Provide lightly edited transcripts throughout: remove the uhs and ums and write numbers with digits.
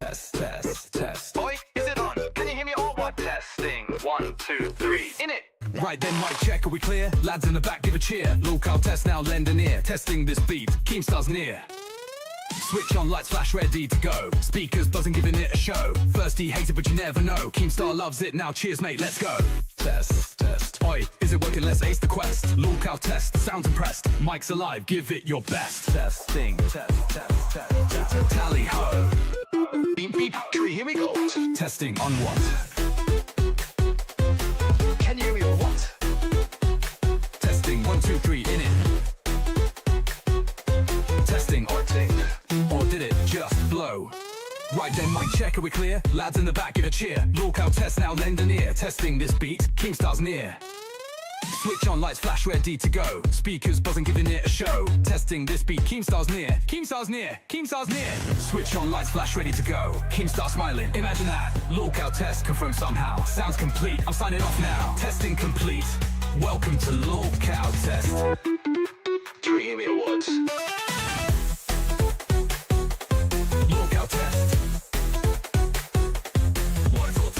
Test, test, test. Boy, is it on? Can you hear me or what? Testing. 1, 2, 3. In it. Right then, mic check, are we clear? Lads in the back, give a cheer. LolCowTest, now lend an ear. Testing this beat, Keemstar's near. Switch on, lights flash, ready to go. Speakers buzzing, giving it a show. First he hates it, but you never know. Keemstar loves it, now cheers mate, let's go. Test, test. Oi, is it working? Let's ace the quest. LolCowTest, sounds impressed. Mic's alive, give it your best. Testing, test, test, test, test. Tally ho. Beep, beep, tree, here we go. Testing on what? Can you hear me or what? Testing 1, 2, 3, in it. Testing, Or ting. or did it just blow? Right then, mic check, are we clear? Lads in the back, give a cheer. LolCowTest, now lend an ear. Testing this beat, Keemstar's near. Switch on, lights flash, ready to go. Speakers buzzing, giving it a show. Testing this beat, Keemstar's near. Keemstar's near, Keemstar's near. Switch on, lights flash, ready to go. Keemstar smiling, imagine that. LolCowTest confirmed somehow. Sounds complete, I'm signing off now. Testing complete. Welcome to LolCowTest. Tree, hear me or what? LolCowTest. One for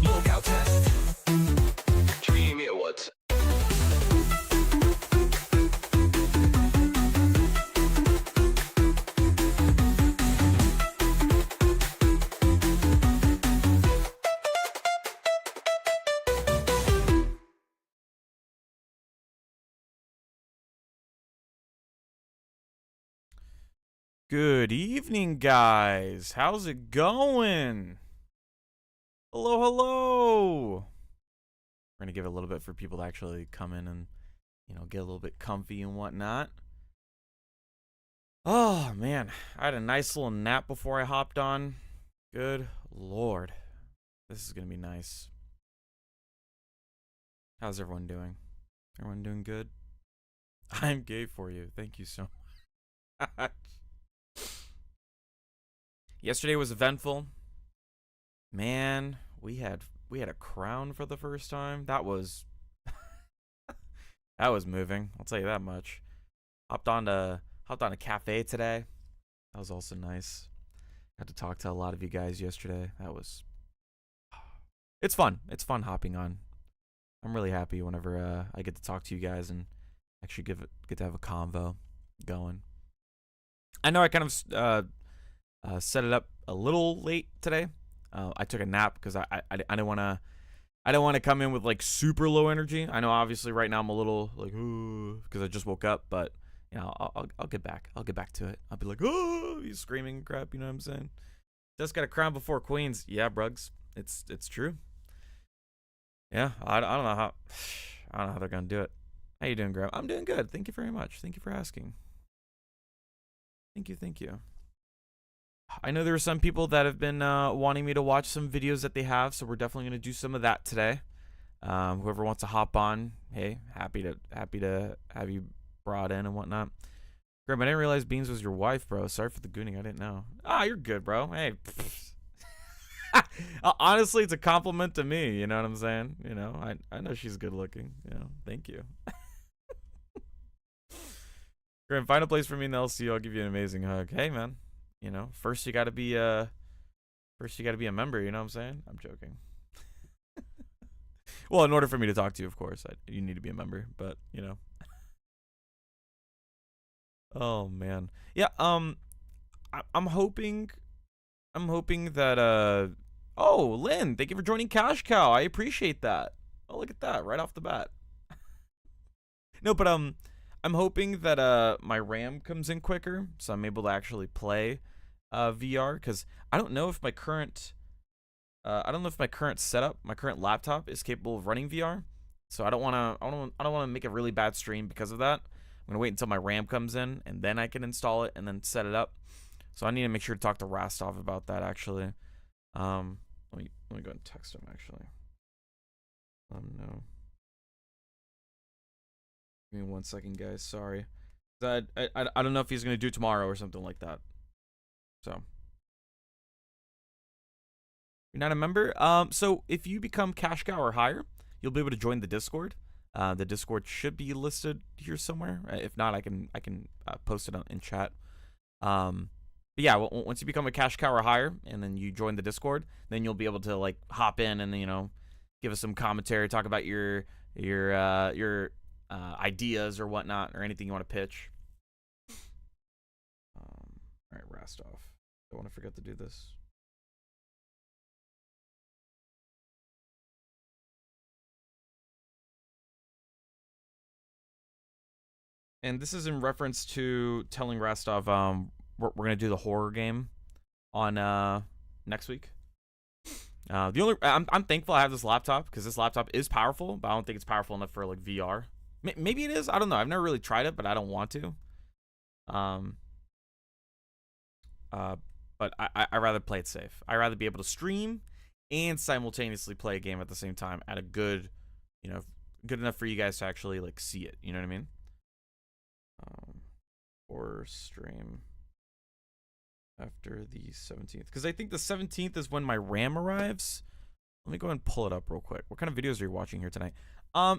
LolCowTest. Tree, hear me or what? Good evening, guys. How's it going? Hello, hello. We're gonna give it a little bit for people to actually come in and, get a little bit comfy and whatnot. Oh, man. I had a nice little nap before I hopped on. Good Lord. This is gonna be nice. How's everyone doing? Everyone doing good? I'm gay for you. Thank you so much. Yesterday was eventful. Man, we had a crown for the first time. That was that was moving. I'll tell you that much. Hopped on a cafe today. That was also nice. Got to talk to a lot of you guys yesterday. It's fun. It's fun hopping on. I'm really happy whenever I get to talk to you guys and actually get to have a convo going. I know I kind of set it up a little late today. I took a nap because I didn't want to come in with like super low energy. I know obviously right now I'm a little like because I just woke up, but I'll get back. I'll get back to it. I'll be like, oh, he's screaming crap. You know what I'm saying? Just got a crown before queens. Yeah, brugs. It's true. Yeah, I don't know how they're gonna do it. How you doing, Grab? I'm doing good. Thank you very much. Thank you for asking. Thank you. I know there are some people that have been wanting me to watch some videos that they have, so we're definitely going to do some of that today. Whoever wants to hop on, hey, happy to have you brought in and whatnot. Graham, I didn't realize Beans was your wife, bro. Sorry for the gooning. I didn't know. You're good, bro. Hey. Honestly, it's a compliment to me. You know what I'm saying? I know she's good looking. Thank you. Graham, find a place for me in the LC. I'll give you an amazing hug. Hey, man. First you gotta be a member, you know what I'm saying? I'm joking. Well, in order for me to talk to you, of course, you need to be a member, but Oh man. Yeah, I'm hoping that oh, Lynn, thank you for joining Cash Cow. I appreciate that. Oh, look at that, right off the bat. No, but I'm hoping that my RAM comes in quicker, so I'm able to actually play VR, because I don't know if my current setup, my current laptop, is capable of running VR. So I don't want to make a really bad stream because of that. I'm gonna wait until my RAM comes in and then I can install it and then set it up. So I need to make sure to talk to Rastov about that actually. Let me go and text him actually. No. Give me 1 second, guys. Sorry. I don't know if he's gonna do tomorrow or something like that. So you're not a member. So if you become Cash Cow or higher, you'll be able to join the Discord. The Discord should be listed here somewhere. If not, I can post it in chat. But yeah, once you become a cash cow or higher, and then you join the Discord, then you'll be able to like hop in and give us some commentary, talk about your ideas or whatnot, or anything you want to pitch. All right, Rastov. Don't want to forget to do this. And this is in reference to telling Rastov we're gonna do the horror game on next week. I'm thankful I have this laptop because this laptop is powerful, but I don't think it's powerful enough for like VR. Maybe it is. I don't know. I've never really tried it, but I don't want to. But I rather play it safe. I rather be able to stream and simultaneously play a game at the same time at a good, good enough for you guys to actually like see it. You know what I mean? Or stream after the 17th, because I think the 17th is when my RAM arrives. Let me go ahead and pull it up real quick. What kind of videos are you watching here tonight?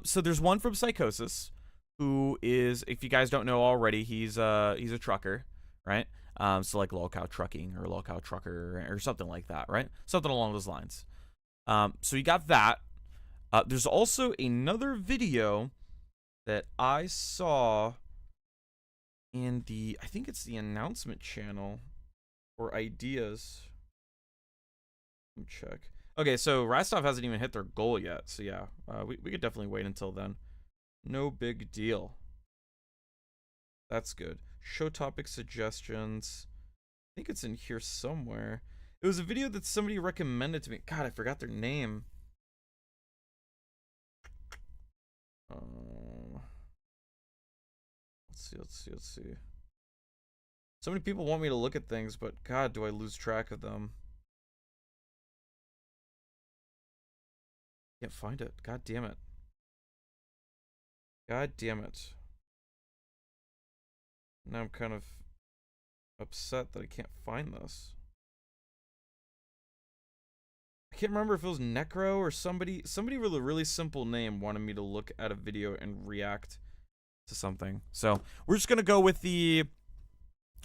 So there's one from Psychosis, who is, if you guys don't know already, he's a trucker, right? So like LolCow Trucking or LolCow Trucker or something like that, right? Something along those lines. So you got that. There's also another video that I saw in I think it's the announcement channel or ideas. Let me check. Okay, so Rastov hasn't even hit their goal yet. So yeah, we could definitely wait until then. No big deal. That's good. Show topic suggestions. I think it's in here somewhere. It was a video that somebody recommended to me. God, I forgot their name. Let's see. So many people want me to look at things, but God, do I lose track of them. Can't find it. God damn it. God damn it. Now I'm kind of upset that I can't find this. I can't remember if it was Necro or somebody with a really simple name wanted me to look at a video and react to something. So we're just gonna go with the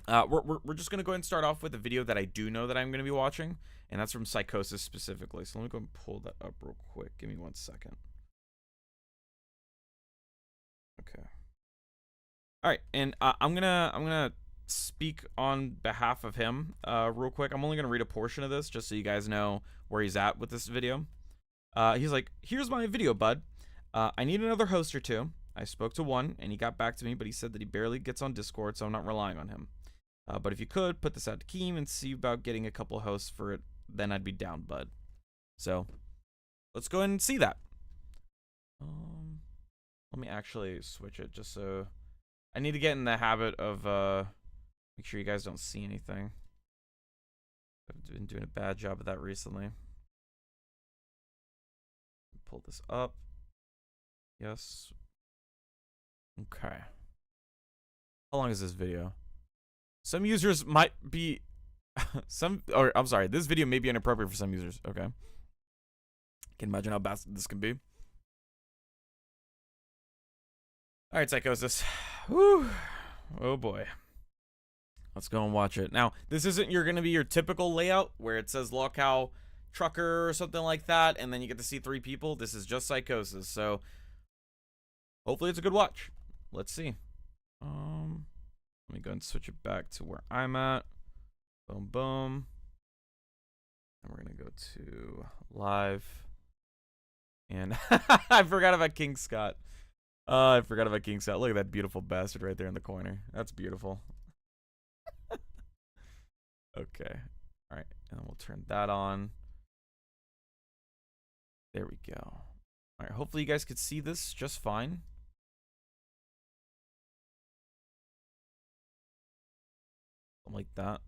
we're just gonna go ahead and start off with a video that I do know that I'm gonna be watching, and that's from Psychosis specifically. So let me go and pull that up real quick. Give me 1 second. Okay. All right, and I'm gonna speak on behalf of him real quick. I'm only gonna read a portion of this just so you guys know where he's at with this video. He's like, "Here's my video, bud. I need another host or two. I spoke to one, and he got back to me, but he said that he barely gets on Discord, so I'm not relying on him. But if you could, put this out to Keem and see about getting a couple hosts for it, then I'd be down, bud." So, let's go ahead and see that. Let me actually switch it just so... I need to get in the habit of, make sure you guys don't see anything. I've been doing a bad job of that recently. Pull this up. Yes. Okay. How long is this video? Some users might be I'm sorry, this video may be inappropriate for some users. Okay. Can imagine how bad this can be. All right, Psychosis. Whew. Oh boy. Let's go and watch it. Now, this isn't gonna be your typical layout where it says LolCow Trucker or something like that, and then you get to see 3 people. This is just Psychosis, so hopefully it's a good watch. Let's see. Let me go and switch it back to where I'm at. Boom, boom. And we're gonna go to live. And I forgot about King Scott. I forgot about King Scott. Look at that beautiful bastard right there in the corner. That's beautiful. Okay. All right. And then we'll turn that on. There we go. All right. Hopefully you guys could see this just fine. Something like that.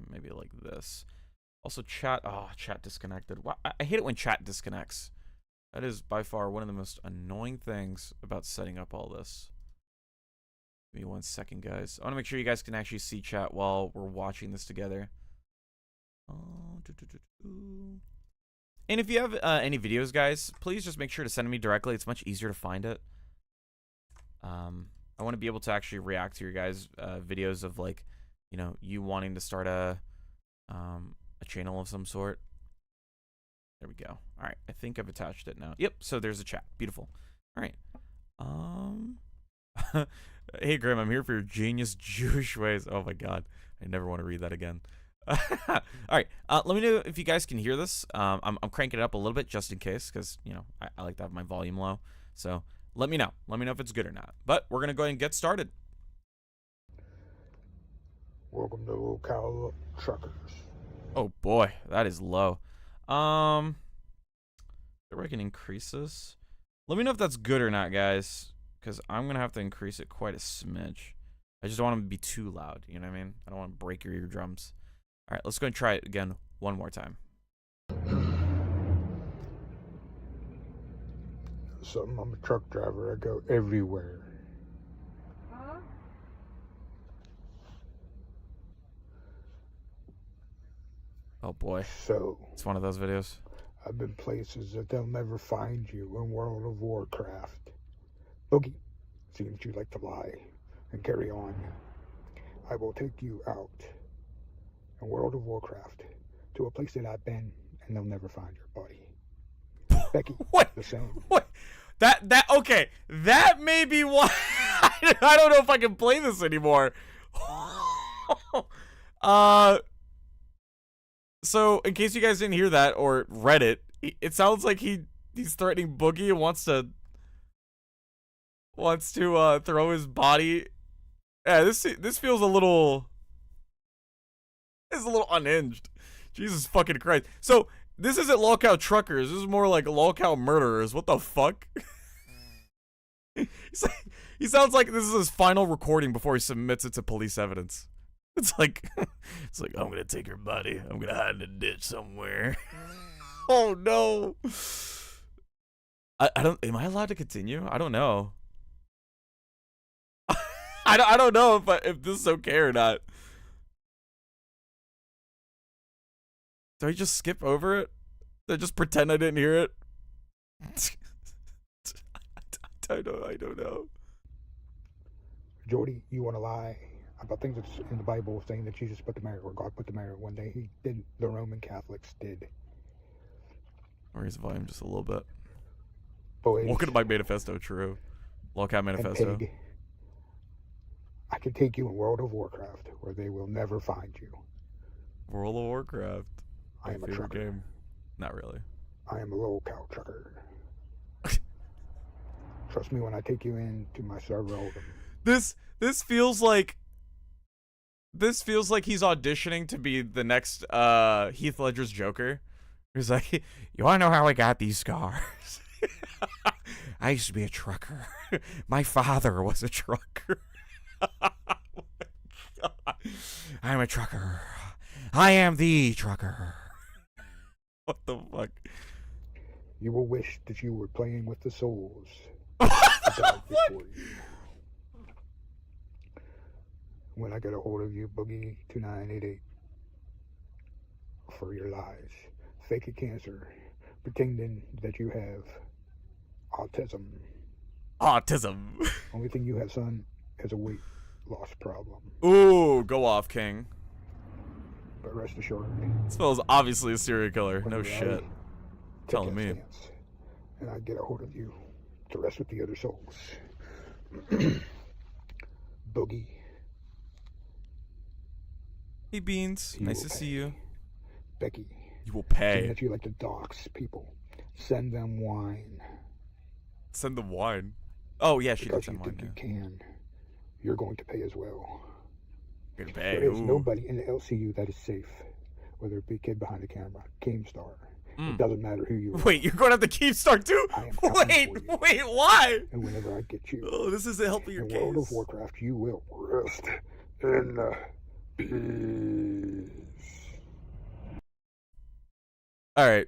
Maybe like this. Also, chat. Oh, chat disconnected. Wow, I hate it when chat disconnects. That is by far one of the most annoying things about setting up all this. Give me 1 second, guys. I want to make sure you guys can actually see chat while we're watching this together. And if you have any videos, guys, please just make sure to send me directly. It's much easier to find it. I want to be able to actually react to your guys' videos of like you know, you wanting to start a channel of some sort. There we go. All right, I think I've attached it now. Yep, so there's a chat. Beautiful. All right. Hey Grim, I'm here for your genius Jewish ways. Oh my god, I never want to read that again. All right, let me know if you guys can hear this. I'm cranking it up a little bit just in case, because you know I like to have my volume low. So let me know. Let me know if it's good or not. But we're gonna go ahead and get started. Welcome to LolCow Truckers. Oh boy, that is low. I can increase this. Let me know if that's good or not, guys, because I'm gonna have to increase it quite a smidge. I just don't want it to be too loud. You know what I mean? I don't want to break your eardrums. All right, let's go and try it again one more time. Something, I'm a truck driver. I go everywhere. Oh boy, So, it's one of those videos. I've been places that they'll never find you in World of Warcraft. Boogie, seems you like to lie and carry on. I will take you out in World of Warcraft to a place that I've been, and they'll never find your body. Becky, What? the same. What? Okay. That may be why I don't know if I can play this anymore. So in case you guys didn't hear that or read it, it sounds like he's threatening Boogie and wants to throw his body. Yeah, this feels a little. It's a little unhinged. Jesus fucking Christ. So this isn't LolCow Truckers. This is more like LolCow Murderers. What the fuck? He sounds like this is his final recording before he submits it to police evidence. It's like I'm gonna take her body. I'm gonna hide in a ditch somewhere. Oh no. I don't. Am I allowed to continue? I don't know. I don't know if this is okay or not. Do I just skip over it? Do I just pretend I didn't hear it? I don't know. Jody, you want to lie about things that's in the Bible saying that Jesus put the marrow, or God put the marrow one day. He did. The Roman Catholics did. I'll raise the volume just a little bit. Boys, Welcome to my manifesto, true. LolCow and manifesto. Pig, I can take you in World of Warcraft where they will never find you. World of Warcraft. I am a favorite trucker. game. Not really. I am a LolCow Trucker. Trust me when I take you into my server. This feels like he's auditioning to be the next Heath Ledger's Joker. He's like, you wanna know how I got these scars? I used to be a trucker. My father was a trucker. Oh my God. I'm a trucker. I am the trucker. What the fuck? You will wish that you were playing with the souls that died before you. When I get a hold of you, Boogie 2988, for your lies, fake a cancer, pretending that you have autism. Autism. Only thing you have, son, is a weight loss problem. Ooh, go off, King. But rest assured, This fellow's obviously a serial killer. No when shit. I Telling take me. that stance, and I get a hold of you to rest with the other souls. Boogie, Hey, Beans. You Nice will to see pay. you. Becky, You will saying pay. that you like to dox people. Send them wine. Send the wine. Oh, yeah, she did Because you send wine. think you Yeah. can. You're going to pay as well. Gonna pay. There is Ooh. nobody in the LCU that is safe. Whether it be kid behind the camera, Keemstar. It doesn't matter who you are. Wait, you're going to have to Keemstar too? I am coming for you. Wait, why? And whenever I get you Oh, this isn't helping your in World of case. Warcraft, you will rest in peace. All right.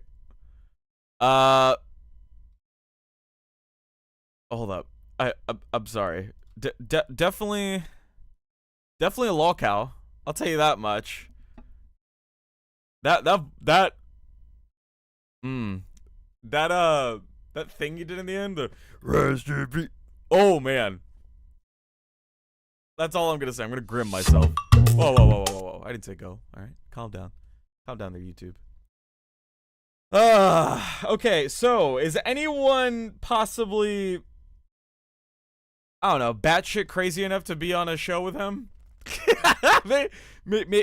Hold up. I'm sorry. Definitely a LolCow. I'll tell you that much. That thing you did in the end, the rest in peace. Oh man. That's all I'm gonna say. I'm gonna grim myself. Whoa, whoa, whoa, whoa, whoa. I didn't say go. All right. Calm down. Calm down there, YouTube. Okay, so is anyone possibly, I don't know, batshit crazy enough to be on a show with him?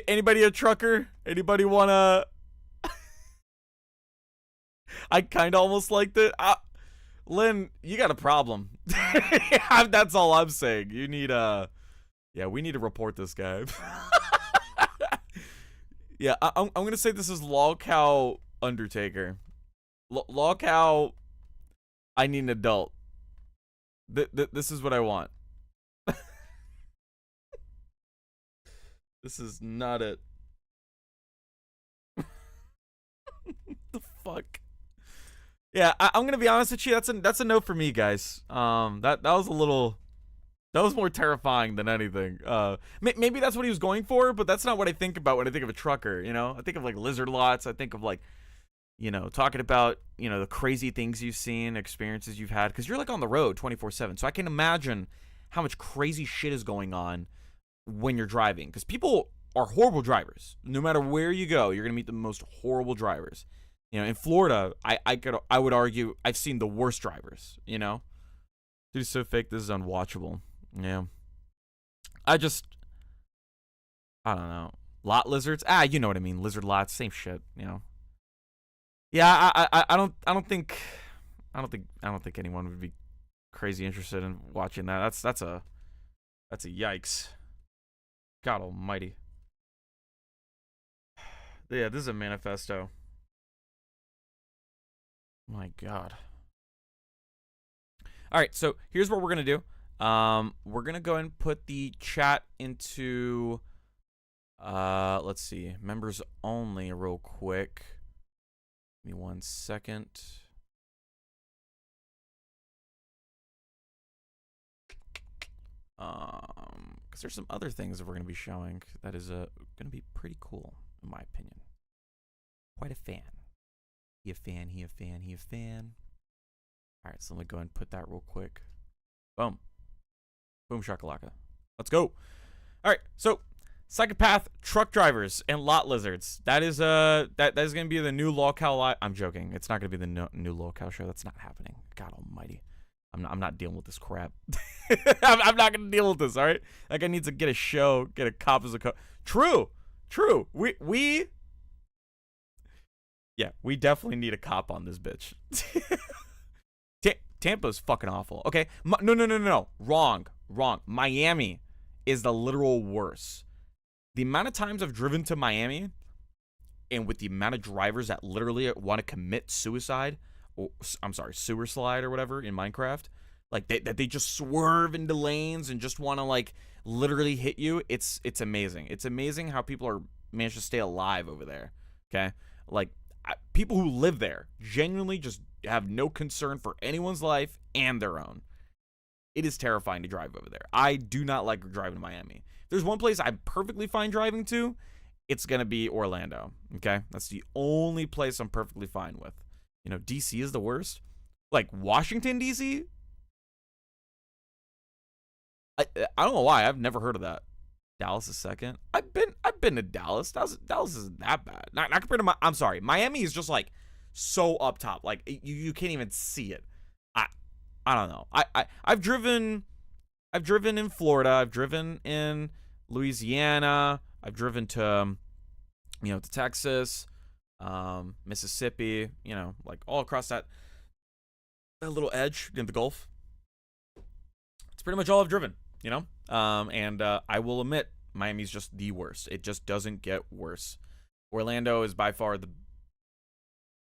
Anybody a trucker? Anybody wanna? I kind of almost liked it. Lynn, you got a problem. That's all I'm saying. You need yeah, we need to report this guy. Yeah, I'm gonna say this is LolCow Undertaker. LolCow, I need an adult. This is what I want. This is not it. The fuck? Yeah, I'm gonna be honest with you. That's a no for me, guys. That was a little, that was more terrifying than anything. Maybe that's what he was going for, but that's not what I think about when I think of a trucker. You know, I think of like lizard lots. I think of like, you know, talking about, you know, the crazy things you've seen, experiences you've had, because you're like on the road 24/7. So I can imagine how much crazy shit is going on when you're driving, because people are horrible drivers. No matter where you go, you're gonna meet the most horrible drivers. You know, in Florida, I would argue I've seen the worst drivers. You know, dude is so fake. This is unwatchable. Yeah, I don't know. Lot lizards. You know what I mean. Lizard lots, same shit. You know. Yeah, I don't think anyone would be crazy interested in watching that. That's a yikes. God almighty. Yeah, this is a manifesto. My God. All right, so here's what we're gonna do. We're gonna go and put the chat into let's see, members only real quick. Give me 1 second. Because there's some other things that we're gonna be showing that is gonna be pretty cool, in my opinion. Quite a fan. He a fan, he a fan, he a fan. All right, so let me go and put that real quick. Boom. Boom shakalaka. Let's go. All right, so psychopath truck drivers and lot lizards. That is that is gonna be the new LolCow. I'm joking. It's not gonna be the new LolCow show. That's not happening. God almighty. I'm not dealing with this crap. I'm not gonna deal with this. All right. Like, I need to get a show, get a cop as a cop. True. Yeah, we definitely need a cop on this bitch. Tampa's fucking awful. Okay, no. Wrong. Miami is the literal worst. The amount of times I've driven to Miami, and with the amount of drivers that literally want to commit suicide, or I'm sorry, sewer slide or whatever in Minecraft, like they just swerve into lanes and just want to like literally hit you. It's amazing. It's amazing how people are managed to stay alive over there. Okay, like people who live there genuinely just have no concern for anyone's life and their own. It is terrifying to drive over there. I do not like driving to Miami. If there's one place I'm perfectly fine driving to, it's gonna be Orlando. Okay, that's the only place I'm perfectly fine with. You know, DC is the worst. Like Washington DC, I don't know why. I've never heard of that. Dallas is second. I've been to Dallas. Dallas isn't that bad. Not compared to I'm sorry. Miami is just like so up top. Like you can't even see it. I don't know. I've driven in Florida. I've driven in Louisiana. I've driven to to Texas, Mississippi. You know, like all across that little edge in the Gulf. It's pretty much all I've driven. You know, and I will admit, Miami's just the worst. It just doesn't get worse. Orlando is by far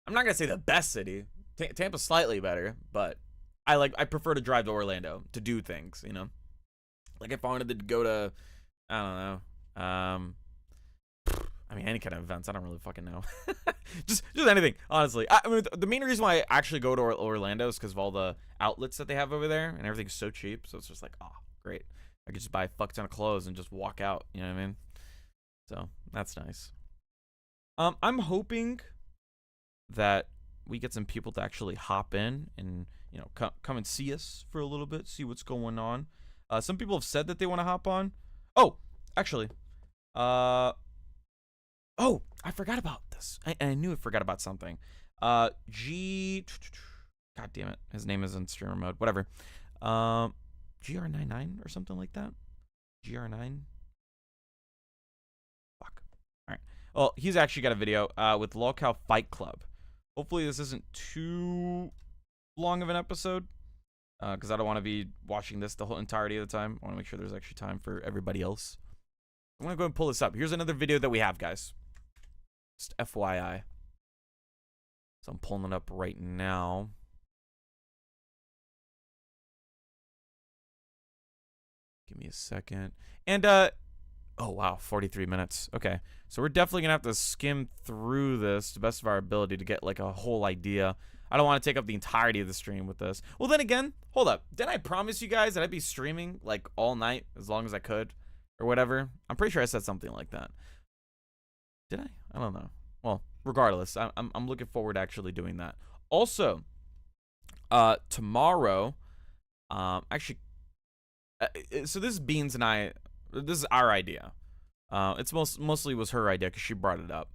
I'm not gonna say the best city. Tampa's slightly better, but I prefer to drive to Orlando to do things. You know, like if I wanted to go to, I don't know, I mean any kind of events. I don't really fucking know. just anything, honestly. I mean, the main reason why I actually go to Orlando is because of all the outlets that they have over there, and everything's so cheap. So it's just like, oh, great. I could just buy a fuck ton of clothes and just walk out. You know what I mean? So that's nice. I'm hoping that we get some people to actually hop in and come and see us for a little bit, see what's going on. Some people have said that they want to hop on. Oh, actually, Oh, I forgot about this. I knew I forgot about something. God damn it. His name is in streamer mode. Whatever. GR99 or something like that. GR9. Fuck. All right. Well, he's actually got a video with LolCow Fight Club. Hopefully this isn't too long of an episode, because I don't want to be watching this the whole entirety of the time. I want to make sure there's actually time for everybody else. I'm going to go and pull this up. Here's another video that we have, guys. Just FYI. So I'm pulling it up right now. Give me a second. And, oh, wow, 43 minutes. Okay, so we're definitely going to have to skim through this to the best of our ability to get, like, a whole idea. I don't want to take up the entirety of the stream with this. Well, then again, hold up. Didn't I promise you guys that I'd be streaming, like, all night as long as I could? Or whatever? I'm pretty sure I said something like that. Did I? I don't know. Well, regardless, I'm looking forward to actually doing that. Also, tomorrow, actually, so this is Beans and I, this is our idea. It's mostly was her idea because she brought it up.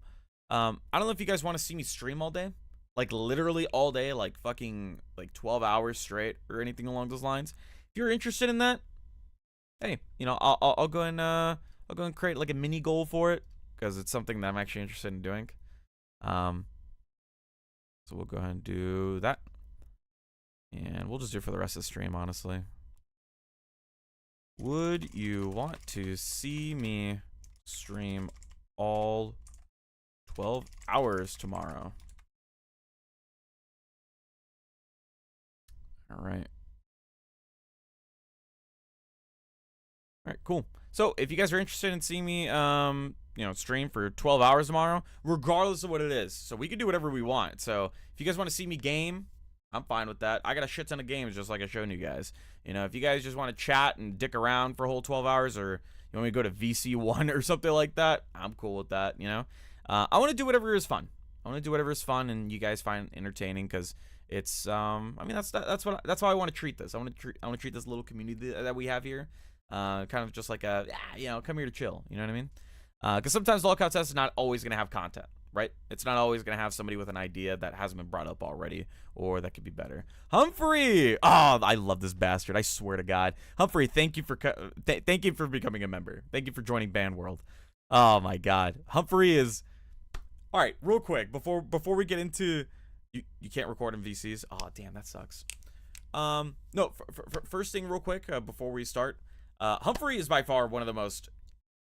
I don't know if you guys want to see me stream all day, like literally all day, like fucking like 12 hours straight or anything along those lines. If you're interested in that, hey, you know, I'll go and create like a mini goal for it because it's something that I'm actually interested in doing. So we'll go ahead and do that, and we'll just do it for the rest of the stream, honestly. Would you want to see me stream all 12 hours tomorrow? All right. All right, cool. So if you guys are interested in seeing me, you know, stream for 12 hours tomorrow, regardless of what it is, so we can do whatever we want. So if you guys want to see me game, I'm fine with that. I got a shit ton of games just like I showed you guys. You know, if you guys just want to chat and dick around for a whole 12 hours, or you want me to go to VC1 or something like that, I'm cool with that, you know. I want to do whatever is fun. I want to do whatever is fun and you guys find entertaining, because it's I mean, that's how I want to treat this. I want to treat this little community that we have here kind of just like a, you know, come here to chill, you know what I mean? Because sometimes LolCowTest is not always going to have content, right? It's not always going to have somebody with an idea that hasn't been brought up already, or that could be better. Humphrey! Oh, I love this bastard. I swear to God. Humphrey, thank you for thank you for becoming a member. Thank you for joining Band World. Oh, my God. Humphrey is... All right, real quick, before we get into... You can't record in VCs? Oh, damn, that sucks. No, first thing real quick, before we start... Humphrey is by far one of the most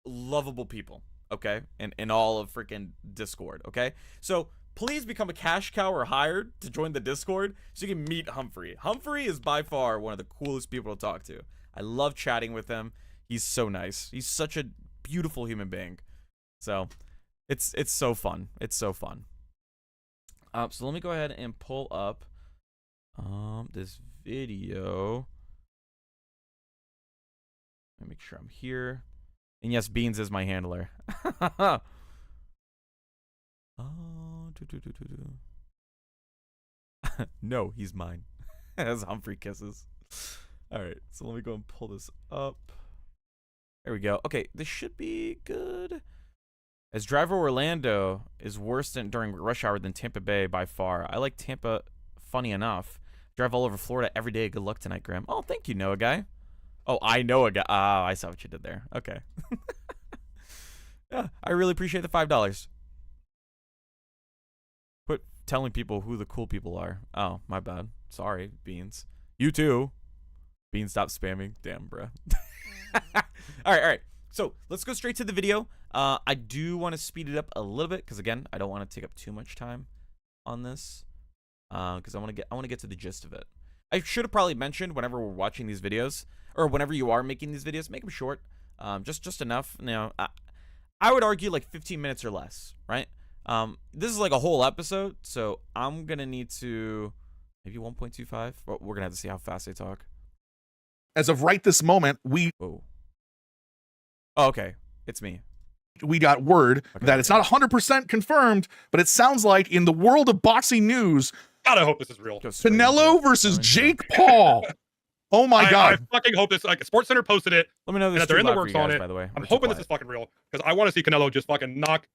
lovable people, okay, in all of freaking Discord, okay? So please become a cash cow or hired to join the Discord so you can meet Humphrey. Humphrey is by far one of the coolest people to talk to. I love chatting with him. He's so nice. He's such a beautiful human being. So it's so fun. It's so fun. So let me go ahead and pull up this video. Let me make sure I'm here. And yes, Beans is my handler. No, he's mine. As Humphrey kisses. Alright, so let me go and pull this up. There we go. Okay, this should be good. As Driver Orlando is worse during rush hour than Tampa Bay by far. I like Tampa, funny enough. Drive all over Florida every day. Good luck tonight, Graham. Oh, thank you, Noah guy. Oh, I know a guy. Oh, I saw what you did there. Okay. Yeah, I really appreciate the $5. Quit telling people who the cool people are. Oh, my bad. Sorry, Beans. You too. Beans, stop spamming. Damn, bruh. All right. So let's go straight to the video. I do want to speed it up a little bit because, again, I don't want to take up too much time on this because I want to get to the gist of it. I should have probably mentioned whenever we're watching these videos, or whenever you are making these videos, make them short, just enough. You know, I would argue like 15 minutes or less, right? This is like a whole episode, so I'm gonna need to maybe 1.25. We're gonna have to see how fast they talk. As of right this moment, Oh, okay, it's me. We got word that it's not 100% confirmed, but it sounds like in the world of boxing news, God, I hope this is real. Canelo versus Jake Paul. Oh my god! I fucking hope this. Like, Sports Center posted it. Let me know And this if they're too in the loud for works you guys, on it, by the way. I'm Or too hoping this quiet. is fucking real because I want to see Canelo just fucking knock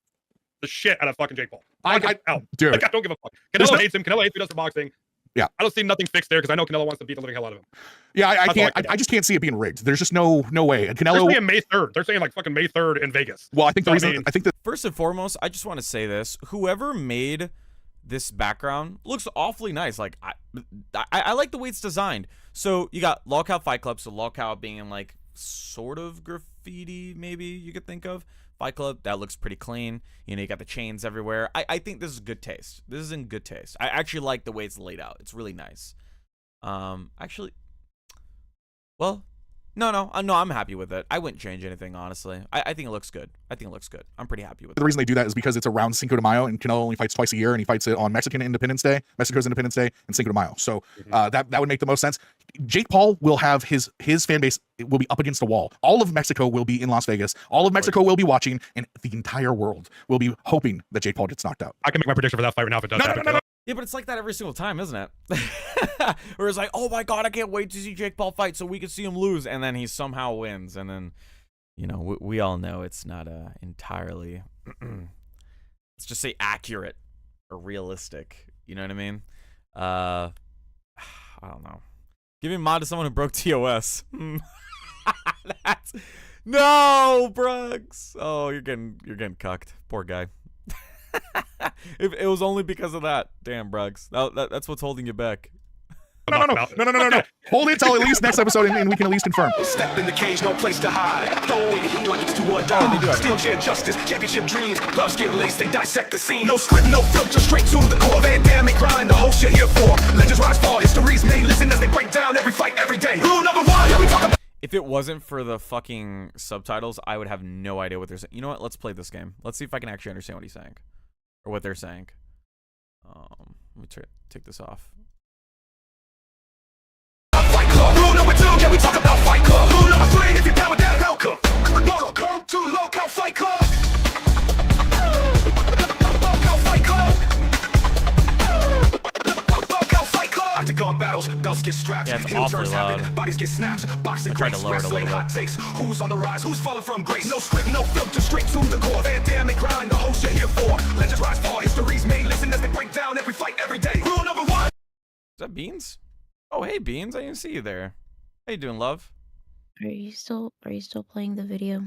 the shit out of fucking Jake Paul. Out. Dude, Like, I don't give a fuck. Canelo hates him. Canelo hates who does for boxing. Yeah. I don't see nothing fixed there because I know Canelo wants to beat the living hell out of him. yeah, I That's all can't. I can I just can't see it being rigged. There's just no way. And They're Canelo. saying May 3rd. They're saying like fucking May 3rd in Vegas. Well, I think the So, I reason mean- I think that First and foremost, I just want to say this: whoever made this background looks awfully nice. Like I like the way it's designed. So you got LolCow Fight Club, so LolCow being in like sort of graffiti, maybe you could think of. Fight Club, that looks pretty clean. You know, you got the chains everywhere. I think this is good taste. This is in good taste. I actually like the way it's laid out. It's really nice. Actually, well, no, I'm happy with it. I wouldn't change anything, honestly. I think it looks good. I'm pretty happy with it. the reason they do that is because it's around Cinco de Mayo, and Canelo only fights twice a year, and he fights it on Mexico's Independence Day, and Cinco de Mayo. So that would make the most sense. Jake Paul will have his fan base will be up against a wall. All of Mexico will be in Las Vegas. All of Mexico will be watching, and the entire world will be hoping that Jake Paul gets knocked out. I can make my prediction for that fight right now if it does happen. No. Yeah, but it's like that every single time, isn't it? Where it's like, oh my god, I can't wait to see Jake Paul fight so we can see him lose, and then he somehow wins, and then, you know, we all know it's not entirely, let's just say accurate or realistic. You know what I mean? I don't know. Giving mod to someone who broke TOS. That's no, Bruggs. Oh, you're getting cucked. Poor guy. If it was only because of that, damn, Bruggs. That's what's holding you back. No. Hold it till at least next episode, and we can at least confirm. Step in the cage, no place to hide. Throw away the heat like it's do or die. Still share justice, championship dreams. Gloves get laced, they dissect the scene. No script, no filter, straight to the core. Van Damme and grind, the whole shit here for. Legends rise, fall, history's made. Listen as they break down every fight, every day. Rule number one, yeah, we talk about. If it wasn't for the fucking subtitles, I would have no idea what they're saying. You know what? Let's play this game. Let's see if I can actually understand what he's saying. Or what they're saying. Let me take this off. Fight Club. Rule number two, yeah, we talk about Fight Club. Rule number three, if you're down with that, welcome. Welcome to LolCow Fight Club. LolCow Fight Club. LolCow Fight Club. Octagon battles, belts get strapped. Yeah, it's heel awfully turns loud. happen, bodies get snapped. Boxing I tried to grace, lower it a wrestling little hot bit. takes. Who's on the rise, who's falling from grace? No script, no filter, straight to the core. Van Damme and grind, the whole shit here for. Legends rise, fall, history's made. Listen as they break down every fight, every day. Rule number one. Is that Beans? Oh, hey, Beans. I didn't see you there. How you doing, love? Are you still playing the video?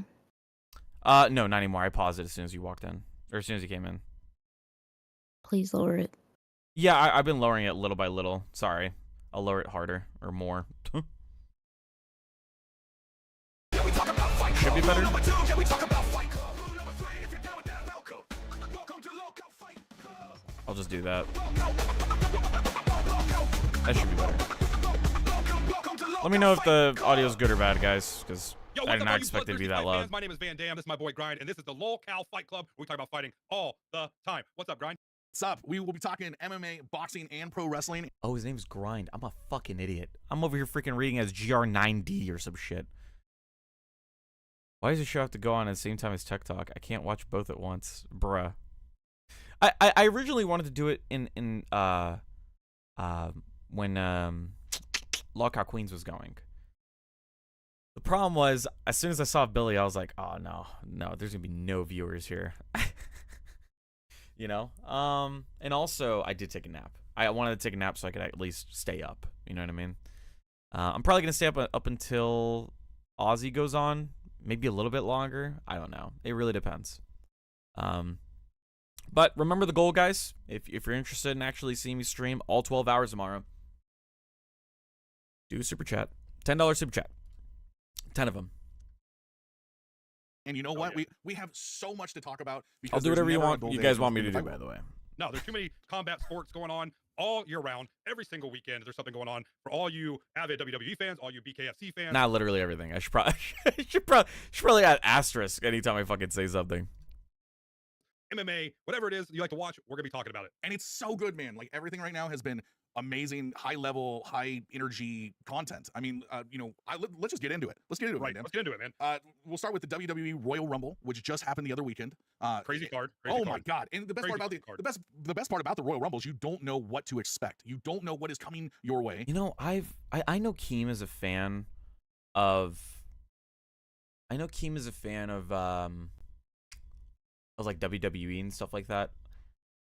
No, not anymore. I paused it as soon as you walked in. Or as soon as you came in. Please lower it. Yeah, I've been lowering it little by little. Sorry. I'll lower it harder or more. Should be better. I'll just do that. That should be better. Let me know if the audio's good or bad, guys, because Yo, I what's did up, not all you expect it to be bloodthirsty that fight loud. fans? My name is Van Damme. This is my boy Grind, and this is the LolCow Fight Club. We talk about fighting all the time. What's up, Grind? What's up? We will be talking MMA, boxing, and pro wrestling. Oh, his name's Grind. I'm a fucking idiot. I'm over here freaking reading as GR9D or some shit. Why does the show have to go on at the same time as Tech Talk? I can't watch both at once, bruh. I originally wanted to do it in when LolCow Queens was going. The problem was, as soon as I saw Billy, I was like, oh no, there's gonna be no viewers here. You know? And also I did take a nap. I wanted to take a nap so I could at least stay up. You know what I mean? I'm probably gonna stay up until Aussie goes on. Maybe a little bit longer. I don't know. It really depends. But remember the goal, guys. If you're interested in actually seeing me stream all 12 hours tomorrow, do a super chat. $10 super chat. 10 of them. And you know what? We have so much to talk about. I'll do whatever you want. You guys want me to do, by the way. No, there's too many combat sports going on all year round. Every single weekend, there's something going on for all you avid WWE fans, all you BKFC fans. Not literally everything. I should probably add asterisk anytime I fucking say something. MMA, whatever it is you like to watch, we're gonna be talking about it. And it's so good, man. Like everything right now has been amazing, high level, high energy content. I mean, let's just get into it. Let's get into it, Right. man. Let's get into it, man. We'll start with the WWE Royal Rumble, which just happened the other weekend. Crazy card. Oh my god! And the best part about card. the best part about the Royal Rumble is you don't know what to expect. You don't know what is coming your way. You know, I know Keem is a fan of. I know Keem is a fan of like WWE and stuff like that.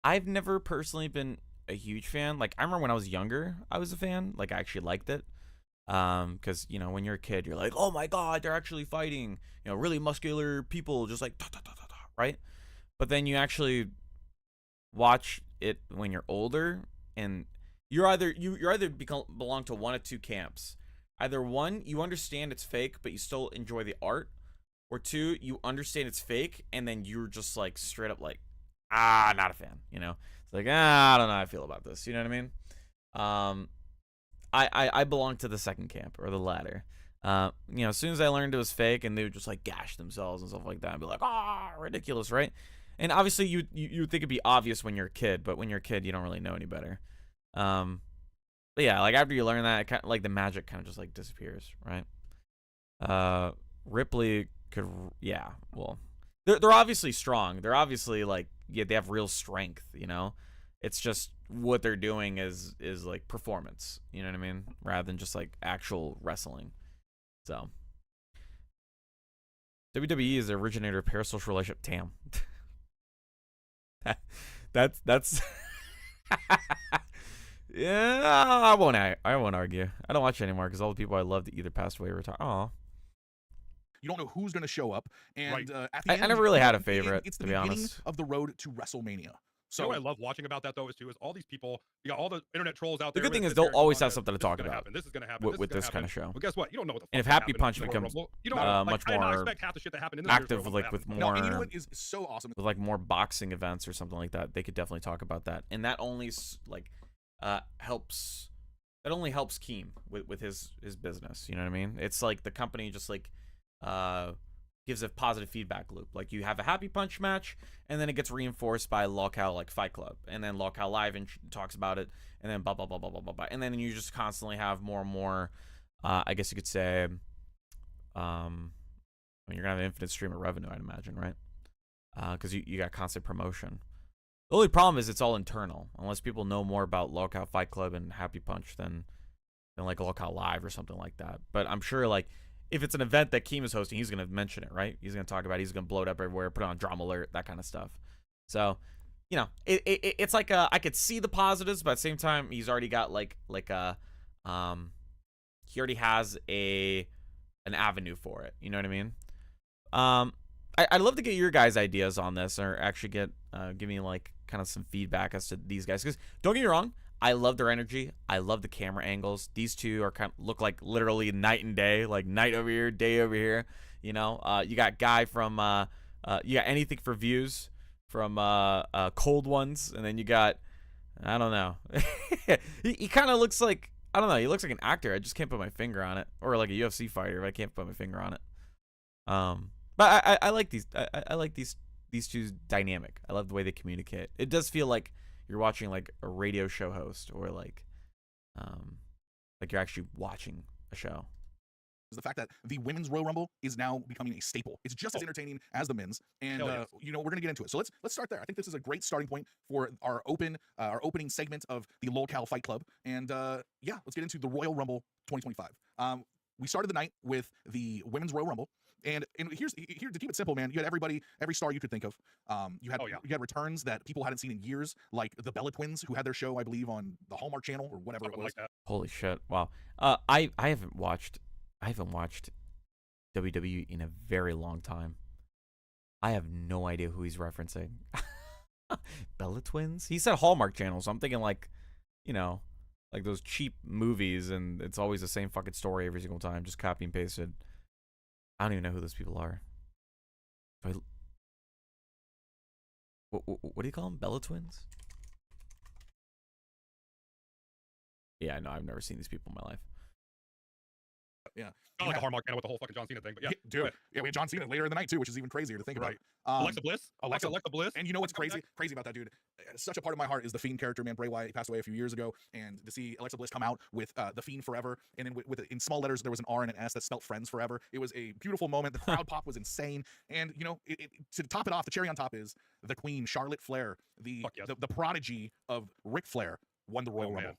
I've never personally been a huge fan. Like, I remember when I was younger, I was a fan. Like, I actually liked it. Because, you know, when you're a kid, you're like, oh my god, they're actually fighting, you know, really muscular people, just like right? But then you actually watch it when you're older, and you're either belong to one of two camps. Either one, you understand it's fake, but you still enjoy the art, or two, you understand it's fake, and then you're just like straight up like, not a fan, you know? It's like, I don't know how I feel about this, you know what I mean? I belong to the second camp, or the latter. You know, as soon as I learned it was fake and they would just like gash themselves and stuff like that, I'd be like, ridiculous, right? And obviously you would think it'd be obvious when you're a kid, but when you're a kid, you don't really know any better. But yeah, like after you learn that, it kind of, like the magic kind of just like disappears, right? Ripley could, yeah, well, they're obviously strong. They're obviously like, yeah, they have real strength, you know? It's just what they're doing is like performance, you know what I mean? Rather than just like actual wrestling. So WWE is the originator of parasocial relationship. Damn. that's yeah, I won't argue. I don't watch it anymore because all the people I loved either passed away or retired. Oh, You don't know who's going to show up, and Right. At the end, I never really had a favorite, It's to the be beginning honest. of the road to WrestleMania. So So what I love watching about that though is all these people, you got all the internet trolls out The there. good thing with is they'll their always on have that, something to this is talk gonna about happen, This is gonna happen. with is gonna this kind of happen. show. Well, guess what? You don't know what the fuck And if gonna Happy happen Punch in the Royal becomes, Rumble. You don't much I did not more expect half the shit that happened in this year's active, Royal like Rumble with to happen. no, more and you know what is so awesome? with like more boxing events or something like that, they could definitely talk about that, and that only helps. That only helps Keem with his business. You know what I mean? It's like the company just like gives a positive feedback loop. Like you have a Happy Punch match, and then it gets reinforced by LolCow like Fight Club, and then LolCow Live and talks about it, and then blah blah blah blah blah blah blah, and then you just constantly have more and more. I guess you could say, I mean, you're gonna have an infinite stream of revenue, I'd imagine, right? Because you got constant promotion. The only problem is it's all internal. Unless people know more about LolCow Fight Club and Happy Punch than like LolCow Live or something like that. But I'm sure like if it's an event that Keem is hosting, he's gonna mention it, right? He's gonna talk about it. He's gonna blow it up everywhere, put it on Drama Alert, that kind of stuff. So, you know, it's like I could see the positives, but at the same time, he's already got he already has an avenue for it. You know what I mean? I'd love to get your guys' ideas on this, or actually give me like kind of some feedback as to these guys. Because don't get me wrong, I love their energy. I love the camera angles. These two are look like literally night and day, like night over here, day over here. You know, you got Guy from you got Anything for Views from Cold Ones, and then you got, I don't know, he kind of looks like, I don't know, he looks like an actor. I just can't put my finger on it, or like a UFC fighter, but I can't put my finger on it. But I like these. I like these two's dynamic. I love the way they communicate. It does feel like you're watching like a radio show host, or like you're actually watching a show. Is the fact that the women's Royal Rumble is now becoming a staple. It's just as entertaining as the men's, and Hell yes. you know, we're gonna get into it. So let's start there. I think this is a great starting point for our opening segment of the LolCow Fight Club, and yeah, let's get into the Royal Rumble 2025. We started the night with the women's Royal Rumble. And here to keep it simple, man, you had every star you could think of. You had returns that people hadn't seen in years, like the Bella Twins, who had their show, I believe, on the Hallmark Channel or whatever it was. Like that. Holy shit! Wow. I haven't watched WWE in a very long time. I have no idea who he's referencing. Bella Twins? He said Hallmark Channel, so I'm thinking like, you know, like those cheap movies, and it's always the same fucking story every single time, just copy and pasted. I don't even know who those people are. What do you call them? Bella Twins? Yeah, no, I've never seen these people in my life. Yeah. Not like a hard mark with the whole fucking John Cena thing, but yeah. Dude. Yeah, we had John Cena later in the night too, which is even crazier to think Right. about. Alexa Bliss. Alexa Bliss. And you know what's Coming crazy? back. Crazy about that, dude. Such a part of my heart is the Fiend character, man. Bray Wyatt passed away a few years ago, and to see Alexa Bliss come out with the Fiend Forever, and then with in small letters there was an R and an S that spelt Friends Forever. It was a beautiful moment. The crowd pop was insane, and you know, to top it off, the cherry on top is the Queen, Charlotte Flair, the prodigy of Ric Flair, won the Royal Rumble.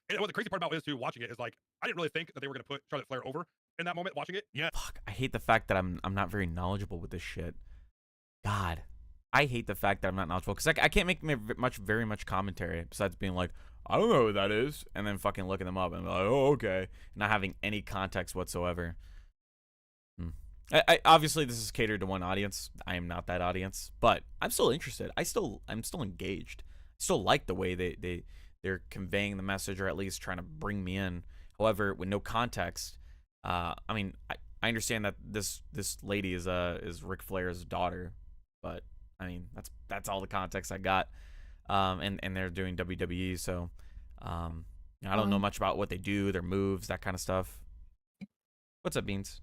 And what the crazy part about it is too, watching it is like I didn't really think that they were gonna put Charlotte Flair over in that moment watching it. Yeah. Fuck, I hate the fact that I'm not very knowledgeable with this shit. God, I hate the fact that I'm not knowledgeable because I can't make very much commentary besides being like, I don't know who that is, and then fucking looking them up and be like, oh, okay, not having any context whatsoever. I obviously this is catered to one audience. I am not that audience, but I'm still interested. I'm still engaged. I still like the way they're conveying the message, or at least trying to bring me in. However, with no context, I mean, I understand that this lady is Ric Flair's daughter, but I mean that's all the context I got. And they're doing WWE, so I don't know much about what they do, their moves, that kind of stuff. What's up, Beans?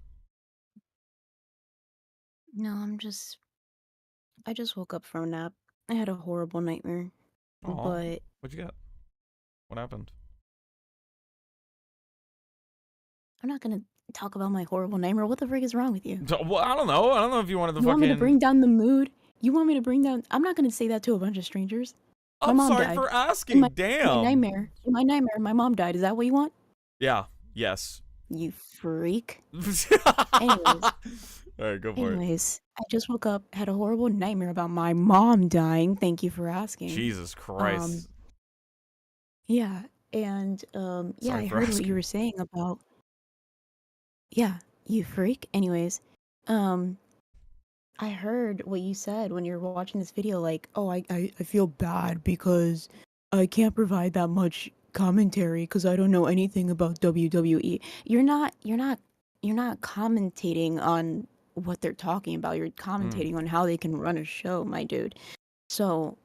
No, I just woke up from a nap. I had a horrible nightmare. Aw, But what'd you got? What happened? I'm not gonna talk about my horrible nightmare. What the frick is wrong with you? Well, I don't know. I don't know if you wanted to You want me to fucking. bring down the mood? You want me to bring down? I'm not gonna say that to a bunch of strangers. My I'm mom sorry died. for In asking. my Damn. nightmare. In my nightmare, my mom died. Is that what you want? Yeah. Yes. You freak. Anyways. All right, go for it. Anyways, I just woke up, had a horrible nightmare about my mom dying. Thank you for asking. Jesus Christ. Yeah, and yeah, Sorry I for heard what asking. you were saying about. Yeah, you freak. Anyways, I heard what you said when you were watching this video, like, oh, I feel bad because I can't provide that much commentary because I don't know anything about WWE. You're not commentating on what they're talking about. You're commentating on how they can run a show, my dude. So,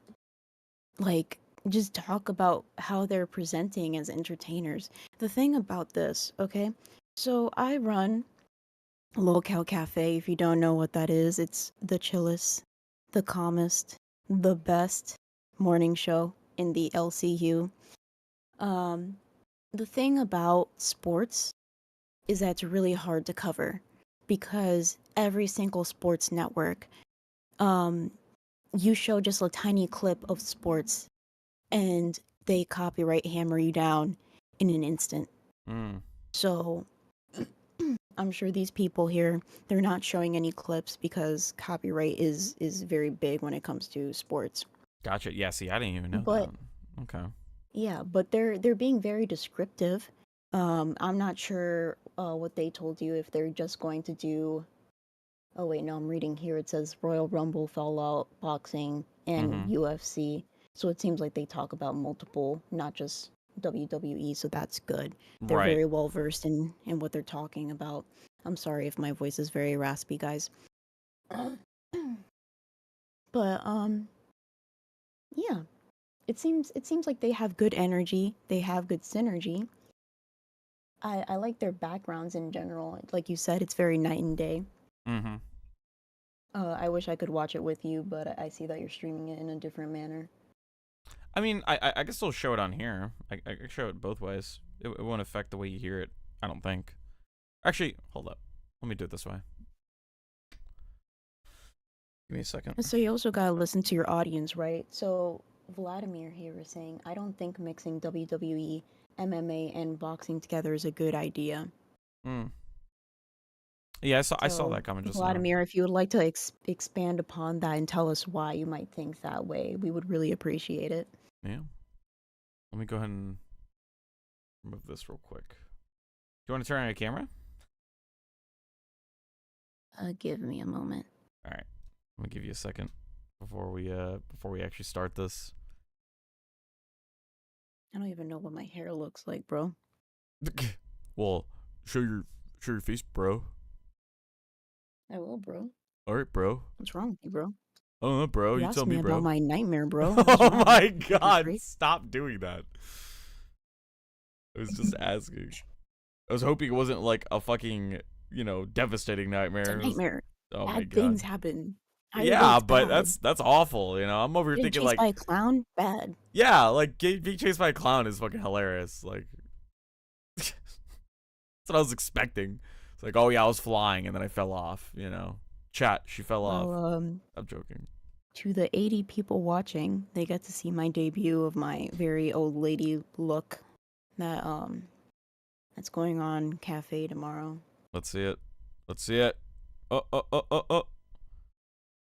like, just talk about how they're presenting as entertainers. The thing about this, okay? So I run LolCow Cafe. If you don't know what that is, it's the chillest, the calmest, the best morning show in the LCU. The thing about sports is that it's really hard to cover because every single sports network, you show just a tiny clip of sports and they copyright hammer you down in an instant. So I'm sure these people here, they're not showing any clips because copyright is very big when it comes to sports. Gotcha. Yeah, see, I didn't even know But that. Okay. yeah, but they're being very descriptive. I'm not sure what they told you, if they're just going to do. Oh wait, no, I'm reading here. It says Royal Rumble, Fallout, boxing, and UFC. So it seems like they talk about multiple, not just WWE. So that's good. They're Right. very well versed in what they're talking about. I'm sorry if my voice is very raspy, guys. But yeah, it seems like they have good energy. They have good synergy. I like their backgrounds in general. Like you said, it's very night and day. I wish I could watch it with you, but I see that you're streaming it in a different manner. I mean, I can still show it on here. I can show it both ways. It won't affect the way you hear it, I don't think. Actually, hold up. Let me do it this way. Give me a second. So you also gotta listen to your audience, right? So Vladimir here is saying, I don't think mixing WWE, MMA, and boxing together is a good idea. Yeah, I saw that comment just now. Vladimir, if you would like to expand upon that and tell us why you might think that way, we would really appreciate it. Yeah. Let me go ahead and remove this real quick. Do you want to turn on your camera? Give me a moment. All right. Let me give you a second before we actually start this. I don't even know what my hair looks like, bro. Well, show your face, bro. I will, bro. All right, bro. What's wrong with you, bro? Oh, bro, you asked tell me, bro. about my nightmare, bro. Oh my God! Stop doing that. I was just asking. I was hoping it wasn't like a fucking, devastating nightmare. It's a nightmare. Oh my Bad god. things happen. Either way, Yeah, it's but bad. that's awful. I'm over here Getting thinking chased like, by a clown, bad. yeah, like being chased by a clown is fucking hilarious. Like, that's what I was expecting. It's like, oh yeah, I was flying and then I fell off. Chat, she fell off. Well, I'm joking. to the 80 people watching, they got to see my debut of my very old lady look that's going on cafe tomorrow. Let's see it. Let's see it. Oh.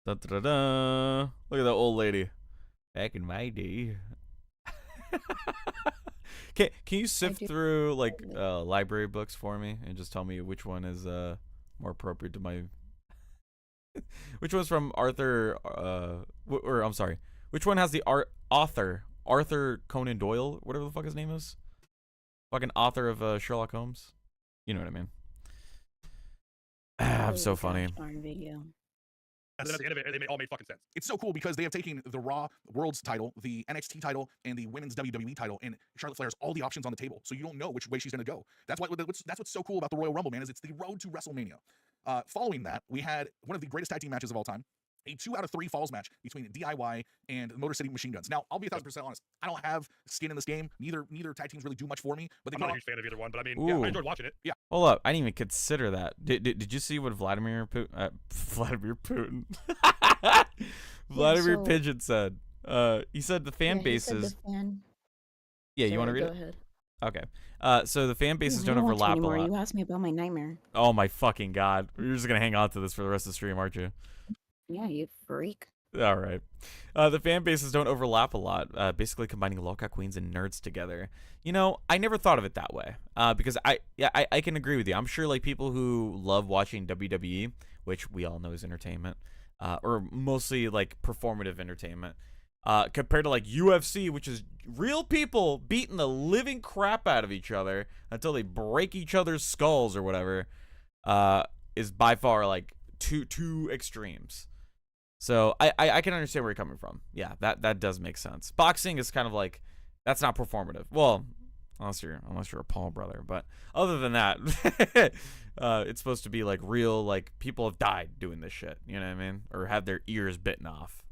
Da, da, da, da. Look at that old lady. Back in my day. Can you sift through like library books for me and just tell me which one is more appropriate to my which one's from Arthur or I'm sorry, which one has the author Arthur Conan Doyle, whatever the fuck his name is? Fucking author of Sherlock Holmes. You know what I mean? I'm so funny. Video. And then at the end of it, they all made fucking sense. It's so cool because they have taken the Raw World's title, the NXT title, and the Women's WWE title, and Charlotte Flair has all the options on the table, so you don't know which way she's going to go. That's what's so cool about the Royal Rumble, man, is it's the road to WrestleMania. Following that, we had one of the greatest tag team matches of all time, a 2 out of 3 falls match between DIY and Motor City Machine Guns. Now, I'll be 1,000% honest. I don't have skin in this game. Neither tag teams really do much for me. But I'm not a huge fan of either one, but I mean, Ooh. I enjoyed watching it. Yeah. Hold up, I didn't even consider that. Did you see what Vladimir Putin Vladimir so- Pigeon said? He said the fan bases. Yeah, you want to read Go it? ahead. Okay. So the fan bases don't I want to overlap a anymore. lot. You asked me about my nightmare. Oh my fucking god. You're just gonna hang on to this for the rest of the stream, aren't you? Yeah, you freak. All right. The fan bases don't overlap a lot, basically combining LolCow queens and nerds together. I never thought of it that way, because I can agree with you. I'm sure like people who love watching WWE, which we all know is entertainment, or mostly like performative entertainment, compared to like UFC, which is real people beating the living crap out of each other until they break each other's skulls or whatever, is by far like two extremes. So I can understand where you're coming from. Yeah, that does make sense. Boxing is kind of like, that's not performative. Well, unless you're a Paul brother, but other than that, it's supposed to be like real, like people have died doing this shit. You know what I mean? Or had their ears bitten off.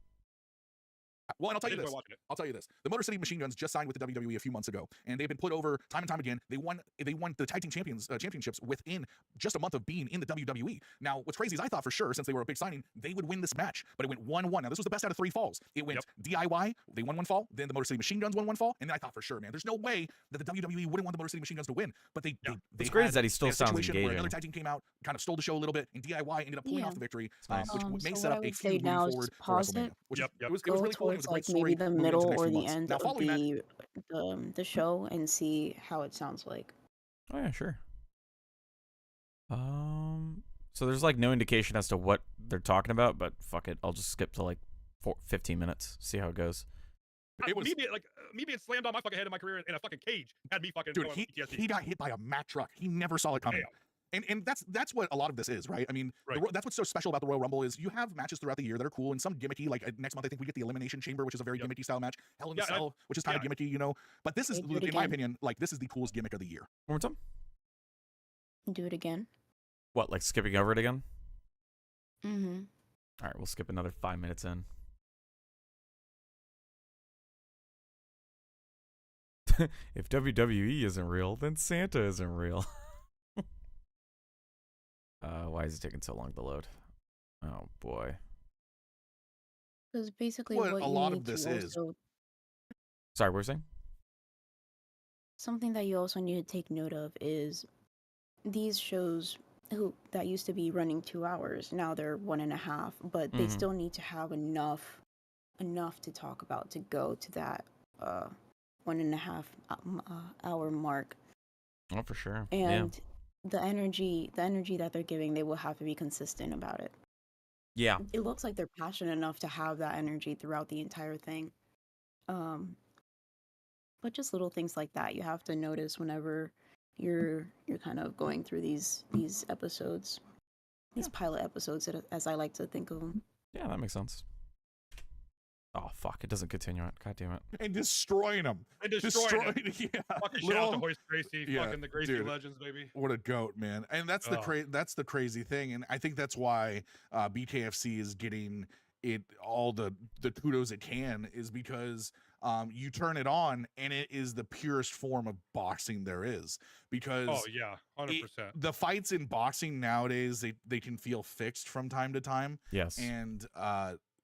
Well, and I'll tell you I enjoy this. watching it. I'll tell you this. The Motor City Machine Guns just signed with the WWE a few months ago, and they've been put over time and time again. They won the tag team championships within just a month of being in the WWE. Now, what's crazy is I thought for sure, since they were a big signing, they would win this match, but it went 1-1. Now, this was the best out of 3 falls. It went DIY, they won 1 fall, then the Motor City Machine Guns won 1 fall, and then I thought for sure, man, there's no way that the WWE wouldn't want the Motor City Machine Guns to win. But they What's great is that he still a sounds situation where engaging. another tag team came out, kind of stole the show a little bit, and DIY ended up pulling off the victory, nice. which may So set what up I a would say feud moving now is forward just for pause WrestleMania. it. Which Yep. it was Go really cool. It was towards a great like story. maybe the moving into middle next or few the months. end Now, of following that, the show and see how it sounds like. Oh yeah, sure. So there's like no indication as to what they're talking about, but fuck it, I'll just skip to like 15 minutes, see how it goes. It was, me being slammed on my fucking head in my career in a fucking cage had me fucking dude, going PTSD. he got hit by a Mack truck. He never saw it coming. And that's what a lot of this is, right? I mean, Right. That's what's so special about the Royal Rumble is you have matches throughout the year that are cool and some gimmicky. Like next month, I think we get the Elimination Chamber, which is a very gimmicky style match. Hell in a Cell, which is kind of gimmicky, you know. But this is, Okay, do it in my again. opinion, like this is the coolest gimmick of the year. One more time. Do it again. What, like skipping over it again? Mm-hmm. All right, we'll skip another 5 minutes in. If WWE isn't real, then Santa isn't real. Why is it taking so long to load? Oh boy. Because basically What what a you lot need of this to is. also, Sorry, what were you saying? something that you also need to take note of is these shows that used to be running 2 hours, now they're 1.5, but they Mhm. still need to have enough to talk about to go to that 1.5 hour mark. Oh, for sure. And the energy that they're giving, they will have to be consistent about it. Yeah. It looks like they're passionate enough to have that energy throughout the entire thing. But just little things like that you have to notice whenever you're kind of going through these episodes, these pilot episodes, as I like to think of them. Yeah, that makes sense. Oh fuck! It doesn't continue it. God damn it! And destroying them. And destroying him. Yeah. Fucking shout out to Hoist Gracie, Yeah, fucking the Gracie dude. legends, baby. What a goat, man. And that's the crazy thing. And I think that's why BKFC is getting it all the kudos it can, is because you turn it on and it is the purest form of boxing there is. Because Oh yeah, 100%. the fights in boxing nowadays, they can feel fixed from time to time. Yes. And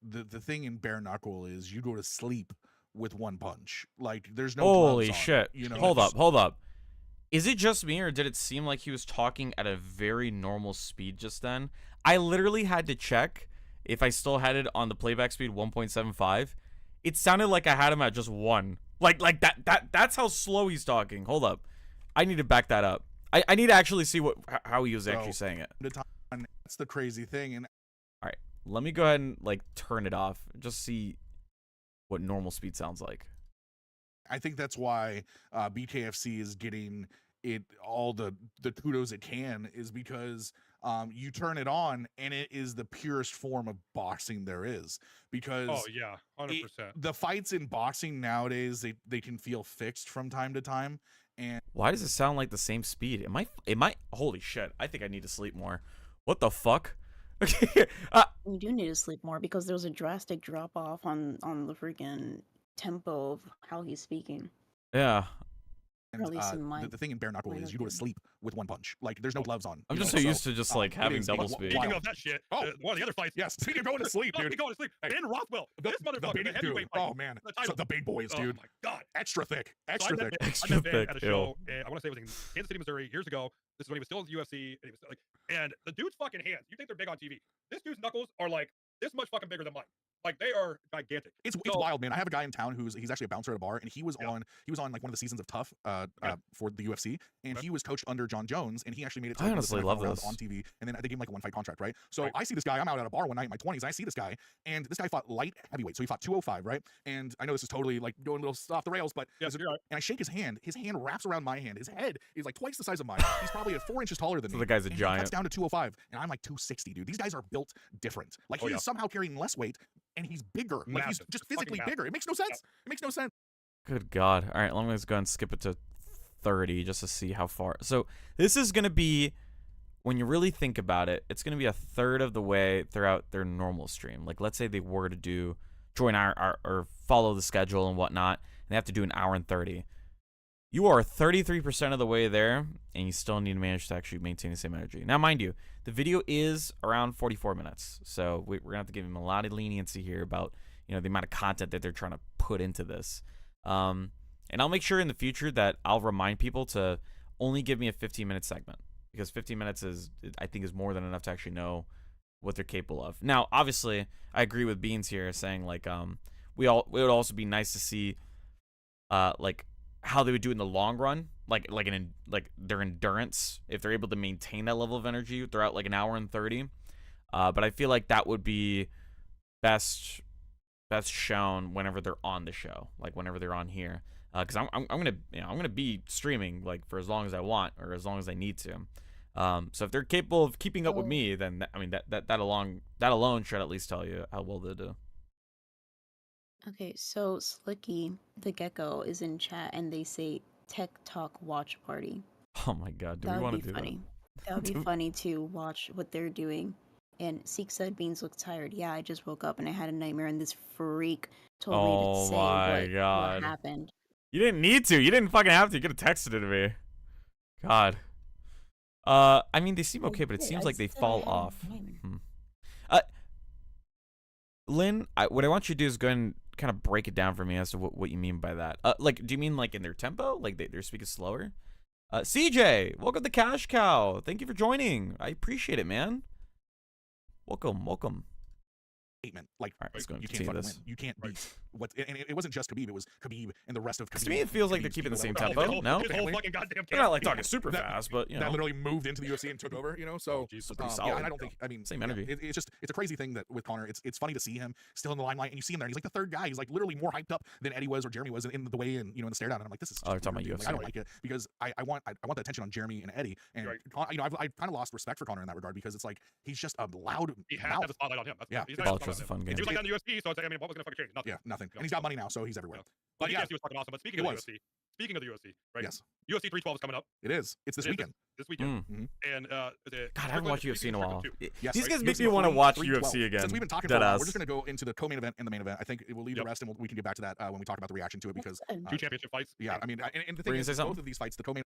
the thing in bare-knuckle is you go to sleep with one punch. Like, there's no Holy gloves on, shit! you know? Hold up. Is it just me, or did it seem like he was talking at a very normal speed just then? I literally had to check if I still had it on the playback speed 1.75. It sounded like I had him at just 1. Like that's how slow he's talking. Hold up. I need to back that up. I need to actually see how he was actually saying it. That's the crazy thing. And All right, let me go ahead and like turn it off. Just see what normal speed sounds like. I think that's why BKFC is getting it all the kudos it can, is because you turn it on and it is the purest form of boxing there is. Because Oh yeah, 100%. the fights in boxing nowadays, they can feel fixed from time to time. And Why does it sound like the same speed? Am I? Holy shit! I think I need to sleep more. What the fuck? Okay. You do need to sleep more because there was a drastic drop off on the freaking tempo of how he's speaking. Yeah. Or at least in my the thing in bare-knuckle is you go to sleep with one punch. Like, there's no gloves on. I'm you just know? so used to just like it having is double wild. speed. Speaking of that shit, Oh. one of the other fights. Yes, speaking of going to sleep, dude. Going to sleep. Hey. Ben Rothwell. This motherfucker, the heavyweight fight. Oh man, The title. so the big boys, Oh dude. my god. Extra thick, So extra thick. Extra I met Ben thick, at a ew. show, and I want to say it was in Kansas City, Missouri, years ago. This is when he was still in the UFC, and he was like, and the dude's fucking hands. You think they're big on TV? This dude's knuckles are like this much fucking bigger than mine. Like, they are gigantic. It's So- wild, man. I have a guy in town he's actually a bouncer at a bar, and he was on like one of the seasons of Tough for the UFC, and he was coached under John Jones, and he actually made it to I like, honestly the love rounds this. on TV, and then they gave him like a 1-fight contract, right? So Right. I see this guy. I'm out at a bar one night in my 20s. And I see this guy, and this guy fought light heavyweight, so he fought 205, right? And I know this is totally like going a little off the rails, but Yes, you're right. and I shake his hand. His hand wraps around my hand. His head is like twice the size of mine. He's probably 4 inches taller than So me. the guy's a and He giant. cuts down to 205, and I'm like 260, dude. These guys are built different. Like, Oh, he's yeah. somehow carrying less weight, and he's bigger. Like, he's Massive. just Fucking physically massive. bigger. It makes no sense. It makes no sense. Good God. All right, let me just go and skip it to 30 just to see how far. So this is going to be, when you really think about it, it's going to be a third of the way throughout their normal stream. Like, let's say they were to join our or follow the schedule and whatnot, and they have to do an hour and 30. You are 33% of the way there, and you still need to manage to actually maintain the same energy. Now, mind you, the video is around 44 minutes, so we're going to have to give them a lot of leniency here about, you know, the amount of content that they're trying to put into this. And I'll make sure in the future that I'll remind people to only give me a 15-minute segment, because 15 minutes I think is more than enough to actually know what they're capable of. Now, obviously, I agree with Beans here saying like it would also be nice to see like how they would do in the long run, like their endurance, if they're able to maintain that level of energy throughout like an hour and 30. But I feel like that would be best shown whenever they're on the show, like whenever they're on here, because I'm gonna be streaming like for as long as I want or as long as I need to. So if they're capable of keeping up with me, then that alone should at least tell you how well they do. Okay, so Slicky the Gecko is in chat and they say Tech Talk Watch Party. Oh my God, do That we would want be to do funny. That would be funny to watch what they're doing. And Seek said Beans look tired. Yeah, I just woke up and I had a nightmare and this freak told me Oh to say my what God. happened. You didn't need to. You didn't fucking have to. You could have texted it to me. God. I mean, they seem okay, but it did. seems I like they said I fall had a off. nightmare. Lynn, what I want you to do is go and kind of break it down for me as to what you mean by that. Like, do you mean like in their tempo? Like they're speaking slower? CJ, welcome to Cash Cow. Thank you for joining. I appreciate it, man. Welcome. Statement. Like, All right, let's go and you can't continue fucking this. win. You can't beat and it wasn't just Khabib, it was Khabib and the rest of Khabib. To me, it feels like they're Khabib's keeping the people same that were- tempo. No, His whole fucking goddamn they're not like camp. talking super fast, but you know, that literally moved into the UFC and took over, you know. So pretty yeah, solid. and I don't think, I mean, Same yeah, energy. it's just, it's a crazy thing that with Conor, it's funny to see him still in the limelight, and you see him there, and he's like the third guy. He's like literally more hyped up than Eddie was or Jeremy was in the way, and you know, in the stare down. And I'm like, this is just they're talking weird, about dude. Like, I don't UFC. like it because I want the attention on Jeremy and Eddie, and Right. you know, I've kind of lost respect for Conor in that regard because it's like he's just a loud He has to mouth. have a spotlight on him. That's, Yeah. he's not gonna Ultra's a spotlight fun him. game. He was like that in the UFC, so it's like, I mean, what was gonna fucking change? Nothing. Yeah, nothing. No. And he's got money now, so he's everywhere. No. But But yeah, he was fucking awesome. But speaking it of the was. UFC, speaking of the UFC, right? Yes, UFC 312 is coming up. it is. It's this It is weekend. This weekend. Mm. And God, I haven't watched UFC in a while. Yes, These right. guys make UFC me want to watch 312. UFC again. Since we've been talking for a Deadass. while, we're just going to go into the co-main event and the main event. I think it will leave the Yep. rest, and we can get back to that when we talk about the reaction to it because Good. 2 championship fights. yeah, I mean, and the Were you thing gonna is, say both something? of these fights, the co-main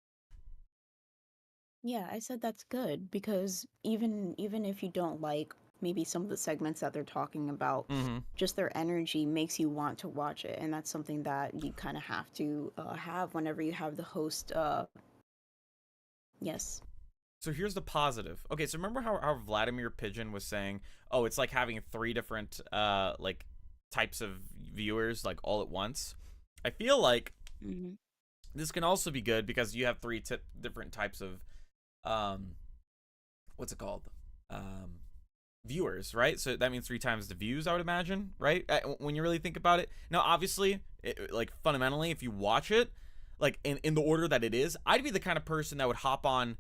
Yeah, I said that's good because even if you don't like maybe some of the segments that they're talking about, Mm-hmm. just their energy makes you want to watch it, and that's something that you kind of have to have whenever you have the host. Yes. So here's the positive. Okay, so remember how Vladimir Pigeon was saying, oh, it's like having 3 different like types of viewers like all at once. I feel like Hmm. this can also be good because you have 3 different types of what's it called? Viewers, right? So that means 3 times the views, I would imagine, right? When you really think about it. Now, obviously, like fundamentally, if you watch it, like in the order that it is, I'd be the kind of person that would hop on,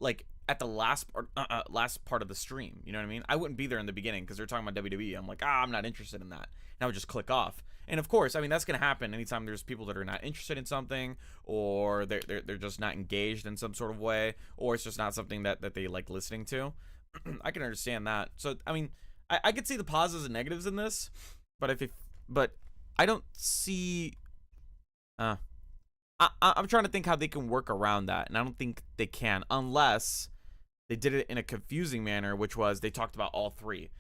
like at the last part of the stream. You know what I mean? I wouldn't be there in the beginning because they're talking about WWE. I'm like, I'm not interested in that, and I would just click off. And of course, I mean that's gonna happen anytime there's people that are not interested in something, or they're just not engaged in some sort of way, or it's just not something that they like listening to. I can understand that. So I mean, I could see the positives and negatives in this, but but I don't see. I'm trying to think how they can work around that, and I don't think they can unless they did it in a confusing manner, which was they talked about all 3.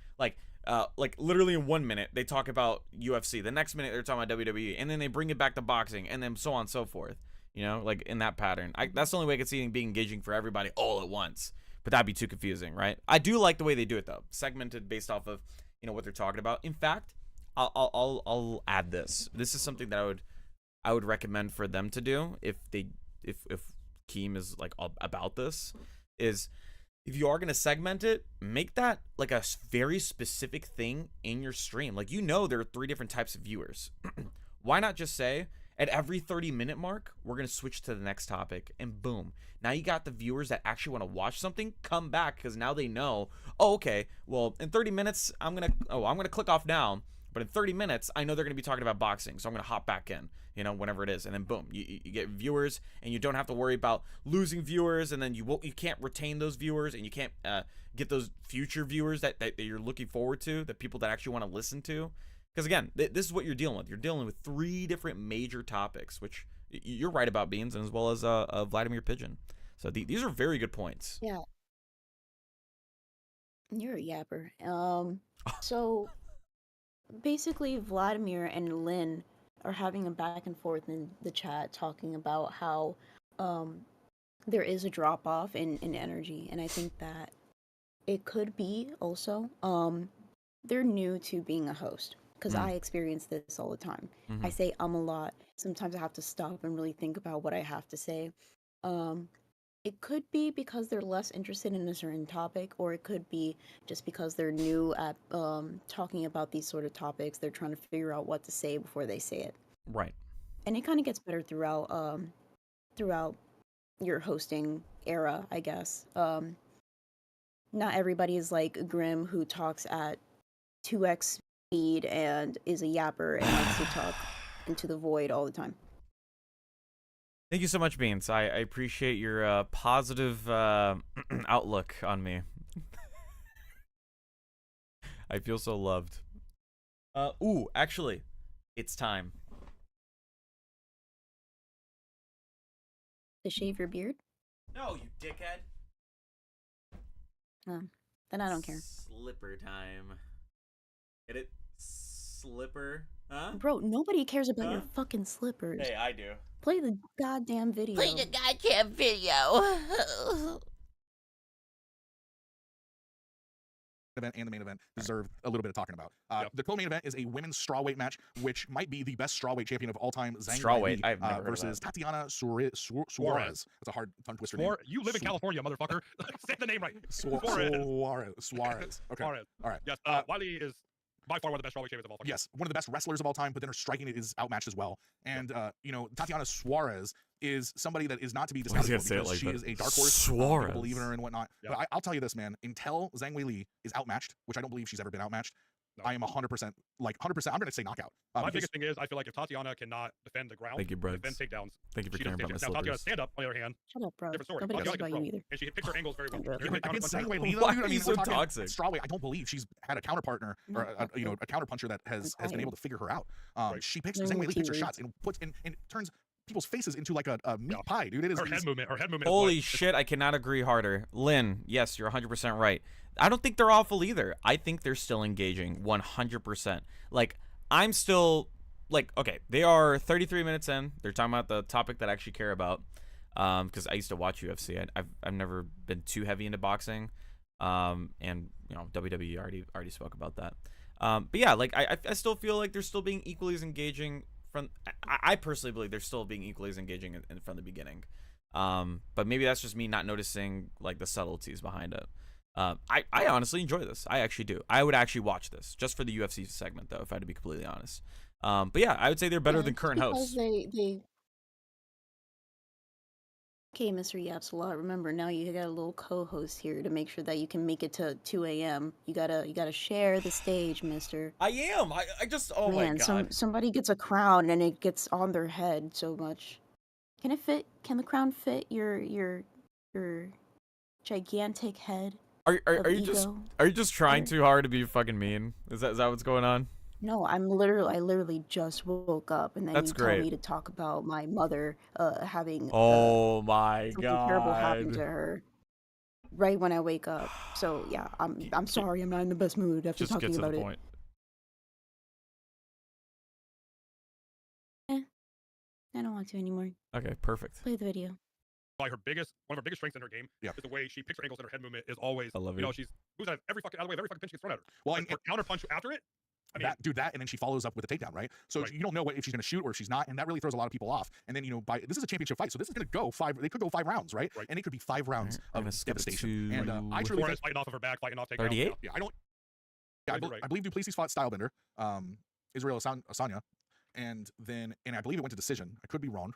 Like literally in 1 minute they talk about UFC, the next minute they're talking about WWE, and then they bring it back to boxing, and then so on and so forth. You know, like in that pattern. That's the only way I could see it being engaging for everybody all at once. But that'd be too confusing, right? I do like the way they do it though, segmented based off of what they're talking about. In fact, I'll add this. This is something that I would recommend for them to do if Keem is like all about this, is if you are going to segment it, make that like a very specific thing in your stream. Like, there are 3 different types of viewers. Why not just say at every 30-minute mark, we're going to switch to the next topic, and boom. Now you got the viewers that actually want to watch something come back because now they know, oh, okay, well, in 30 minutes, I'm going to click off now. But in 30 minutes, I know they're going to be talking about boxing, so I'm going to hop back in, whenever it is. And then boom, you get viewers, and you don't have to worry about losing viewers, and then you can't retain those viewers, and you can't get those future viewers that you're looking forward to, the people that actually want to listen to. Because again, this is what you're dealing with. You're dealing with 3 different major topics, which you're right about, Beans, and as well as Vladimir Pigeon. So these are very good points. Yeah. You're a yapper. So basically, Vladimir and Lynn are having a back and forth in the chat talking about how there is a drop off in energy, and I think that it could be also they're new to being a host because I experience this all the time. I say a lot. Sometimes I have to stop and really think about what I have to say. It could be because they're less interested in a certain topic, or it could be just because they're new at talking about these sort of topics. They're trying to figure out what to say before they say it. Right. And it kind of gets better throughout your hosting era, I guess. Not everybody is like Grim, who talks at 2x speed and is a yapper and likes to talk into the void all the time. Thank you so much, Beans. I appreciate your positive outlook on me. I feel so loved. Ooh, actually, it's time. To shave your beard? No, you dickhead. Then I don't care. Slipper time. Get it? Slipper? Huh? Bro, nobody cares about your Huh? fucking slippers. Hey, I do. Play the goddamn video. Play the goddamn video. event and the main event deserve a little bit of talking about. Yep. The co-main event is a women's strawweight match, which might be the best strawweight champion of all time, Zhang Strawweight? Weili, I've never heard of versus that. Tatiana Suarez. That's a hard tongue twister name. You live in California, motherfucker. Say the name right. Suarez. Okay. Suarez. All right. Yes. Wiley is by far one of the best strawweight champions of all time. Yes, one of the best wrestlers of all time, but then her striking is outmatched as well. And Tatiana Suarez is somebody that is not to be Why is he discounted gonna say it because like she that? is a dark horse. Suarez. People believe in her and whatnot. Yeah. But I'll tell you this, man. Until Zhang Weili is outmatched, which I don't believe she's ever been outmatched, No. I am 100%, like 100%. I'm going to say knockout. My because- biggest thing is I feel like if Tatiana cannot defend the ground, Thank you, Brett. defend takedowns, Thank you for she caring doesn't about my stand. Now Tatiana slippers. stand up, on the other hand, Shut up, bro. different story. Nobody Tatiana cares can about you throw, either. and she picks her angles very well. Don't do it. She can against counterpunch Zhang her. Weili, though, Why dude, are you so we're talking toxic? Strawweight. I don't believe she's had a counterpartner or a counterpuncher that has been able to figure her out. Right. She picks They're Zhang Weili picks her Kiwis. shots and puts and turns people's faces into like a meat Yeah. pie, dude. It is Her head movement. Her head movement. Holy is shit, I cannot agree harder. Lynn, yes, you're 100% right. I don't think they're awful either. I think they're still engaging 100%. Like, I'm still, like, okay, they are 33 minutes in. They're talking about the topic that I actually care about. Because I used to watch UFC. I've never been too heavy into boxing. And, you know, WWE already spoke about that. But yeah, like, I still feel like they're still being equally as engaging from, I personally believe they're still being equally as engaging from the beginning. But maybe that's just me not noticing like the subtleties behind it. I honestly enjoy this. I actually do. I would actually watch this just for the UFC segment, though, if I had to be completely honest. But yeah, I would say they're better Yeah, than it's current because hosts. They. Okay, Mr. Yaps a lot. Remember, now you got a little co-host here to make sure that you can make it to 2 a.m. You gotta share the stage, Mister. I am. I just. Oh Man, my god. somebody gets a crown and it gets on their head so much. Can it fit? Can the crown fit your gigantic head? Are of you just ego? trying too hard to be fucking mean? Is that what's going on? No, I literally just woke up, and then That's you tell great. me to talk about my mother having Oh my something terrible happen to god. her right when I wake up. So yeah, I'm sorry, I'm not in the best mood after Just get talking to about the it. point. I don't want to anymore. Okay, perfect. Play the video. like one of her biggest strengths in her game Yeah. is the way she picks her angles and her head movement is always, I love you know, you. she's moves out of every fucking out of the way of every fucking pinch gets thrown at her. Well, Like, and her counter punch after it. I mean, that, and then she follows up with a takedown, right? So Right. you don't know if she's going to shoot or if she's not, and that really throws a lot of people off. And then this is a championship fight, so this is going to go five. They could go 5 rounds, right? Right. And it could be 5 rounds I'm of gonna skip it devastation. to And I truly Suarez think, fighting off of her back, fighting off takedowns. 38? yeah, I don't. Yeah, You're right. I believe Duplessis fought Stylebender, Israel Asanya, and I believe it went to decision. I could be wrong.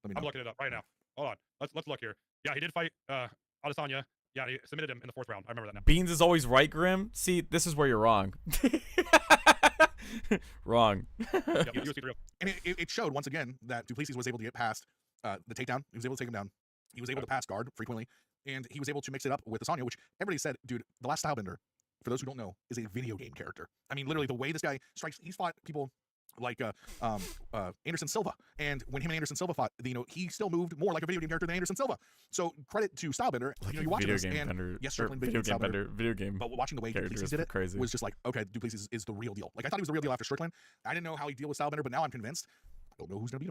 Let me know. I'm looking it up right now. Hold on. Let's look here. Yeah, he did fight Adesanya. Yeah, he submitted him in the 4th round. I remember that now. Beans is always right, Grim. See, this is where you're wrong. Wrong. Yep, UFC 3. And it showed once again that Duplessis was able to get past the takedown. He was able to take him down. He was able to pass guard frequently, and he was able to mix it up with Asanya, which everybody said, dude, the last Stylebender, for those who don't know, is a video game character. I mean, literally the way this guy strikes, he's fought people like Anderson Silva, and when him and Anderson Silva fought, he still moved more like a video game character than Anderson Silva. So credit to Stylebender. Like You watch video this, game and vendor. yes, or Strickland video game Stylebender. vendor. Video game. But watching the way character Duplessis is did it crazy. was just like, okay, Duplessis is the real deal. Like I thought he was the real deal after Strickland. I didn't know how he'd deal with Stylebender, but now I'm convinced. I don't know who's going to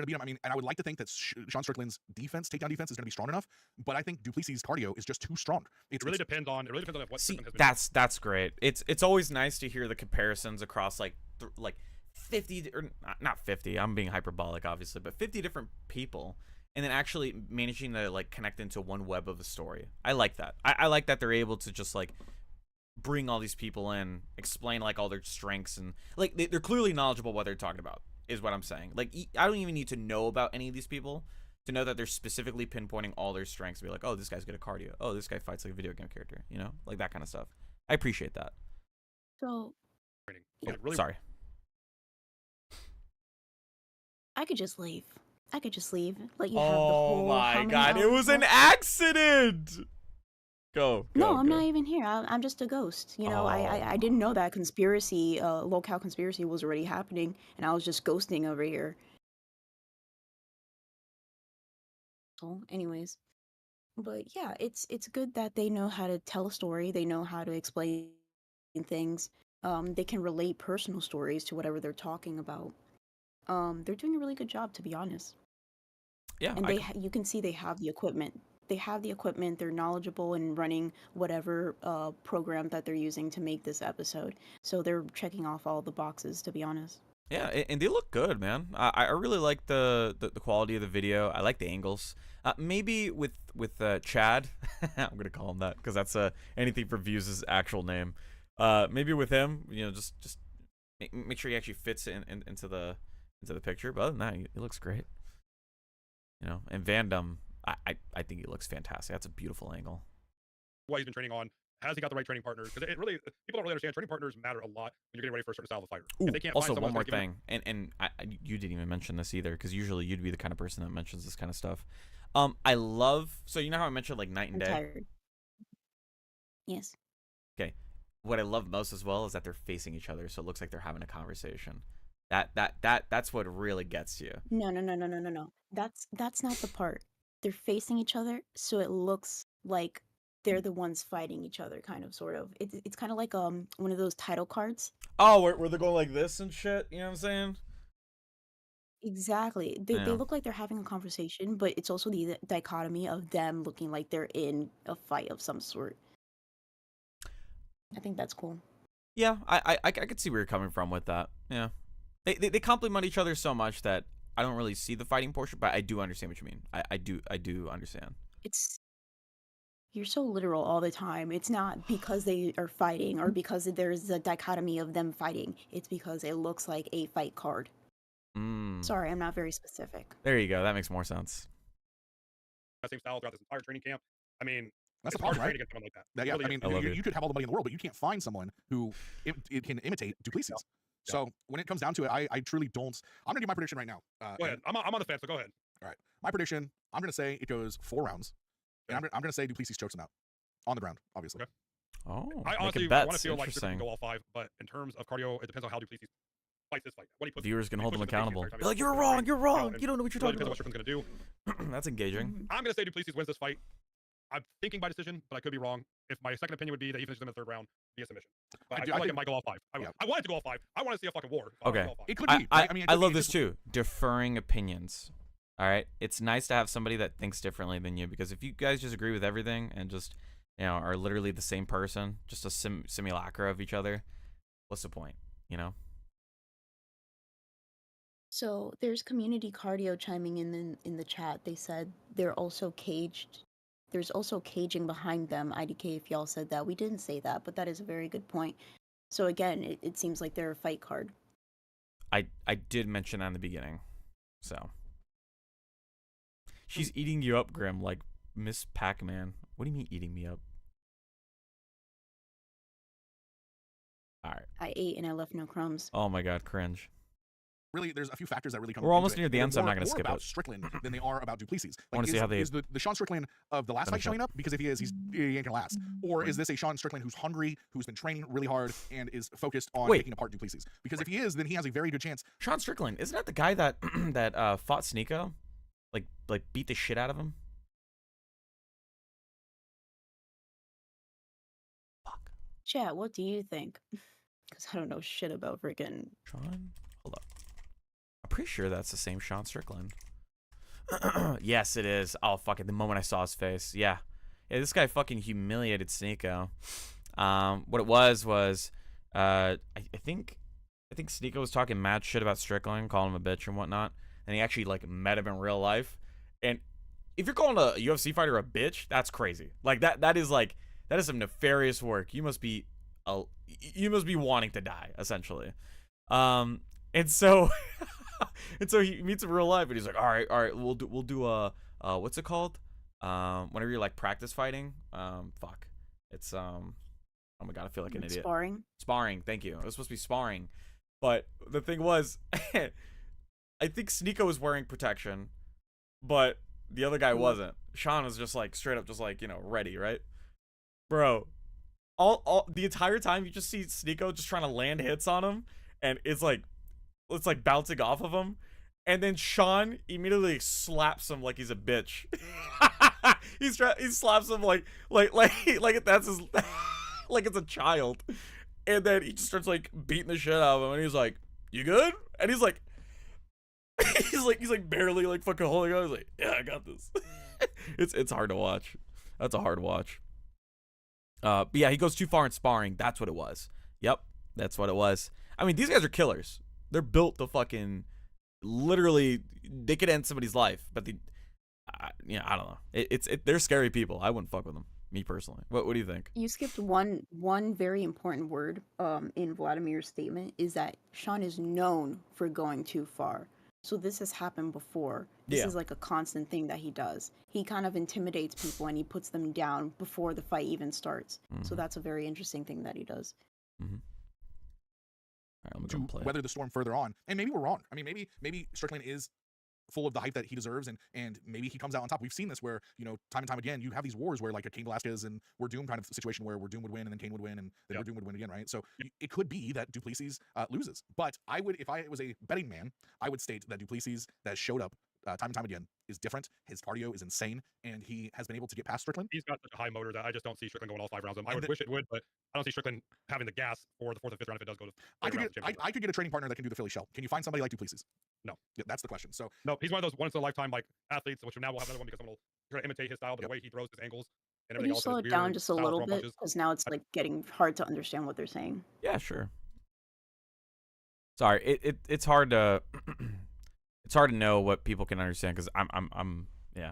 beat him. I mean, and I would like to think that Sean Strickland's takedown defense is going to be strong enough, but I think Duplessis' cardio is just too strong. It really depends on what See, Strickland has been that's great. It's always nice to hear the comparisons across like 50 or not 50. I'm being hyperbolic, obviously, but 50 different people, and then actually managing to like connect into one web of a story. I like that. I like that they're able to just like bring all these people in, explain like all their strengths, and like they're clearly knowledgeable what they're talking about. Is what I'm saying. Like I don't even need to know about any of these people to know that they're specifically pinpointing all their strengths. And be like, oh, this guy's good at cardio. Oh, this guy fights like a video game character. You know, like that kind of stuff. I appreciate that. So training. Yeah, Like, really, sorry. I could just leave. Let you have the Oh whole. my how many god! It hours was an left? accident. Go. No, I'm go. not even here. I'm just a ghost. You know, I didn't know that conspiracy, LolCow conspiracy was already happening, and I was just ghosting over here. So, anyways, but yeah, it's good that they know how to tell a story. They know how to explain things. They can relate personal stories to whatever they're talking about. They're doing a really good job, to be honest. Yeah. And you can see they have the equipment. they have the equipment, they're knowledgeable in running whatever program that they're using to make this episode. So they're checking off all the boxes, to be honest. Yeah, and they look good, man. I really like the quality of the video. I like the angles. Maybe with Chad, I'm gonna call him that because that's anything for views' actual name. Maybe with him, you know, just make sure he actually fits into the picture. But other than that, he looks great. You know, and Vandam, I think he looks fantastic. That's a beautiful angle. What he's been training on. Has he got the right training partners? Because it really, people don't really understand training partners matter a lot when you're getting ready for a certain style of fighter. Ooh, If they can't also, find one someone more that's gonna thing, and you didn't even mention this either, because usually you'd be the kind of person that mentions this kind of stuff. I love, so you know how I mentioned like night and I'm day? tired. Yes. Okay. What I love most as well is that they're facing each other, so it looks like they're having a conversation. That's what really gets you. No. That's not the part. They're facing each other, so it looks like they're the ones fighting each other, kind of, sort of. It's kind of like one of those title cards. Oh, where they're going like this and shit. You know what I'm saying? Exactly. They Yeah. look like they're having a conversation, but it's also the dichotomy of them looking like they're in a fight of some sort. I think that's cool. Yeah, I could see where you're coming from with that. Yeah, they complement each other so much that I don't really see the fighting portion, but I do understand what you mean. I do understand. It's You're so literal all the time. It's not because they are fighting or because there's a dichotomy of them fighting. It's because it looks like a fight card. Sorry, I'm not very specific. There you go. That makes more sense. that same style throughout this entire training camp. I mean, That's it's the hard problem, to train right? against someone like that. Yeah, Really I mean, I love it. you could have all the money in the world, but you can't find someone who it can imitate Duplessis. So when it comes down to it, I truly don't. I'm gonna do my prediction right now. Go ahead. I'm on the fence, so go ahead. All right, my prediction. I'm gonna say it goes 4 rounds, and I'm gonna say Duplessis chokes him out on the ground, obviously. Okay. Oh, I honestly making want to bets. feel like Strickland Interesting. can go all 5, but in terms of cardio, it depends on how Duplessis fights this fight. What he puts. Viewers can he hold them pushes the pace the accountable. entire time. Be like, He you're pushes the wrong. pace, You're you know, wrong. and You don't know what you're it really talking depends on what about. Strickland's gonna do. That's engaging. I'm gonna say Duplessis wins this fight. I'm thinking by decision, but I could be wrong. If my second opinion would be that he finishes in the 3rd round via submission. But I feel like it might go all 5. I want it to go all 5. I want to see a fucking war. I want it to Okay. go all 5. It could be. right? mean, it I could love be this just- too. Deferring opinions. All right, it's nice to have somebody that thinks differently than you, because if you guys just agree with everything and just, you know, are literally the same person, just a simulacra of each other, what's the point? You know? So there's community cardio chiming in the chat. They said they're also caged. There's also caging behind them. IDK, if y'all said that. We didn't say that, but that is a very good point. So again, it seems like they're a fight card. I did mention that in the beginning, so. She's eating you up, Grim, like Miss Pac-Man. What do you mean eating me up? All right. I ate and I left no crumbs. Oh my God, cringe. Really, there's a few factors that really come. We're almost into near it. the They're end, so I'm more- not gonna more skip about it. Strickland than they are about Duplessis. I wanna Like, see how they- is the Sean Strickland of the last Let me fight showing up? Because if he is, he ain't gonna last. Or is this a Sean Strickland who's hungry, who's been training really hard, and is focused on Wait. taking apart Duplessis? Because if he is, then he has a very good chance. Sean Strickland, isn't that the guy that that fought Sneeko? Like beat the shit out of him? Fuck. Chat, what do you think? Because I don't know shit about freaking. Sean? Hold up. I'm pretty sure that's the same Sean Strickland. Yes, it is. Oh, fuck it. The moment I saw his face. Yeah. Yeah, this guy fucking humiliated Sneeko. What it was, I think Sneeko was talking mad shit about Strickland, calling him a bitch and whatnot. And he actually, like, met him in real life. And if you're calling a UFC fighter a bitch, that's crazy. Like, that is some nefarious work. You must be wanting to die, essentially. And so he meets in real life, and he's like, all right, we'll do a what's it called? Whenever you're like practice fighting, it's oh my God, I feel like an idiot. Sparring, thank you. It was supposed to be sparring, but the thing was, I think Sneeko was wearing protection, but the other guy wasn't. Sean was just like straight up, just like, you know, ready, right, bro? All the entire time you just see Sneeko just trying to land hits on him, and it's like bouncing off of him, and then Sean immediately slaps him like he's a bitch. he slaps him like that's his like it's a child, and then he just starts like beating the shit out of him, and he's like, "You good?" And he's like barely like fucking holding on. He's like, "Yeah, I got this." It's hard to watch. That's a hard watch. But yeah, he goes too far in sparring. That's what it was. Yep, that's what it was. I mean, these guys are killers. They're built to fucking literally. They could end somebody's life, but I don't know. They're scary people. I wouldn't fuck with them. Me personally. What do you think? You skipped one very important word in Vladimir's statement is that Sean is known for going too far. So this has happened before. This is like a constant thing that he does. He kind of intimidates people and he puts them down before the fight even starts. So that's a very interesting thing that he does. All right, let me go To play. weather the storm further on, and maybe we're wrong. I mean, maybe Strickland is full of the hype that he deserves, and maybe he comes out on top. We've seen this where, time and time again, you have these wars where like a Cain Velasquez and Werdum kind of situation where Werdum would win and then Cain would win and then Werdum would win again, right? So it could be that Duplessis loses, but if I was a betting man, I would state that Duplessis that showed up time and time again is different. His cardio is insane, and he has been able to get past Strickland. He's got such a high motor that I just don't see Strickland going all 5 rounds. I would wish it would, but I don't see Strickland having the gas for the 4th or 5th round if it does go to. I could get a training partner that can do the Philly shell. Can you find somebody like Duplessis? No. Yeah, that's the question. So no, he's one of those once in a lifetime like athletes, which now we'll have another one because someone will try to imitate his style, but the way he throws his angles and Can everything you else. slow it down just a little bit? Because now it's like getting hard to understand what they're saying. Yeah, sure. Sorry, it's hard to it's hard to know what people can understand because I'm yeah.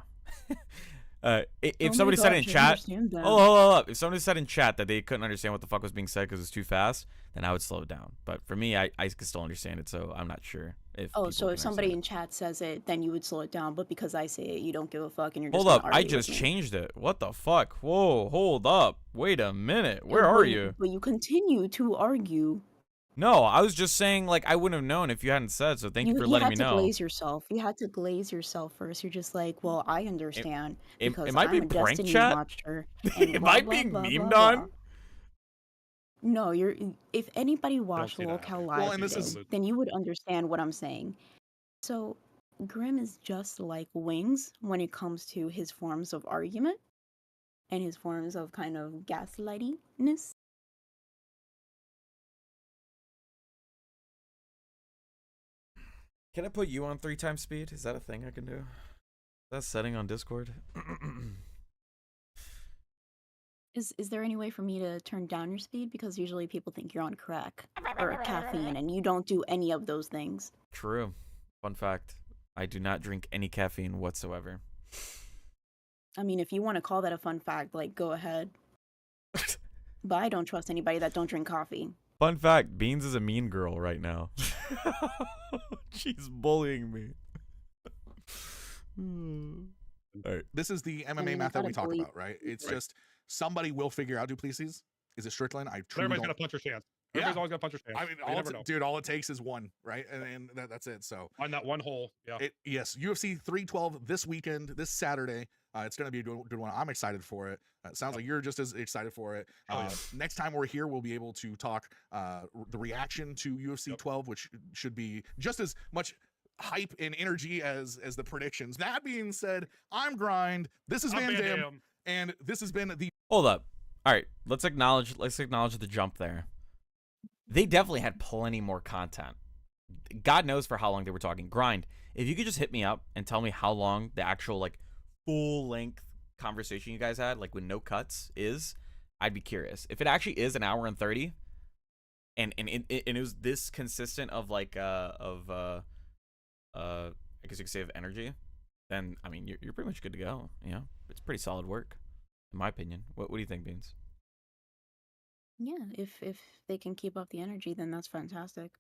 If somebody said in chat, hold up. If somebody said in chat that they couldn't understand what the fuck was being said because it's too fast, then I would slow it down. But for me, I can still understand it, so I'm not sure if. So if somebody in chat says it, then you would slow it down. But because I say it, you don't give a fuck, and you're just hold up. gonna I argue just with me. changed it. What the fuck? Whoa, hold up. Wait a minute. Where are you? But you continue to argue. No, I was just saying like I wouldn't have known if you hadn't said. So thank you for letting me know. You had to glaze yourself. You had to glaze yourself first. You're just like, well, I understand because am I I'm being a prank Destiny chat? watcher. Am I being memed on? No, you're. If anybody watched see that LolCow happening. Live today, then you would understand what I'm saying. So, Grimm is just like Wings when it comes to his forms of argument and his forms of kind of gaslightiness. Can I put you on 3 times speed? Is that a thing I can do? Is that setting on Discord? Is there any way for me to turn down your speed? Because usually people think you're on crack or caffeine, and you don't do any of those things. True. Fun fact. I do not drink any caffeine whatsoever. I mean, if you want to call that a fun fact, like, go ahead. But I don't trust anybody that don't drink coffee. Fun fact, Beans is a mean girl right now. She's bullying me. All right. this is the MMA mean, math that we gotta talk believe- about, right? It's just somebody will figure out Duplessis. Is it Strickland? I But truly everybody's don't. gonna punch your chance. Yeah. Everybody's always gonna punch your chance. I mean, You never know. dude, all it takes is one, right? And that's it. So On that one hole, yeah. yes, UFC 312 this weekend, this Saturday. It's going to be a good one. I'm excited for it. It sounds like you're just as excited for it. Oh, yeah. Next time we're here, we'll be able to talk the reaction to UFC 12, which should be just as much hype and energy as the predictions. That being said, I'm Grind. This is Van Dam, and this has been the. Hold up. All right. Let's acknowledge the jump there. They definitely had plenty more content. God knows for how long they were talking. Grind. If you could just hit me up and tell me how long the actual like full length conversation you guys had, like with no cuts, is, I'd be curious. If it actually is an hour and 30, and it was this consistent of like I guess you could say of energy, then I mean you're pretty much good to go. You know, it's pretty solid work, in my opinion. What do you think, Beans? Yeah, if they can keep up the energy, then that's fantastic.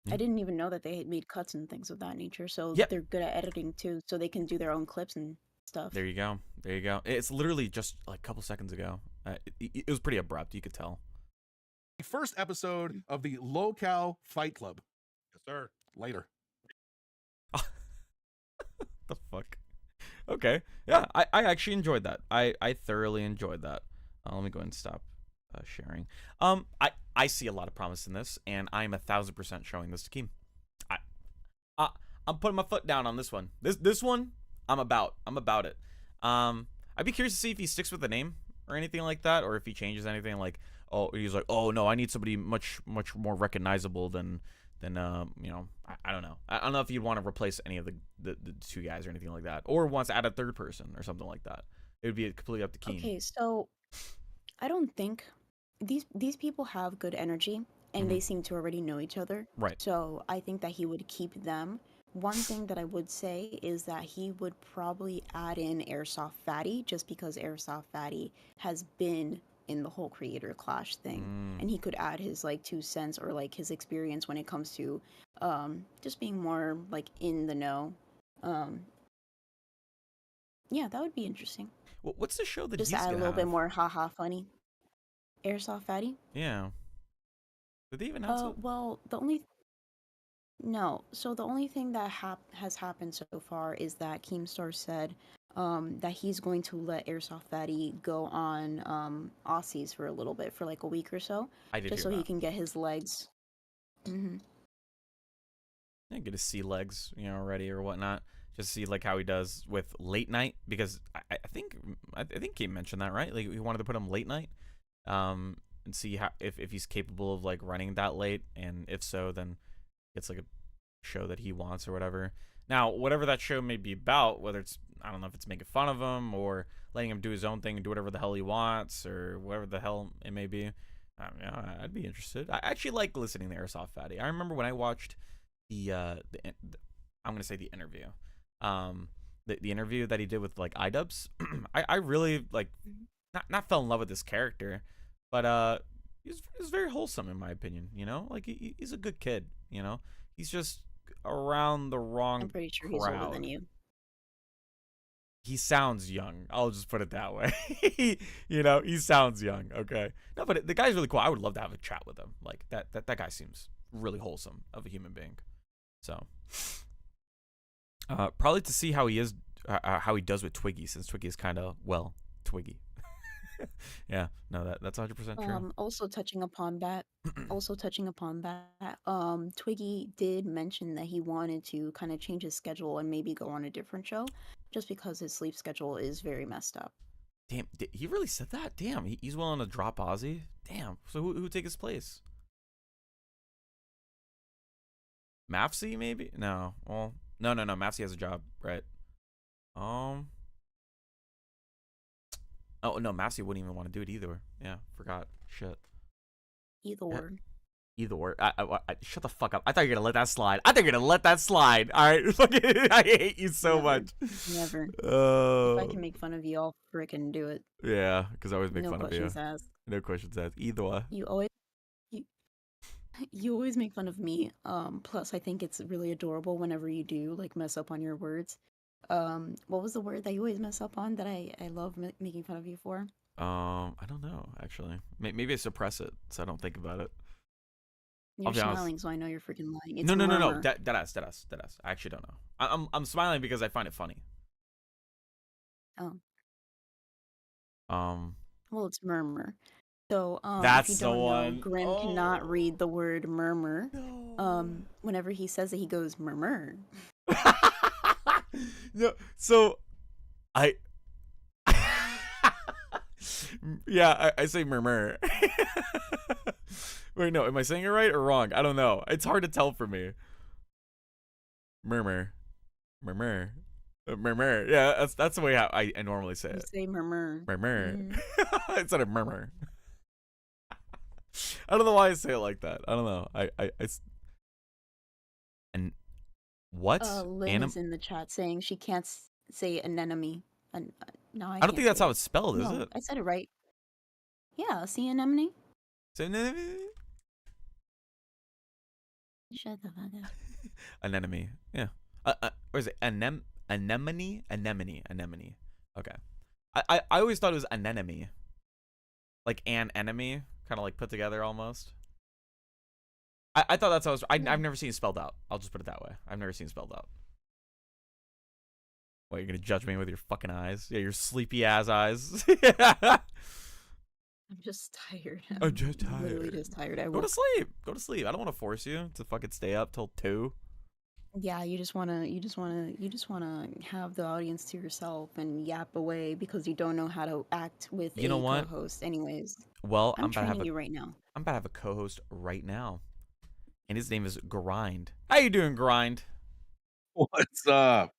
Yeah. I didn't even know that they had made cuts and things of that nature. So Yep. they're good at editing too, so they can do their own clips and stuff. There you go. There you go. It's literally just like a couple seconds ago. It was pretty abrupt. You could tell. first episode of the LolCow Fight Club. Yes, sir. Later. The fuck? Okay. Yeah, I actually enjoyed that. I thoroughly enjoyed that. Let me go ahead and stop sharing. I see a lot of promise in this, and I'm 1,000% showing this to Keem. I'm putting my foot down on this one. This one, I'm about it. I'd be curious to see if he sticks with the name or anything like that, or if he changes anything. Like, oh, he's like, oh no, I need somebody much more recognizable than then you know, I don't know. I don't know if you'd want to replace any of the two guys or anything like that, or wants to add a third person or something like that. It would be completely up to Keen. Okay, so I don't think these people have good energy and they seem to already know each other. Right. So I think that he would keep them. One thing that I would say is that he would probably add in Airsoft Fatty just because Airsoft Fatty has been in the whole creator clash thing, and he could add his like 2 cents or like his experience when it comes to just being more like in the know. Yeah, that would be interesting. What's the show that Just he's add a gonna little bit have? more haha funny. Airsoft Fatty? Yeah. Did they even announce it? Well, so the only thing that has happened so far is that Keemstar said that he's going to let Airsoft Fatty go on Aussies for a little bit, for like a week or so, I did just hear so he that. can get his legs. Yeah, get his sea legs, you know, ready or whatnot. Just see like how he does with late night, because I think Kate mentioned that, right? Like we wanted to put him late night, and see how if he's capable of like running that late, and if so, then it's like a show that he wants or whatever. Now, whatever that show may be about, whether it's, I don't know if it's making fun of him or letting him do his own thing and do whatever the hell he wants or whatever the hell it may be, yeah, I'd be interested. I actually like listening to Airsoft Fatty. I remember when I watched the I'm gonna say the interview, the interview that he did with like iDubbbz. I really like not fell in love with this character, but he's very wholesome in my opinion. You know, like he's a good kid. You know, he's just around the wrong I'm pretty sure crowd. he's older than you. He sounds young. I'll just put it that way. You know, he sounds young. Okay. No, but the guy's really cool. I would love to have a chat with him. Like that guy seems really wholesome of a human being. So, probably to see how he is, how he does with Twiggy, since Twiggy is kind of, well, Twiggy. Yeah, no, that's 100% true. Also touching upon that, Twiggy did mention that he wanted to kind of change his schedule and maybe go on a different show, just because his sleep schedule is very messed up. Damn, he really said that? Damn, he's willing to drop Ozzy? Damn, so who would take his place? Mafsy, maybe? No, well, no, Mafsy has a job, right? Oh, no, Mafsy wouldn't even want to do it either. Yeah, forgot. Shit. Either word. Either word. Shut the fuck up. I thought you were gonna let that slide. All right. I hate you so much. Never. If I can make fun of you, I'll frickin' do it. Yeah, because I always make No fun of you. questions asked. No questions asked. Either way. You always make fun of me. Plus I think it's really adorable whenever you do like mess up on your words. What was the word that you always mess up on that I love making fun of you for? I don't know actually. Maybe I suppress it so I don't think about it. You're smiling, so I know you're freaking lying. It's No. murmur. Dead ass. I actually don't know. I'm smiling because I find it funny. Oh. Um. Well, it's murmur. So, That's if you the don't know, one. Grim cannot read the word murmur. No. Whenever he says it, he goes murmur. No, so I yeah, I say murmur. Wait, no, am I saying it right or wrong? I don't know. It's hard to tell for me. Murmur. Yeah, that's the way I normally say You it. say murmur. Murmur. Instead of murmur. I don't know why I say it like that. I don't know. And what? Lynn is in the chat saying she can't say anemone. No, I don't think that's how it's spelled, is No, it? I said it right. Yeah, see anemone? Shut the fuck up. Anemone. Yeah. Or is it anemone? Anemone. Okay. I always thought it was anemone. Like an enemy, kind of like put together almost. I thought that's how I've never seen it spelled out. I'll just put it that way. I've never seen it spelled out. What, you're gonna judge me with your fucking eyes? Yeah, your sleepy ass eyes. I'm just tired. I'm just Literally tired. just tired. Go to sleep. I don't want to force you to fucking stay up till 2. Yeah, you just wanna have the audience to yourself and yap away because you don't know how to act with a co-host. Anyways, Well, I'm training you right now. I'm about to have a co-host right now. and his name is Grind. How you doing, Grind? What's up?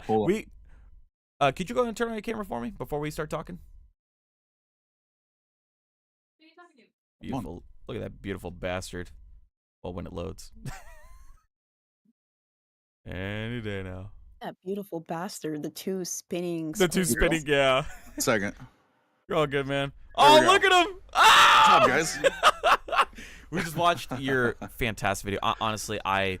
Hold on. We could you go and turn on your camera for me before we start talking? Beautiful. Look at that beautiful bastard. Well, when it loads. Any day now. That beautiful bastard, the two spinning. The two squirrels. spinning, yeah. Second. You're all good, man. There Oh, we go. look at him! Ah! What's up, guys? We just watched your fantastic video. Honestly, I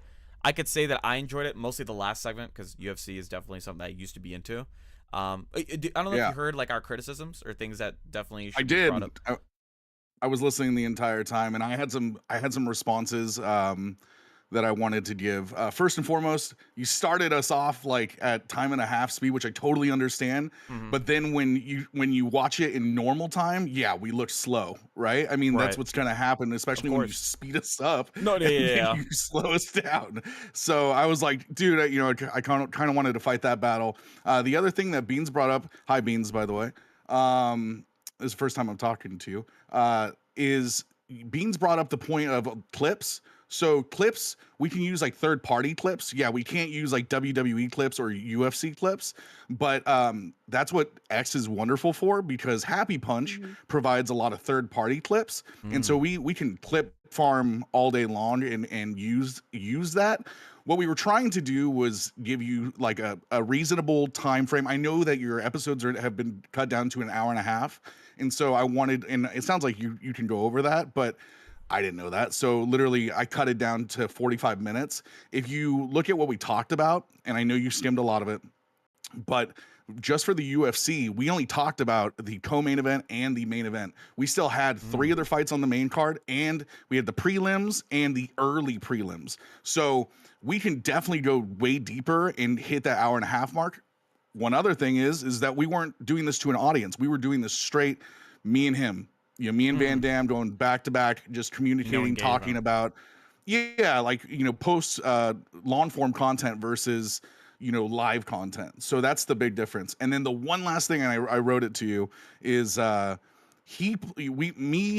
could say that I enjoyed it, mostly the last segment, because UFC is definitely something that I used to be into. I don't know if you heard like our criticisms or things that definitely should I be did. brought up. I was listening the entire time, and I had some responses that I wanted to give. First and foremost, you started us off like at time and a half speed, which I totally understand. Mhm. But then when you watch it in normal time, yeah, we look slow, right? I mean, that's Right. what's gonna happen, especially when you course. speed us up. No, and then yeah. you slow us down. So I was like, dude, I kind of wanted to fight that battle. The other thing that Beans brought up, hi Beans, by the way, this is the first time I'm talking to you, is Beans brought up the point of clips. So clips, we can use like third-party clips. Yeah, we can't use like WWE clips or UFC clips, but that's what X is wonderful for, because Happy Punch provides a lot of third-party clips, and so we can clip farm all day long and use that. What we were trying to do was give you like a reasonable time frame. I know that your episodes have been cut down to an hour and a half, and so I wanted, and it sounds like you can go over that, but I didn't know that. So literally I cut it down to 45 minutes. If you look at what we talked about, and I know you skimmed a lot of it, but just for the UFC, we only talked about the co-main event and the main event. We still had 3 other fights on the main card, and we had the prelims and the early prelims. So we can definitely go way deeper and hit that hour and a half mark. One other thing is that we weren't doing this to an audience. We were doing this straight, me and him. You know, me and Van Dam going back to back, just communicating, talking about, like, post long form content versus, live content. So that's the big difference. And then the one last thing, and I wrote it to you, is me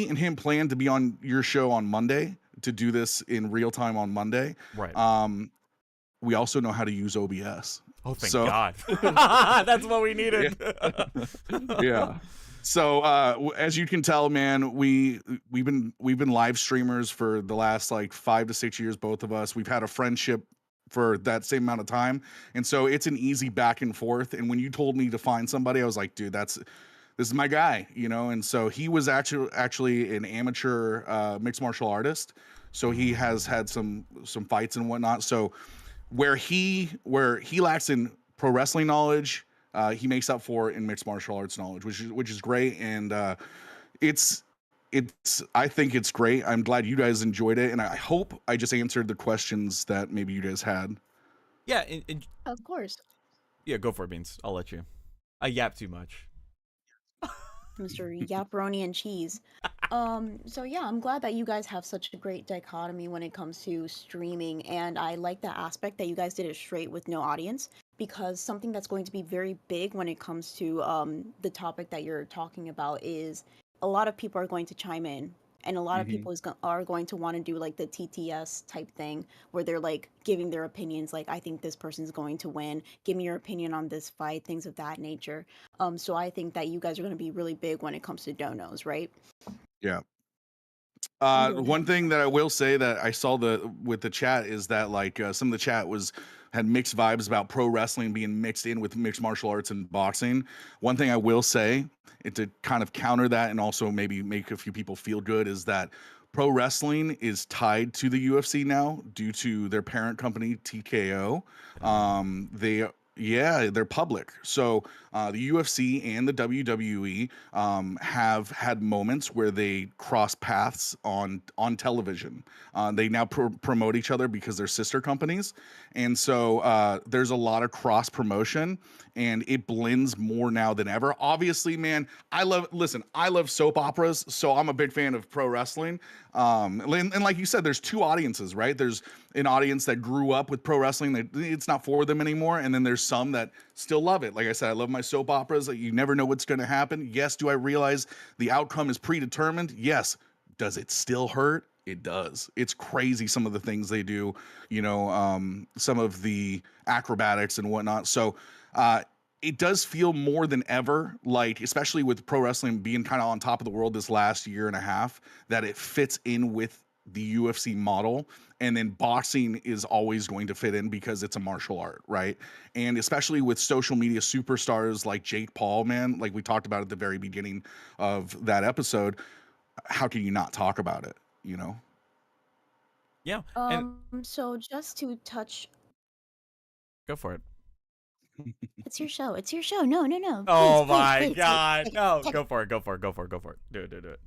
and him planned to be on your show on Monday to do this in real time on Monday. Right. We also know how to use OBS. Oh, thank so, God. That's what we needed. Yeah. So as you can tell, man, we've been live streamers for the last like 5 to 6 years, both of us. We've had a friendship for that same amount of time, and so it's an easy back and forth. And when you told me to find somebody, I was like, dude, this is my guy, And so he was actually an amateur mixed martial artist, so he has had some fights and whatnot. So where he lacks in pro wrestling knowledge, he makes up for in mixed martial arts knowledge, which is great, and I think it's great. I'm glad you guys enjoyed it, and I hope I just answered the questions that maybe you guys had. Yeah, Of course. yeah, go for it, Beans. I'll let you. I yap too much. Mr. Yaparoni and Cheese. So yeah, I'm glad that you guys have such a great dichotomy when it comes to streaming, and I like the aspect that you guys did it straight with no audience, because something that's going to be very big when it comes to the topic that you're talking about is a lot of people are going to chime in, and a lot of people are going to want to do like the TTS type thing where they're like giving their opinions, like, I think this person's going to win, give me your opinion on this fight, things of that nature. So I think that you guys are going to be really big when it comes to donos, right? Yeah. Good. One thing that I will say that I saw with the chat is that like some of the chat had mixed vibes about pro wrestling being mixed in with mixed martial arts and boxing. One thing I will say, to kind of counter that and also maybe make a few people feel good, is that pro wrestling is tied to the UFC now due to their parent company TKO. They're public. So the UFC and the WWE have had moments where they cross paths on television. They now promote each other because they're sister companies. And so there's a lot of cross promotion, and it blends more now than ever. Obviously, man, I love soap operas, so I'm a big fan of pro wrestling. And like you said, there's two audiences, right? There's an audience that grew up with pro wrestling, that it's not for them anymore, and then there's some that still love it. Like I said, I love my soap operas. Like, you never know what's going to happen. Yes, do I realize the outcome is predetermined? Yes. Does it still hurt? It does. It's crazy some of the things they do, some of the acrobatics and whatnot. So it does feel more than ever like, especially with pro wrestling being kind of on top of the world this last year and a half, that it fits in with the UFC model. And then boxing is always going to fit in because it's a martial art, right? And especially with social media superstars like Jake Paul, man, like we talked about at the very beginning of that episode, how can you not talk about it? Yeah, and So just to touch, go for it. it's your show. It's your show. No, no, no. Oh Please, my please, God, please, no, please. go for it, go for it, go for it, go for it. Do it, do it, do it.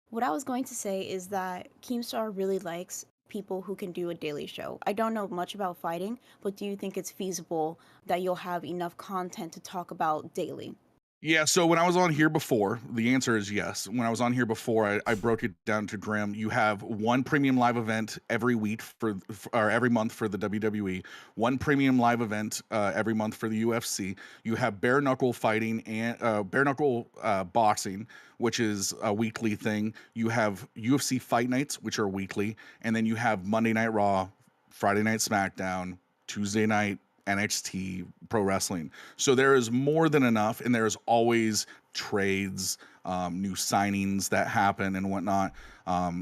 What I was going to say is that Keemstar really likes people who can do a daily show. I don't know much about fighting, but do you think it's feasible that you'll have enough content to talk about daily? Yeah, so when I was on here before, the answer is yes. When I was on here before, I broke it down to Grim. You have one premium live event every week or every month for the WWE, one premium live event every month for the UFC. You have bare knuckle fighting and bare knuckle boxing, which is a weekly thing. You have UFC fight nights, which are weekly, and then you have Monday Night Raw, Friday Night SmackDown, Tuesday night NXT pro wrestling. So there is more than enough, and there's always trades, new signings that happen and whatnot.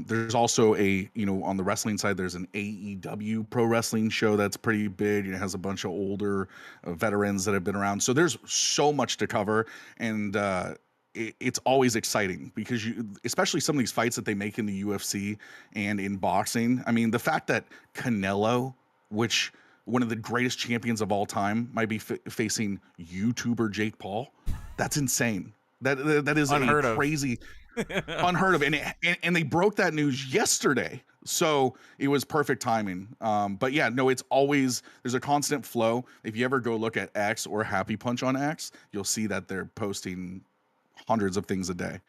There's also on the wrestling side, there's an AEW pro wrestling show that's pretty big. It has a bunch of older veterans that have been around. So there's so much to cover, and it's always exciting because especially some of these fights that they make in the UFC and in boxing. I mean, the fact that Canelo, which one of the greatest champions of all time, might be facing YouTuber Jake Paul. That's insane. That is Unheard crazy, unheard of. And they broke that news yesterday, so it was perfect timing. But yeah, no, it's always, there's a constant flow. If you ever go look at X or Happy Punch on X, you'll see that they're posting hundreds of things a day.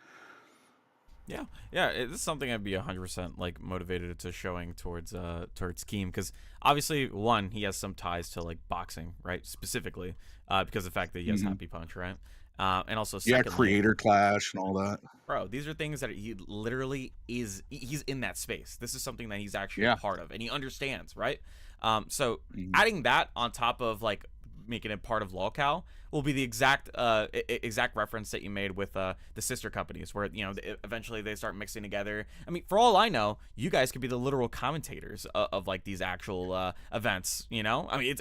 Yeah, this is something I'd be 100% like motivated to showing towards Keem, because obviously, one, he has some ties to like boxing, right, specifically because of the fact that he has Happy Punch, right, and also secondly, Creator Clash and all that. Bro, these are things that he literally he's in that space. This is something that he's actually a part of, and he understands, right? So adding that on top of like making it part of LolCow will be the exact reference that you made with the sister companies, where eventually they start mixing together. I mean, for all I know, you guys could be the literal commentators of like these actual events. I mean,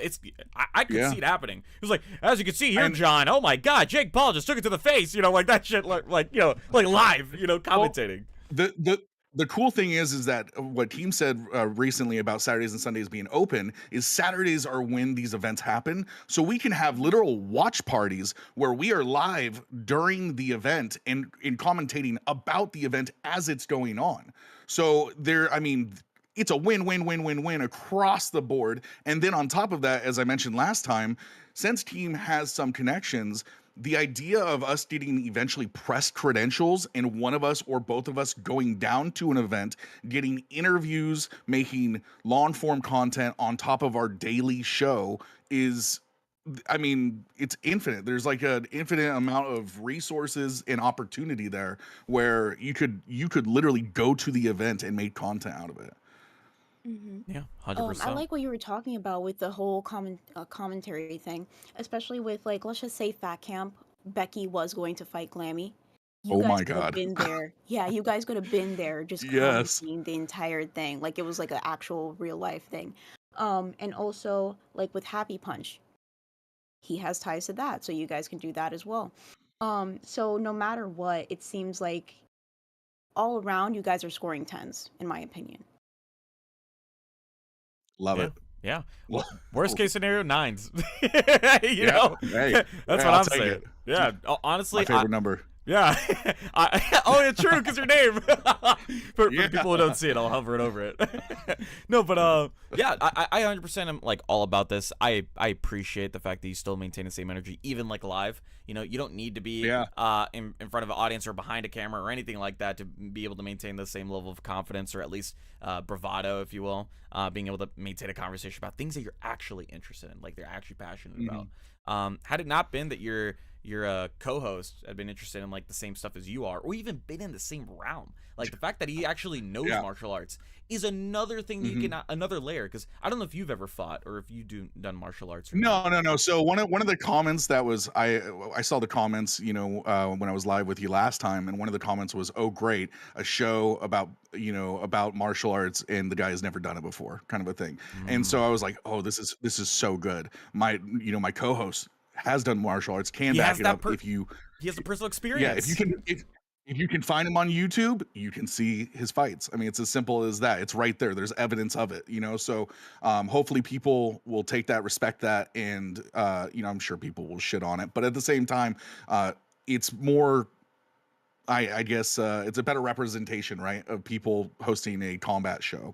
I could see it happening. It was like, as you can see here, John. Oh my God, Jake Paul just took it to the face. Like that shit, like live. Commentating. Well, the cool thing is that what Team said recently about Saturdays and Sundays being open is Saturdays are when these events happen. So we can have literal watch parties where we are live during the event and commentating about the event as it's going on. So it's a win across the board. And then on top of that, as I mentioned last time, since Team has some connections, the idea of us getting eventually press credentials and one of us or both of us going down to an event, getting interviews, making long form content on top of our daily show is, it's infinite. There's like an infinite amount of resources and opportunity there where you could literally go to the event and make content out of it. Yeah, 100%. I like what you were talking about with the whole commentary thing, especially with like, let's just say Fat Camp, Becky was going to fight Glammy. You guys my could have God. been there. Yeah, you guys could have been there just Yes. commenting the entire thing. Like it was like an actual real life thing. And also like with Happy Punch, he has ties to that, so you guys can do that as well. So no matter what, it seems like all around you guys are scoring 10s, in my opinion. Love it. Yeah. Worst case scenario, 9s. you Yeah. know, Hey, that's hey, what I'll I'm take saying. it. Yeah. Honestly, My favorite number. Yeah. Oh, yeah, true, because your name. For people who don't see it, I'll hover it over it. No, but yeah, I 100% am like all about this. I appreciate the fact that you still maintain the same energy, even like live. You don't need to be in front of an audience or behind a camera or anything like that to be able to maintain the same level of confidence, or at least bravado, if you will. Being able to maintain a conversation about things that you're actually interested in, like they're actually passionate about. Had it not been that you're your co-host had been interested in like the same stuff as you are, or even been in the same realm. Like the fact that he actually knows martial arts is another thing that you can another layer. Because I don't know if you've ever fought or if you done martial arts. Or not. No. So one of the comments that was I saw the comments, you know, when I was live with you last time, and one of the comments was, "Oh, great, a show about about martial arts, and the guy has never done it before," kind of a thing. And so I was like, "Oh, this is so good." My my co-host has done martial arts, can back it up if you. He has a personal experience. Yeah, if you can find him on YouTube, you can see his fights. I mean, it's as simple as that. It's right there. There's evidence of it, So hopefully people will take that, respect that, and I'm sure people will shit on it. But at the same time, it's more, I guess, it's a better representation, right, of people hosting a combat show.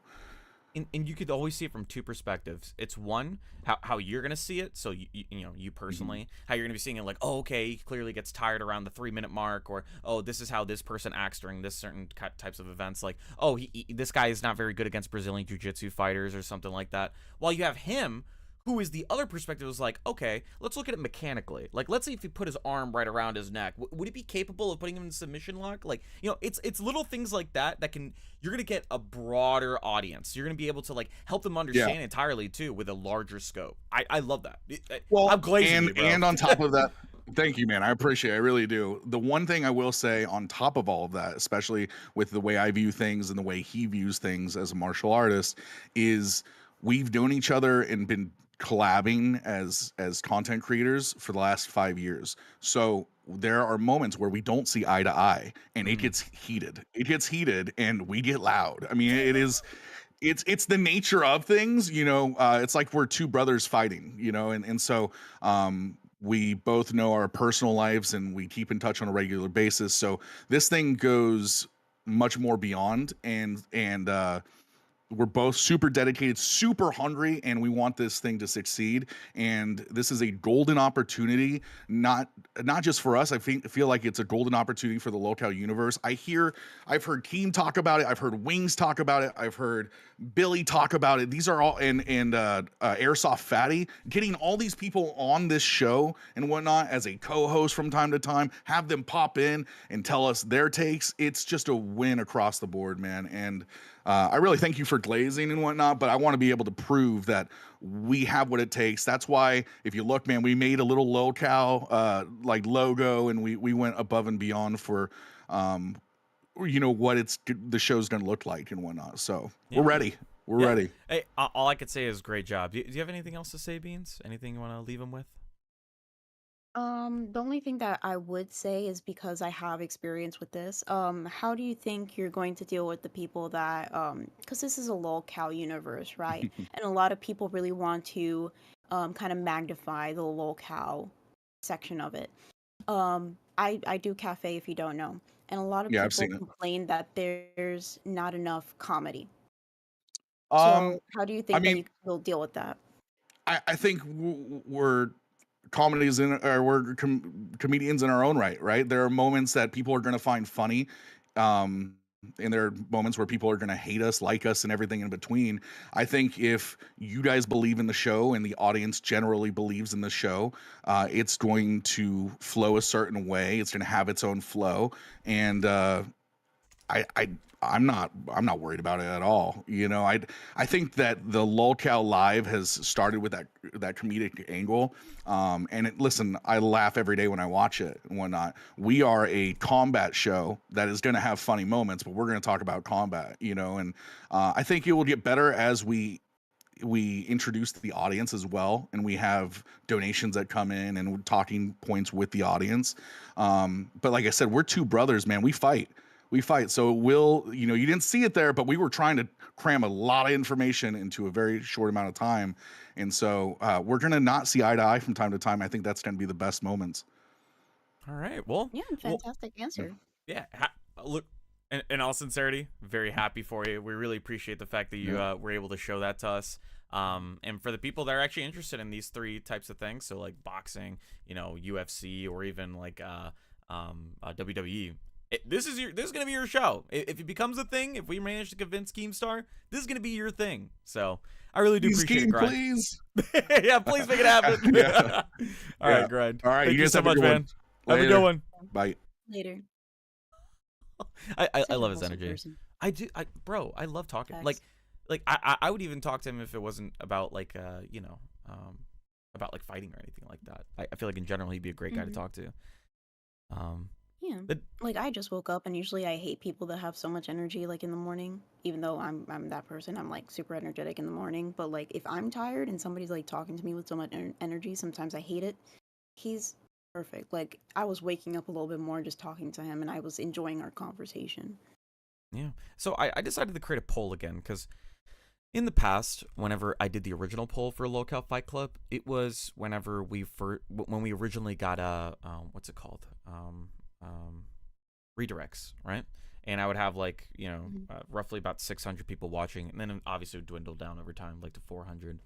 And you could always see it from two perspectives. It's one, how you're gonna see it. So you personally, how you're gonna be seeing it, like, oh, okay, he clearly gets tired around the 3-minute mark, or oh, this is how this person acts during this certain types of events. Like, oh, this guy is not very good against Brazilian jiu-jitsu fighters or something like that. While you have him, who is the other perspective, is like, okay, let's look at it mechanically. Like, let's see if he put his arm right around his neck. Would he be capable of putting him in submission lock? Like, it's little things like that you're going to get a broader audience. You're going to be able to, like, help them understand entirely, too, with a larger scope. I love that. Well, I'm glazing you, bro. And on top of that, thank you, man. I appreciate it. I really do. The one thing I will say on top of all of that, especially with the way I view things and the way he views things as a martial artist, is we've known each other and been collabing as content creators for the last 5 years. So there are moments where we don't see eye to eye, and it gets heated. It gets heated, and we get loud. I mean, it's the nature of things, it's like we're two brothers fighting, and so we both know our personal lives, and we keep in touch on a regular basis. So this thing goes much more beyond, and we're both super dedicated, super hungry, and we want this thing to succeed. And this is a golden opportunity, not just for us. I feel like it's a golden opportunity for the LolCow universe. I've heard Keem talk about it. I've heard Wings talk about it. I've heard Billy talk about it. These are all, and Airsoft Fatty, getting all these people on this show and whatnot as a co-host from time to time, have them pop in and tell us their takes. It's just a win across the board, man. And I really thank you for glazing and whatnot, but I want to be able to prove that we have what it takes. That's why, if you look, man, we made a little LolCow like logo, and we went above and beyond for what the show's gonna look like and whatnot. So we're ready. We're ready. Hey, all I could say is great job. Do you have anything else to say, Beans? Anything you want to leave them with? The only thing that I would say is, because I have experience with this, how do you think you're going to deal with the people that, because this is a LolCow universe, right? And a lot of people really want to kind of magnify the LolCow section of it. I do cafe, if you don't know, and a lot of I've seen people it. complain that there's not enough comedy. Um, So how do you I think that mean, you'll deal with that? I think we're comedies we're comedians in our own right. There are moments that people are going to find funny, and there are moments where people are going to hate us, like us, and everything in between. I think if you guys believe in the show and the audience generally believes in the show, it's going to flow a certain way. It's going to have its own flow, and I'm not worried about it at all. I think that the LolCow Live has started with that comedic angle. Listen, I laugh every day when I watch it and whatnot. We are a combat show that is going to have funny moments, but we're going to talk about combat, and I think it will get better as we introduce the audience as well, and we have donations that come in and we're talking points with the audience. But like I said, we're two brothers, man. We fight. So you didn't see it there, but we were trying to cram a lot of information into a very short amount of time. And so we're going to not see eye to eye from time to time. I think that's going to be the best moments. All right. Well, Yeah, fantastic answer. yeah. Look, in all sincerity, very happy for you. We really appreciate the fact that you were able to show that to us. And for the people that are actually interested in these three types of things, so like boxing, UFC, or even like WWE. This is gonna be your show. If it becomes a thing, if we manage to convince Keemstar, this is gonna be your thing. So I really do appreciate it, Grind. Please. Yeah, please make it happen. Yeah. All right, Grind. All right, Thank you you guys so have a much, good one. man. Have a Later. good one. Bye. Later. I Such a love his wholesome energy. person. I do. Bro, I love talking. Facts. Like I would even talk to him if it wasn't about like about like fighting or anything like that. I feel like in general he'd be a great guy to Mhm. talk to. Um, Yeah. but Like I just woke up and usually I hate people that have so much energy like in the morning, even though I'm that person. I'm like super energetic in the morning, but like if I'm tired and somebody's like talking to me with so much energy, sometimes I hate it. He's perfect. Like I was waking up a little bit more just talking to him and I was enjoying our conversation. yeah. So I decided to create a poll again because in the past, whenever I did the original poll for Local Fight Club, it was whenever when we originally got what's it called redirects, right? And I would have like Mhm. roughly about 600 people watching, and then obviously it would dwindle down over time, like to 400.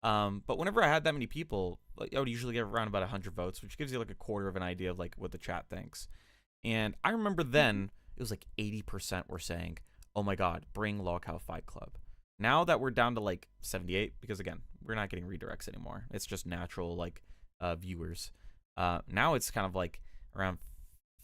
But whenever I had that many people, like, I would usually get around about 100 votes, which gives you like a quarter of an idea of like what the chat thinks. And I remember then it was like 80% were saying, "Oh my God, bring Lockout Fight Club." Now that we're down to like 78, because again, we're not getting redirects anymore. It's just natural like viewers. Now it's kind of like around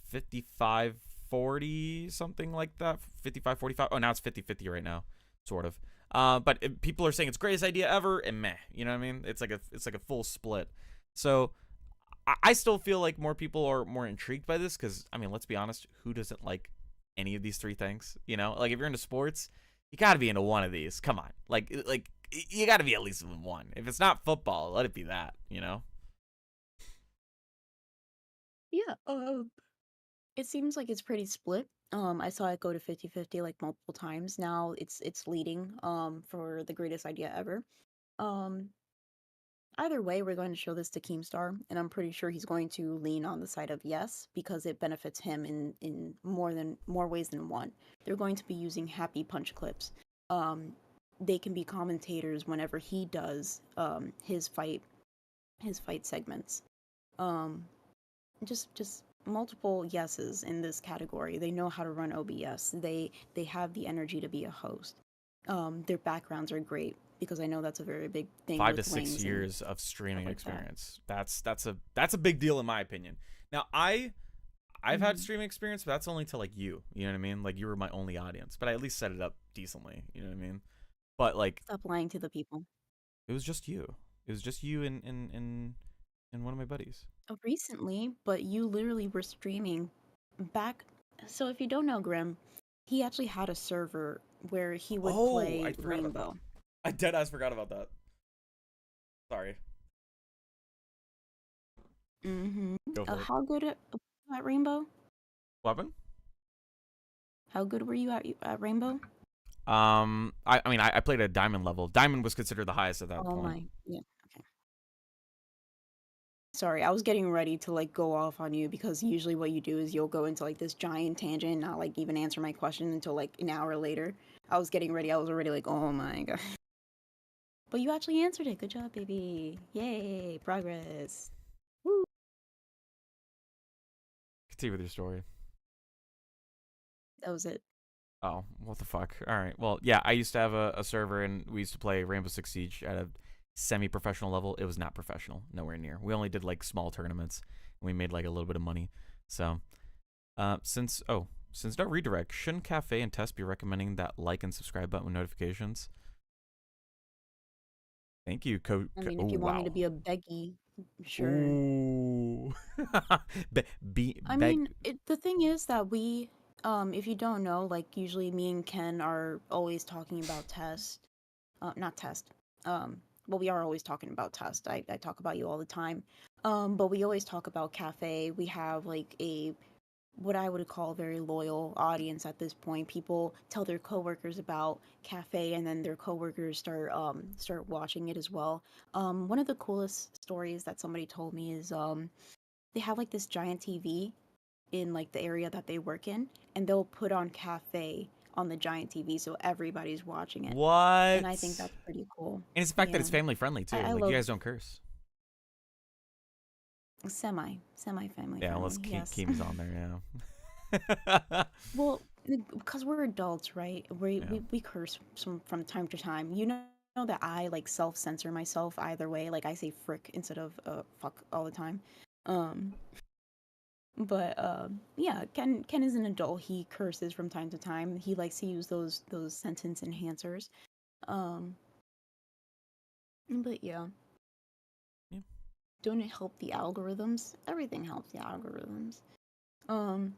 55, 40, something like that. 55, 45. Oh, now it's 50-50 right now, sort of. But people are saying it's greatest idea ever, and meh. You know what I mean? It's like a full split. So I still feel like more people are more intrigued by this because I mean, let's be honest, who doesn't like any of these three things? You know, like if you're into sports, you got to be into one of these. Come on, like you got to be at least in one. If it's not football, let it be that. You know? Yeah. It seems like it's pretty split. I saw it go to 50-50 like multiple times. Now it's leading for the greatest idea ever. Um Either way, we're going to show this to Keemstar, and I'm pretty sure he's going to lean on the side of yes because it benefits him in more ways than one. They're going to be using happy punch clips. Um, they can be commentators whenever he does his fight segments. Um, just multiple yeses in this category. They know how to run OBS. They have the energy to be a host. Their backgrounds are great because I know that's a very big thing 5 to with 6 wings and years of stuff streaming like that. experience. That's a big deal in my opinion. Now I've had Mhm. streaming experience, but that's only to like you. You know what I mean? Like you were my only audience, but I at least set it up decently. You know what I mean? But like Stop lying to the people. it was just you. It was just you and one of my buddies. Recently, but you literally were streaming back. So if you don't know Grim, he actually had a server where he would Oh, I play forgot about that. Rainbow. I deadass forgot about that. Sorry. Mm-hmm. Go for it. How good at Rainbow? Weapon? How good were you at Rainbow? I mean I played at diamond level. Diamond was considered the highest at that Oh point. my, yeah. Okay. Sorry, I was getting ready to like go off on you because usually what you do is you'll go into like this giant tangent and not like even answer my question until like an hour later. I was getting ready. I was already like, oh my god. But you actually answered it. Good job, baby. Yay, progress. Woo. Continue with your story. That was it. Oh, what the fuck? All right. Well, yeah, I used to have a server, and we used to play Rainbow Six Siege at a semi-professional level. It was not professional, nowhere near. We only did like small tournaments, and we made like a little bit of money. So, since no redirect, shouldn't Cafe and Test be recommending that like and subscribe button with notifications? Thank you, I mean, oh if you want me wow. to be a beggy, sure. Ooh. I mean, the thing is that if you don't know, like usually me and Ken are always talking about test, not test. Well, we are always talking about test. I talk about you all the time. But we always talk about cafe. We have like what I would call a very loyal audience at this point. People tell their coworkers about cafe, and then their coworkers start watching it as well. One of the coolest stories that somebody told me is they have like this giant TV in like the area that they work in, and they'll put on cafe on the giant TV so everybody's watching it. What? And I think that's pretty cool. And it's the fact that Yeah. it's family friendly too. I Like you love guys don't curse. semi family Yeah, unless friendly. Yes. Keem's on there. Yeah. Well, because we're adults, right? Yeah. We curse from time to time. You know that I like self censor myself either way. Like I say frick instead of fuck all the time. Um, But yeah, Ken is an adult. He curses from time to time. He likes to use those sentence enhancers. Um, but yeah, Yeah. don't it help the algorithms? Everything helps the algorithms. Um,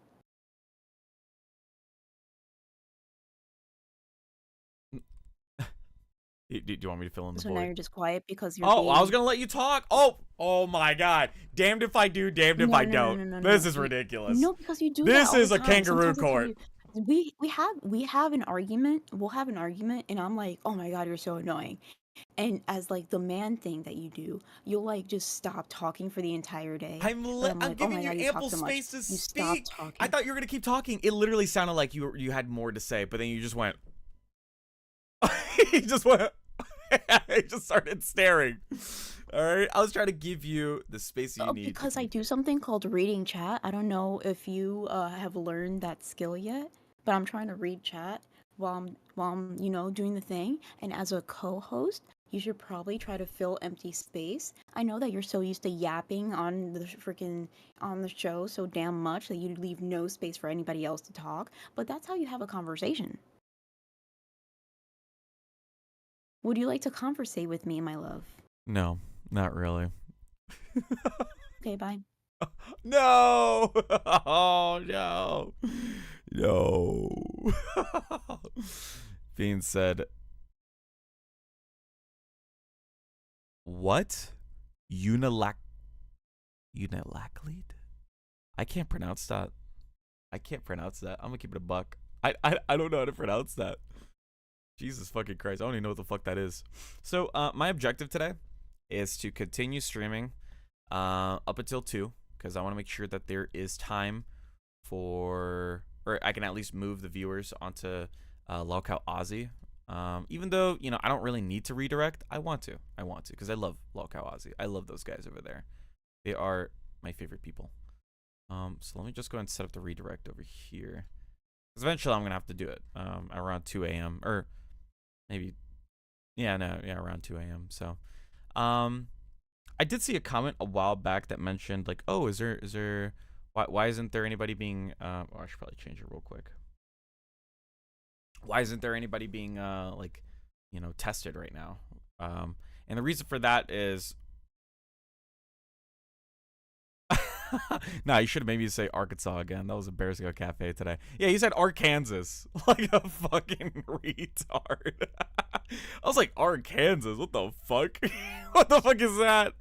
Do you want me to fill in the so now void? you're just quiet because you're Oh, I was being. gonna let you talk. Oh my God! Damned if I do, damned if No, I no, no, don't. no, no, This no. is ridiculous. No, because you do that This all the is a time. kangaroo Sometimes I tell court. you, we have an argument. We'll have an argument, and I'm like, oh my God, you're so annoying. And as like the man thing that you do, you'll like just stop talking for the entire day. Or I'm I'm like, oh giving my you God, you talk ample so much. space to You stop speak. I talking. thought you were gonna keep talking. It literally sounded like you had more to say, but then you just went. He just went. He just started staring. All right, I was trying to give you the space you need. Because I do something called reading chat. I don't know if you have learned that skill yet, but I'm trying to read chat while I'm doing the thing. And as a co-host, you should probably try to fill empty space. I know that you're so used to yapping on the show so damn much that you leave no space for anybody else to talk, but that's how you have a conversation. Would you like to conversate with me, my love? No, not really. Okay, bye. No. Oh no. No. Being said, what? Unilaclete? I can't pronounce that. I'm gonna keep it a buck. I don't know how to pronounce that. Jesus fucking Christ. I don't even know what the fuck that is. So my objective today is to continue streaming up until 2, because I want to make sure that there is time or I can at least move the viewers onto LolCow Aussie. Even though, I don't really need to redirect, I want to because I love LolCow Aussie. I love those guys over there. They are my favorite people. So let me just go and set up the redirect over here, because eventually I'm gonna have to do it around 2 a.m. or maybe around 2 a.m. So I did see a comment a while back that mentioned like, oh, is there why isn't there anybody being I should probably change it real quick. Why isn't there anybody being like, tested right now? And the reason for that is nah, you should have maybe say Arkansas again. That was a Bare-knuckle Cafe today. Yeah, you said Arkansas like a fucking retard. I was like, Arkansas? What the fuck? What the fuck is that?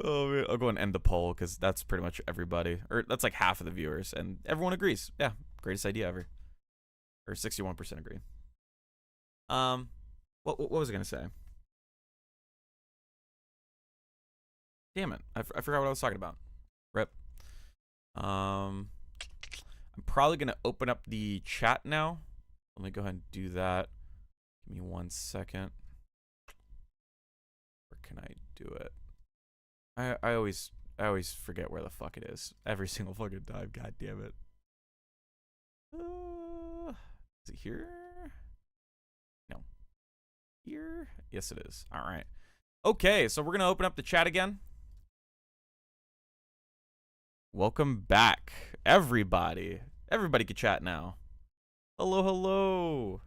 Oh man, I'll go and end the poll because that's pretty much everybody, or that's like half of the viewers, and everyone agrees. Yeah, greatest idea ever. Or 61% agree. What was I gonna say? Damn it, I forgot what I was talking about. Rip. I'm probably gonna open up the chat now. Let me go ahead and do that. Give me 1 second. Where can I do it? I always forget where the fuck it is every single fucking time. God damn it. Is it here? No. Here? Yes, it is. All right. Okay, so we're gonna open up the chat again. Welcome back, everybody. Everybody can chat now. Hello, hello.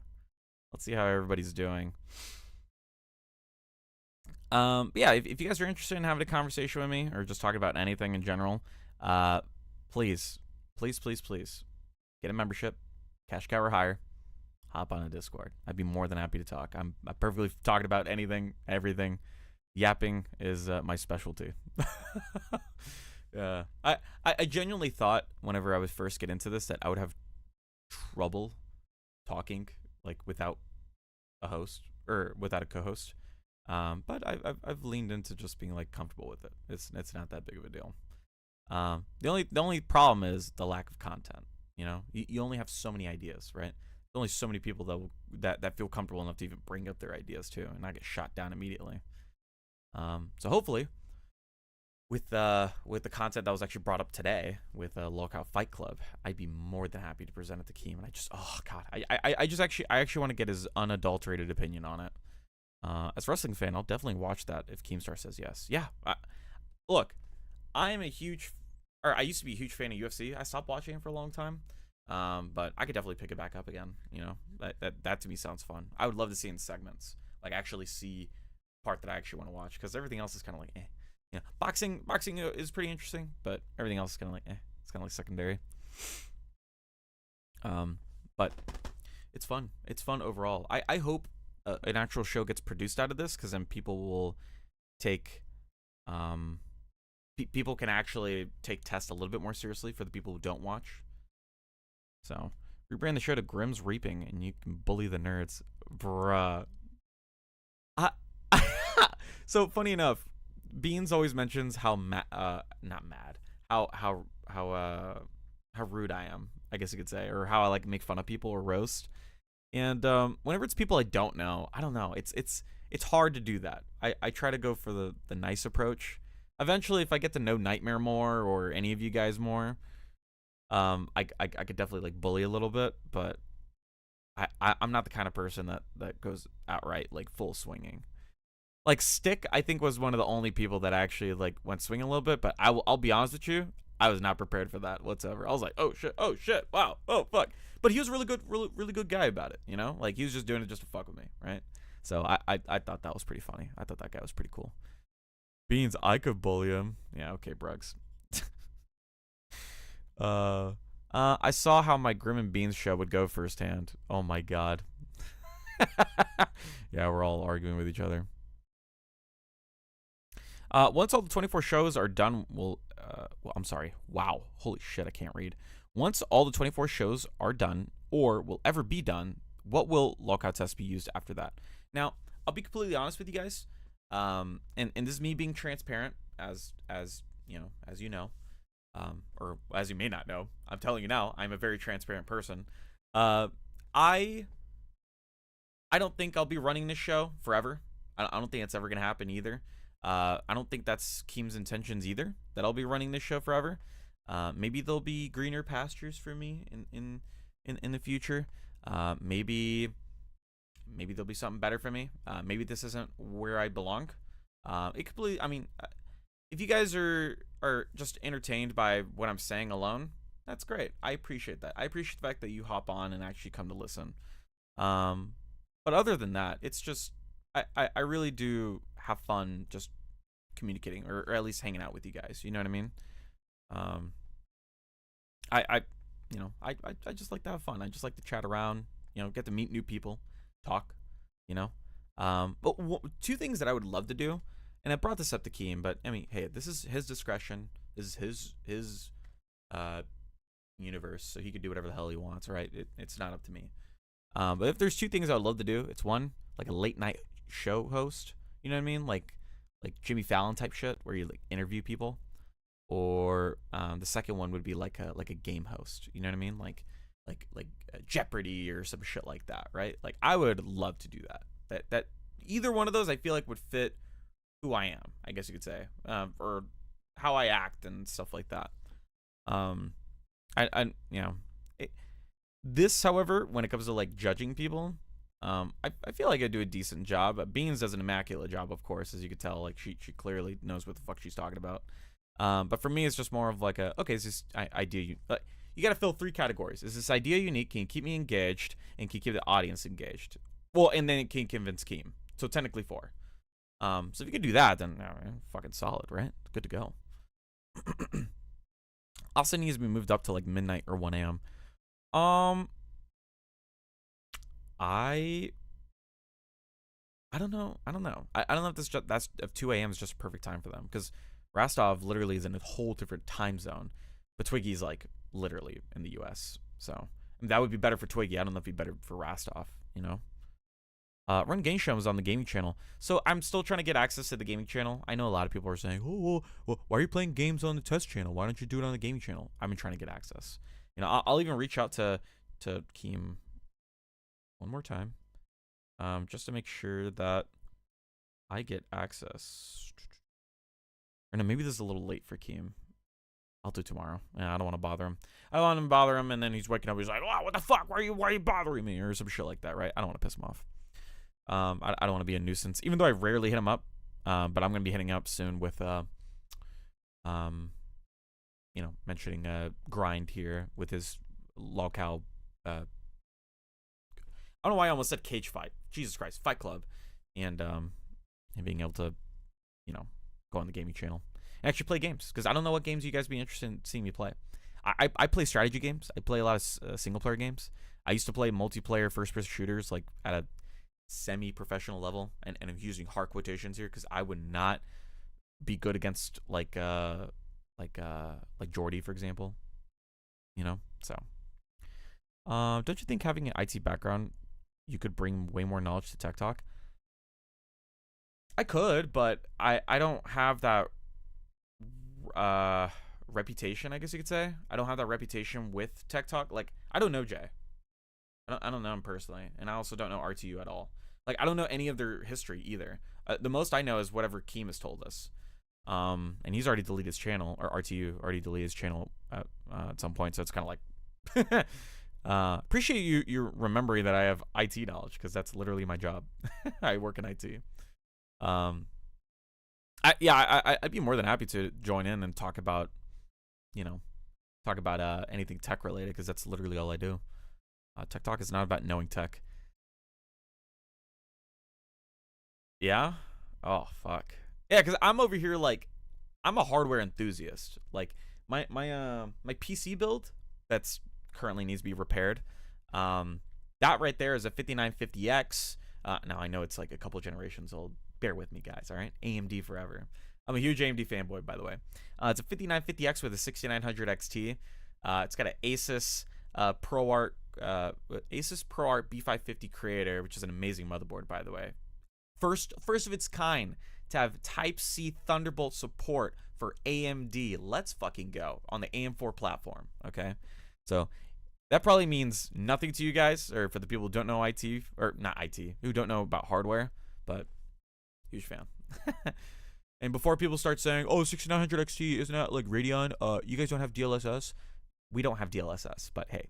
Let's see how everybody's doing. Yeah, if you guys are interested in having a conversation with me or just talking about anything in general, please get a membership, cash cow or higher. Hop on a Discord. I'd be more than happy to talk. I'm perfectly talking about anything, everything. Yapping is my specialty. Yeah, I genuinely thought whenever I would first get into this that I would have trouble talking like without a host or without a co-host. But I've leaned into just being like comfortable with it. It's not that big of a deal. The only problem is the lack of content. You only have so many ideas, right? There's only so many people that feel comfortable enough to even bring up their ideas too, and not get shot down immediately. So hopefully, with the content that was actually brought up today with LolCow Fight Club, I'd be more than happy to present it to Keem. And I actually want to get his unadulterated opinion on it. As a wrestling fan, I'll definitely watch that if Keemstar says yes. Yeah, look, I am a huge or I used to be a huge fan of UFC. I stopped watching it for a long time. But I could definitely pick it back up again. You know, that to me sounds fun. I would love to see in segments, like actually see part that I actually want to watch, because everything else is kind of like, eh. You know, boxing is pretty interesting, but everything else is kind of like, eh. It's kind of like secondary. But it's fun. It's fun overall. I hope an actual show gets produced out of this, because then people will take, people can actually take tests a little bit more seriously for the people who don't watch. So, rebrand the show to Grimm's Reaping, and you can bully the nerds. Bruh. So, funny enough, Beans always mentions how not mad, how rude I am, I guess you could say, or how I like make fun of people or roast. And whenever it's people I don't know, it's hard to do that. I try to go for the nice approach. Eventually, if I get to know Nightmare more, or any of you guys more, I could definitely like bully a little bit, but I'm not the kind of person that goes outright like full swinging. Like Stick, I think, was one of the only people that actually like went swinging a little bit, but I'll be honest with you, I was not prepared for that whatsoever. I was like, oh shit, wow, oh fuck. But he was a really good guy about it, you know? Like, he was just doing it just to fuck with me, right? So I thought that was pretty funny. I thought that guy was pretty cool. Beans, I could bully him. Yeah, okay, Brugs. I saw how my Grim and Beans show would go firsthand. Oh my god. Yeah, we're all arguing with each other. Once all the 24 shows are done, I'm sorry. Wow. Holy shit, I can't read. Once all the 24 shows are done, or will ever be done, what will LolCowTest be used after that? Now, I'll be completely honest with you guys. And this is me being transparent, as you know, or as you may not know. I'm telling you now, I'm a very transparent person. I don't think I'll be running this show forever. I don't think it's ever gonna happen either. I don't think that's Keem's intentions either, that I'll be running this show forever. Maybe there'll be greener pastures for me in the future. Maybe there'll be something better for me. Maybe this isn't where I belong. It completely, I mean, if you guys are just entertained by what I'm saying alone, that's great. I appreciate that. I appreciate the fact that you hop on and actually come to listen. But other than that, it's just, I really do have fun just communicating, or at least hanging out with you guys. You know what I mean? I just like to have fun. I just like to chat around, you know, get to meet new people, talk, you know. But two things that I would love to do, and I brought this up to Keem, but I mean, hey, this is his discretion. This is his universe, so he could do whatever the hell he wants, right? It's not up to me. But if there's two things I would love to do, it's one, like a late night show host, you know what I mean? Like Jimmy Fallon type shit, where you like interview people. Or the second one would be like a game host, you know what I mean? Like Jeopardy or some shit like that, right? Like, I would love to do that. That either one of those I feel like would fit who I am, I guess you could say, or how I act and stuff like that. This, however, when it comes to like judging people, I feel like I do a decent job. Beans does an immaculate job, of course, as you could tell. Like, she clearly knows what the fuck she's talking about. But for me, it's just more of like okay, is this idea, you got to fill 3 categories. Is this idea unique? Can you keep me engaged? And can you keep the audience engaged? Well, and then it can convince Keem. So technically 4. So if you could do that, then fucking solid, right? Good to go. Also needs to be moved up to like midnight or 1 a.m. I don't know. I don't know if 2 a.m. is just a perfect time for them, because Rostov literally is in a whole different time zone, but Twiggy's like literally in the U.S. So I mean, that would be better for Twiggy. I don't know if it'd be better for Rostov, you know. Run Game Show is on the gaming channel, so I'm still trying to get access to the gaming channel. I know a lot of people are saying, oh, well, why are you playing games on the test channel? Why don't you do it on the gaming channel? I've been trying to get access. You know, I'll even reach out to Keem one more time, just to make sure that I get access. Or no, maybe this is a little late for Keem. I'll do tomorrow. Yeah, I don't want to bother him. I don't want to bother him, and then he's waking up. He's like, "Oh, what the fuck? Why are you bothering me?" Or some shit like that, right? I don't want to piss him off. I don't want to be a nuisance, even though I rarely hit him up. But I'm gonna be hitting up soon with mentioning Grind here with his LolCow. I don't know why I almost said Cage Fight. Jesus Christ, Fight Club, and being able to, go on the gaming channel and actually play games, because I don't know what games you guys be interested in seeing me play. I play strategy games. I play a lot of single player games. I used to play multiplayer first person shooters like at a semi-professional level, and I'm using hard quotations here because I would not be good against like Jordy, for example. So don't you think having an IT background, you could bring way more knowledge to Tech Talk? I could, but I don't have that reputation, I guess you could say. I don't have that reputation with Tech Talk. Like, I don't know Jay. I don't know him personally, and I also don't know RTU at all. Like, I don't know any of their history either. The most I know is whatever Keem has told us. And he's already deleted his channel, or RTU already deleted his channel at some point, so it's kind of like... appreciate you remembering that I have IT knowledge, because that's literally my job. I work in IT. I'd be more than happy to join in and talk about anything tech related, because that's literally all I do. Tech Talk is not about knowing tech. Yeah? Oh, fuck. Yeah, because I'm over here like, I'm a hardware enthusiast. Like, my PC build that's currently needs to be repaired. That right there is a 5950X. Now I know it's like a couple generations old. Bear with me, guys. All right, AMD forever. I'm a huge AMD fanboy, by the way. It's a 5950X with a 6900 XT. It's got an Asus ProArt B550 Creator, which is an amazing motherboard, by the way. First of its kind to have Type-C Thunderbolt support for AMD. Let's fucking go on the AM4 platform. Okay, so that probably means nothing to you guys, or for the people who don't know IT, or not IT, who don't know about hardware, but huge fan. And before people start saying, oh, 6900 XT, isn't that like Radeon? You guys don't have DLSS? We don't have DLSS, but hey,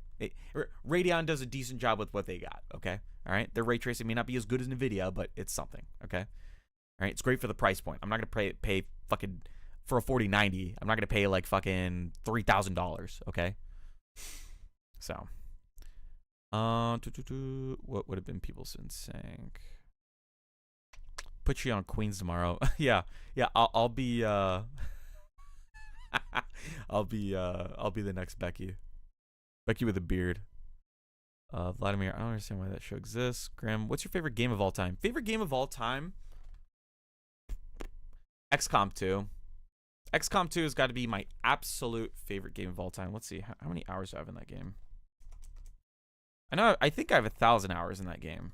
Radeon does a decent job with what they got, okay? All right? Their ray tracing may not be as good as NVIDIA, but it's something, okay? All right? It's great for the price point. I'm not going to pay fucking, for a 4090, I'm not going to pay like fucking $3,000, okay? So, what would have been people saying? Put you on Queens tomorrow. yeah, I'll be I'll be the next Becky with a beard. Vladimir, I don't understand why that show exists. Graham, what's your favorite game of all time? Favorite game of all time? XCOM 2. XCOM 2 has got to be my absolute favorite game of all time. Let's see, how many hours do I have in that game? I think I have 1,000 hours in that game.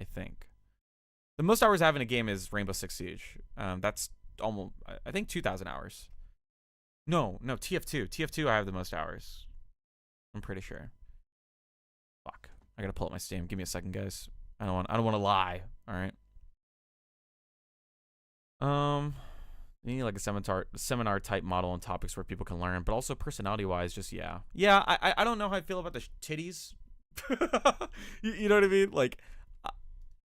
I think the most hours I have in a game is Rainbow Six Siege. That's almost, I think, 2,000 hours. No, TF2. TF2 I have the most hours. I'm pretty sure. Fuck. I gotta pull up my Steam. Give me a second, guys. I don't want to lie. All right. You need like a seminar type model and topics where people can learn, but also personality wise, just yeah. I don't know how I feel about the titties. you know what I mean? Like,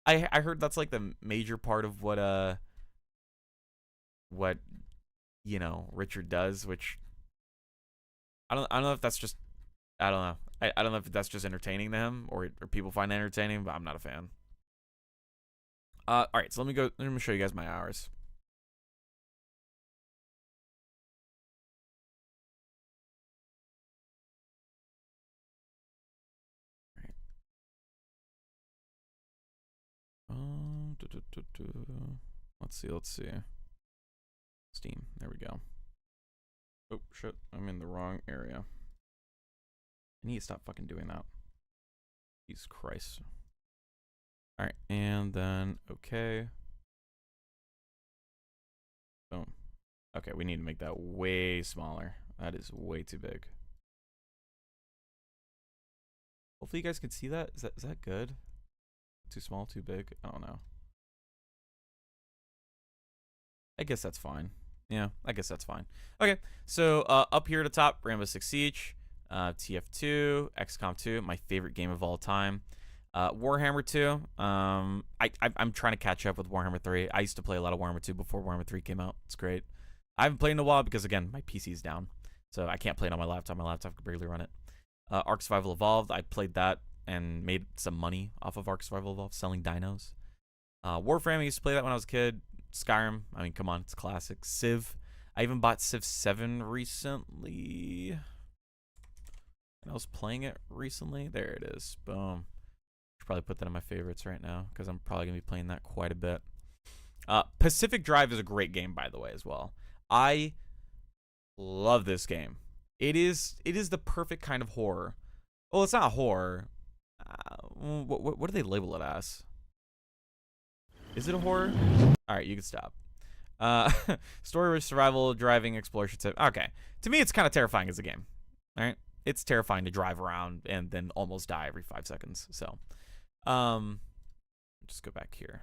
I heard that's like the major part of what Richard does, which I don't know if that's just, I don't know. I don't know if that's just entertaining to him or people find it entertaining, but I'm not a fan. All right, so let me show you guys my hours. Let's see. Steam. There we go. Oh shit! I'm in the wrong area. I need to stop fucking doing that. Jesus Christ. All right, and then okay. Boom. Okay, we need to make that way smaller. That is way too big. Hopefully you guys can see that. Is that good? Too small, too big? I don't know. I guess that's fine. Yeah, I guess that's fine. Okay, so up here at the top, Rainbow Six Siege, TF2, XCOM 2, my favorite game of all time. Warhammer 2. I'm trying to catch up with Warhammer 3. I used to play a lot of Warhammer 2 before Warhammer 3 came out. It's great. I haven't played in a while because, again, my PC's down. So I can't play it on my laptop. My laptop can barely run it. Ark Survival Evolved, I played that and made some money off of Ark Survival Evolved, selling dinos. Warframe, I used to play that when I was a kid. Skyrim, I mean, come on, it's classic. Civ, I even bought Civ 7 recently. And I was playing it recently. There it is. Boom. Should probably put that in my favorites right now because I'm probably going to be playing that quite a bit. Pacific Drive is a great game, by the way, as well. I love this game. It is the perfect kind of horror. Well, it's not horror. What do they label it as? Is it a horror? All right, you can stop. Story, survival, driving, exploration. Okay. To me, it's kind of terrifying as a game. All right. It's terrifying to drive around and then almost die every 5 seconds. So, just go back here.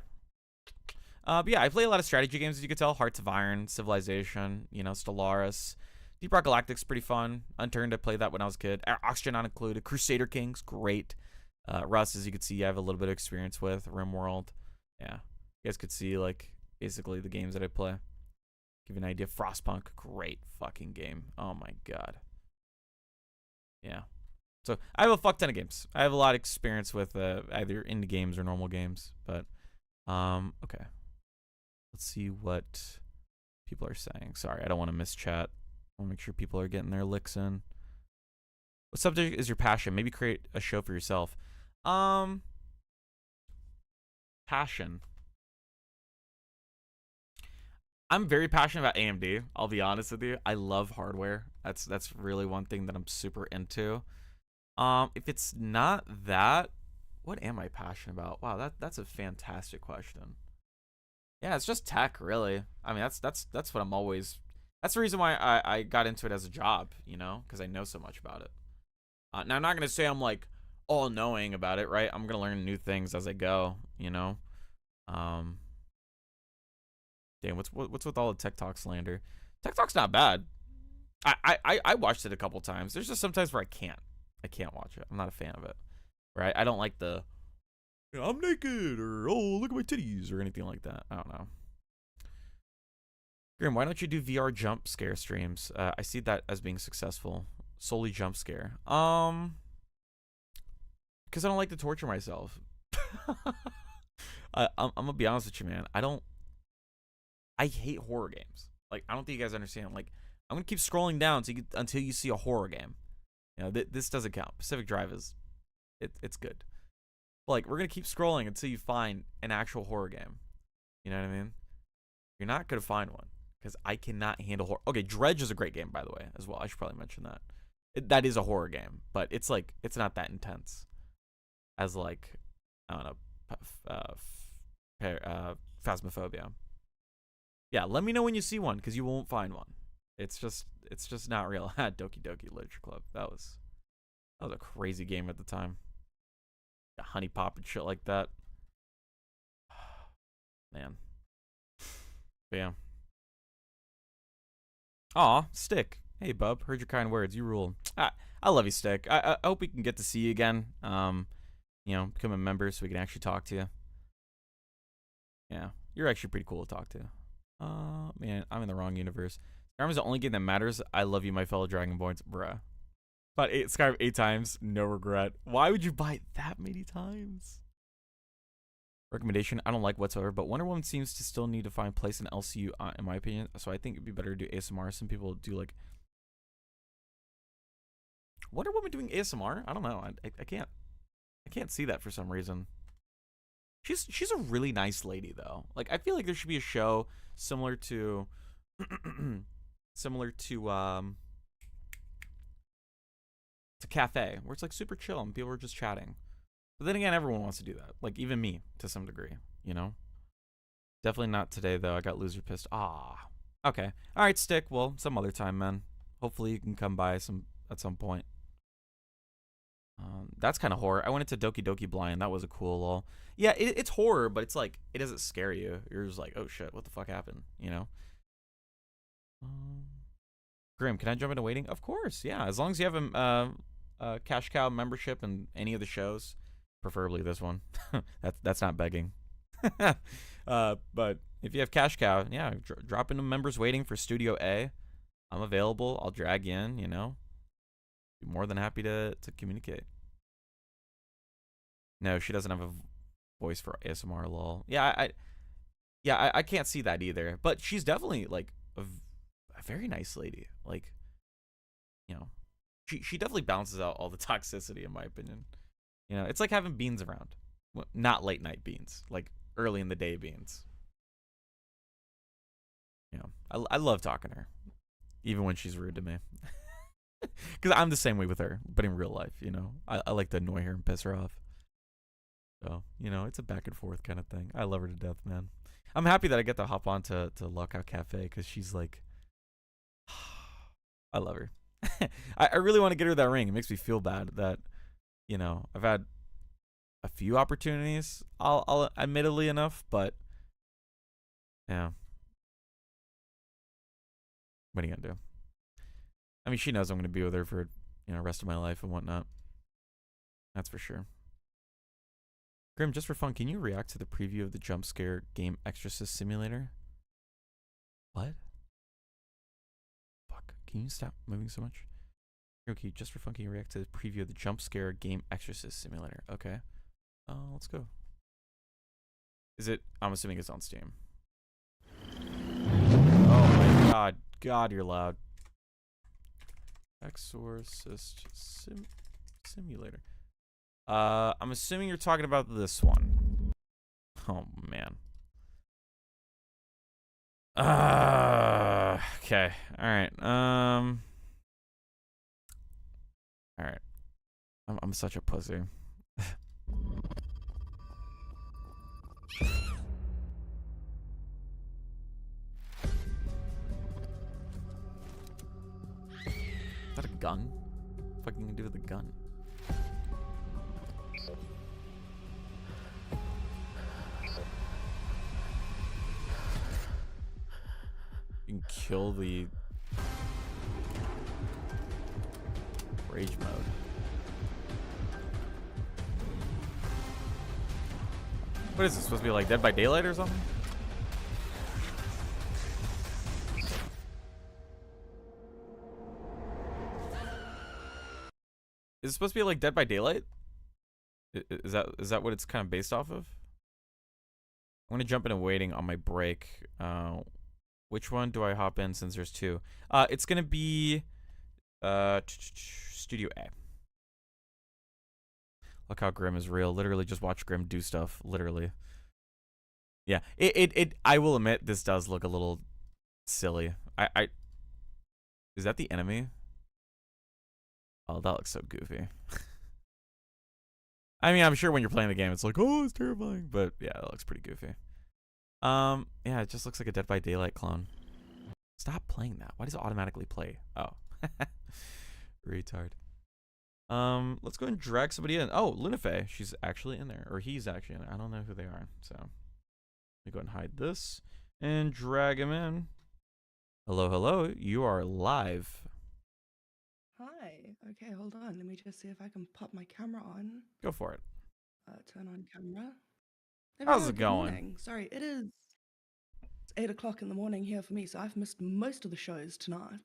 But yeah, I play a lot of strategy games, as you can tell. Hearts of Iron, Civilization, you know, Stellaris. Deep Rock Galactic's pretty fun. Unturned, I played that when I was a kid. Oxygen not included. Crusader Kings, great. Rust, as you can see, I have a little bit of experience with. RimWorld. Yeah. You guys could see, like, basically the games that I play. Give you an idea. Frostpunk, great fucking game. Oh my god. Yeah. So I have a fuck ton of games. I have a lot of experience with either indie games or normal games. But okay. Let's see what people are saying. Sorry, I don't want to miss chat. I want to make sure people are getting their licks in. What subject is your passion? Maybe create a show for yourself. Passion. I'm very passionate about AMD. I'll be honest with you. I love hardware. That's really one thing that I'm super into. If it's not that, what am I passionate about? Wow, that's a fantastic question. Yeah, it's just tech, really. I mean, that's what I'm always. That's the reason why I got into it as a job, you know, because I know so much about it. Now I'm not gonna say I'm like all knowing about it, right? I'm gonna learn new things as I go, you know. Damn, what's with all the Tech Talk slander? Tech Talk's not bad. I watched it a couple times. There's just sometimes where I can't watch it. I'm not a fan of it. Right? I don't like the I'm naked or oh look at my titties or anything like that. I don't know. Grim, why don't you do VR jump scare streams? I see that as being successful. Solely jump scare. Because I don't like to torture myself. I'm gonna be honest with you, man. I hate horror games. Like, I don't think you guys understand. Like, I'm gonna keep scrolling down until you see a horror game. You know, this doesn't count. Pacific Drive is, it's good. But like, we're gonna keep scrolling until you find an actual horror game. You know what I mean? You're not gonna find one because I cannot handle horror. Okay, Dredge is a great game, by the way, as well. I should probably mention that. That is a horror game, but it's like it's not that intense as like I don't know, Phasmophobia. Yeah, let me know when you see one because you won't find one. It's just not real. Doki Doki Literature Club. That was a crazy game at the time. Honey Pop and shit like that. Man. But yeah. Aw, Stick. Hey, bub. Heard your kind words. You rule. I love you, Stick. I hope we can get to see you again. You know, become a member so we can actually talk to you. Yeah, you're actually pretty cool to talk to. Man, I'm in the wrong universe. Skyrim is the only game that matters. I love you, my fellow Dragonborns. Bruh. But Skyrim 8 times, no regret. Why would you buy it that many times? Recommendation, I don't like whatsoever, but Wonder Woman seems to still need to find place in LCU, in my opinion. So I think it'd be better to do ASMR. Some people do like Wonder Woman doing ASMR. I don't know. I can't see that for some reason. She's a really nice lady though. Like I feel like there should be a show similar to Cafe, where it's like super chill and people are just chatting. But then again, everyone wants to do that. Like even me to some degree, you know? Definitely not today though. I got loser pissed. Ah. Okay. All right, Stick. Well, some other time, man. Hopefully you can come by at some point. That's kind of horror. I went into Doki Doki Blind. That was a cool lol. Yeah, it's horror, but it's like it doesn't scare you. You're just like, oh shit, what the fuck happened? You know. Grim, can I jump into waiting? Of course, yeah. As long as you have a cash cow membership in any of the shows, preferably this one. that's not begging. But if you have cash cow, yeah, drop into members waiting for Studio A. I'm available. I'll drag you in, you know. Be more than happy to communicate. No, she doesn't have a voice for ASMR, lol. Yeah, I can't see that either. But she's definitely like a very nice lady. Like, you know, she definitely balances out all the toxicity, in my opinion. You know, it's like having beans around. Well, not late night beans, like early in the day beans. You know, I love talking to her, even when she's rude to me. Because I'm the same way with her, but in real life, you know, I like to annoy her and piss her off. So, you know, it's a back and forth kind of thing. I love her to death, man. I'm happy that I get to hop on to LolCow Cafe because she's like, I love her. I really want to get her that ring. It makes me feel bad that, you know, I've had a few opportunities, I'll admittedly enough, but yeah. What are you gonna do? I mean, she knows I'm gonna be with her for, you know, the rest of my life and whatnot. That's for sure. Grim, just for fun, can you react to the preview of the jump scare game Exorcist Simulator? What? Fuck. Can you stop moving so much? Okay, just for fun, can you react to the preview of the jump scare game Exorcist Simulator? Okay. Let's go. Is it? I'm assuming it's on Steam. Oh my god. God, you're loud. Exorcist Simulator. I'm assuming you're talking about this one. Oh, man. Okay. All right. All right. I'm such a pussy. Is that a gun? What the fuck you can do with a gun? You can kill the rage mode. What is this supposed to be, like Dead by Daylight or something? Is it supposed to be like Dead by Daylight? Is that what it's kind of based off of? I'm gonna jump into waiting on my break. Which one do I hop in since there's two? It's gonna be Studio A. Look how Grim is real. Literally just watch Grim do stuff. Literally. Yeah. I will admit this does look a little silly. Is that the enemy? Oh, that looks so goofy. I mean, I'm sure when you're playing the game, it's like, oh, it's terrifying. But yeah, it looks pretty goofy. Yeah, it just looks like a Dead by Daylight clone. Stop playing that. Why does it automatically play? Oh. Retard. Let's go and drag somebody in. Oh, Lunafe. She's actually in there. Or he's actually in there. I don't know who they are. So let me go and hide this and drag him in. Hello, hello. You are live. Hi. Okay, hold on. Let me just see if I can pop my camera on. Go for it. Turn on camera. There we How's go, it good going? morning. Sorry, it's 8 o'clock in the morning here for me, so I've missed most of the shows tonight.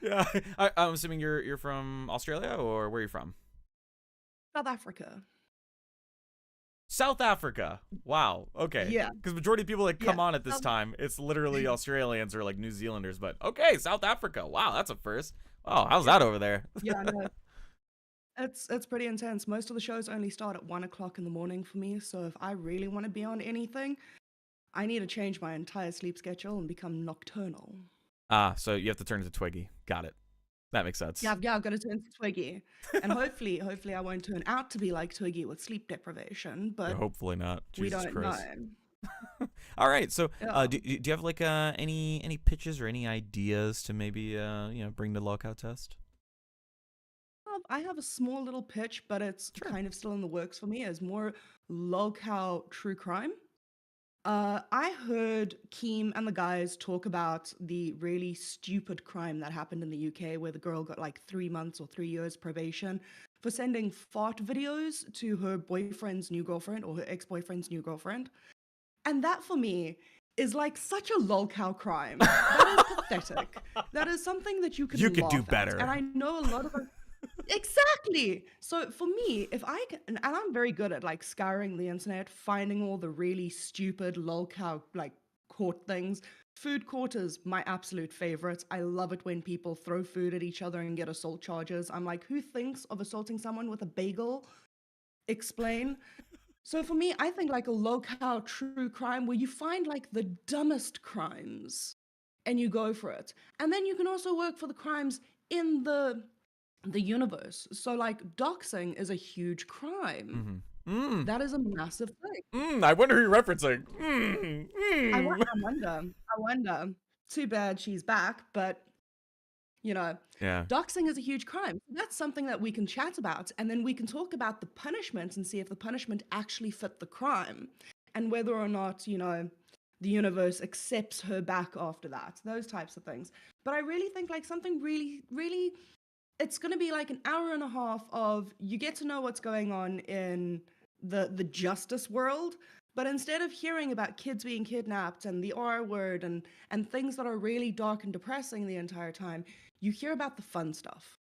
Yeah, I'm assuming you're from Australia, or where are you from? South Africa. South Africa. Wow. Okay. Yeah. Because majority of people that come Yeah, on at this time, it's literally Australians or like New Zealanders. But okay, South Africa. Wow, that's a first. Oh, how's that over there? Yeah, no. It's pretty intense. Most of the shows only start at 1 o'clock in the morning for me, so if I really want to be on anything, I need to change my entire sleep schedule and become nocturnal. Ah, so you have to turn into Twiggy. Got it. That makes sense. Yeah, I've got to turn to Twiggy. And hopefully I won't turn out to be like Twiggy with sleep deprivation, but Hopefully not. we Jesus don't Christ. know. All right. So, Yeah. do you have like any pitches or any ideas to maybe bring the LolCowTest? I have a small little pitch, but it's kind of still in the works for me as more LolCow true crime. I heard Keem and the guys talk about the really stupid crime that happened in the UK where the girl got like 3 months or 3 years probation for sending fart videos to her boyfriend's new girlfriend or her ex-boyfriend's new girlfriend. And that for me is like such a lolcow crime. That is pathetic. That is something that you can You could do laugh at. better. And I know a lot of exactly. So for me, if I can, and I'm very good at like scouring the internet, finding all the really stupid lolcow like court things. Food court is my absolute favorite. I love it when people throw food at each other and get assault charges. I'm like, who thinks of assaulting someone with a bagel? Explain. So for me, I think like a lolcow true crime where you find like the dumbest crimes and you go for it. And then you can also work for the crimes in the universe. So like doxing is a huge crime. That is a massive thing. I wonder who you're referencing. I wonder. Too bad she's back, but you know, Yeah. doxing is a huge crime. That's something that we can chat about, and then we can talk about the punishment and see if the punishment actually fit the crime, and whether or not, you know, the universe accepts her back after that. Those types of things. But I really think like something really, really, it's going to be like an hour and a half of you get to know what's going on in the justice world. But instead of hearing about kids being kidnapped and the R word and things that are really dark and depressing the entire time, you hear about the fun stuff.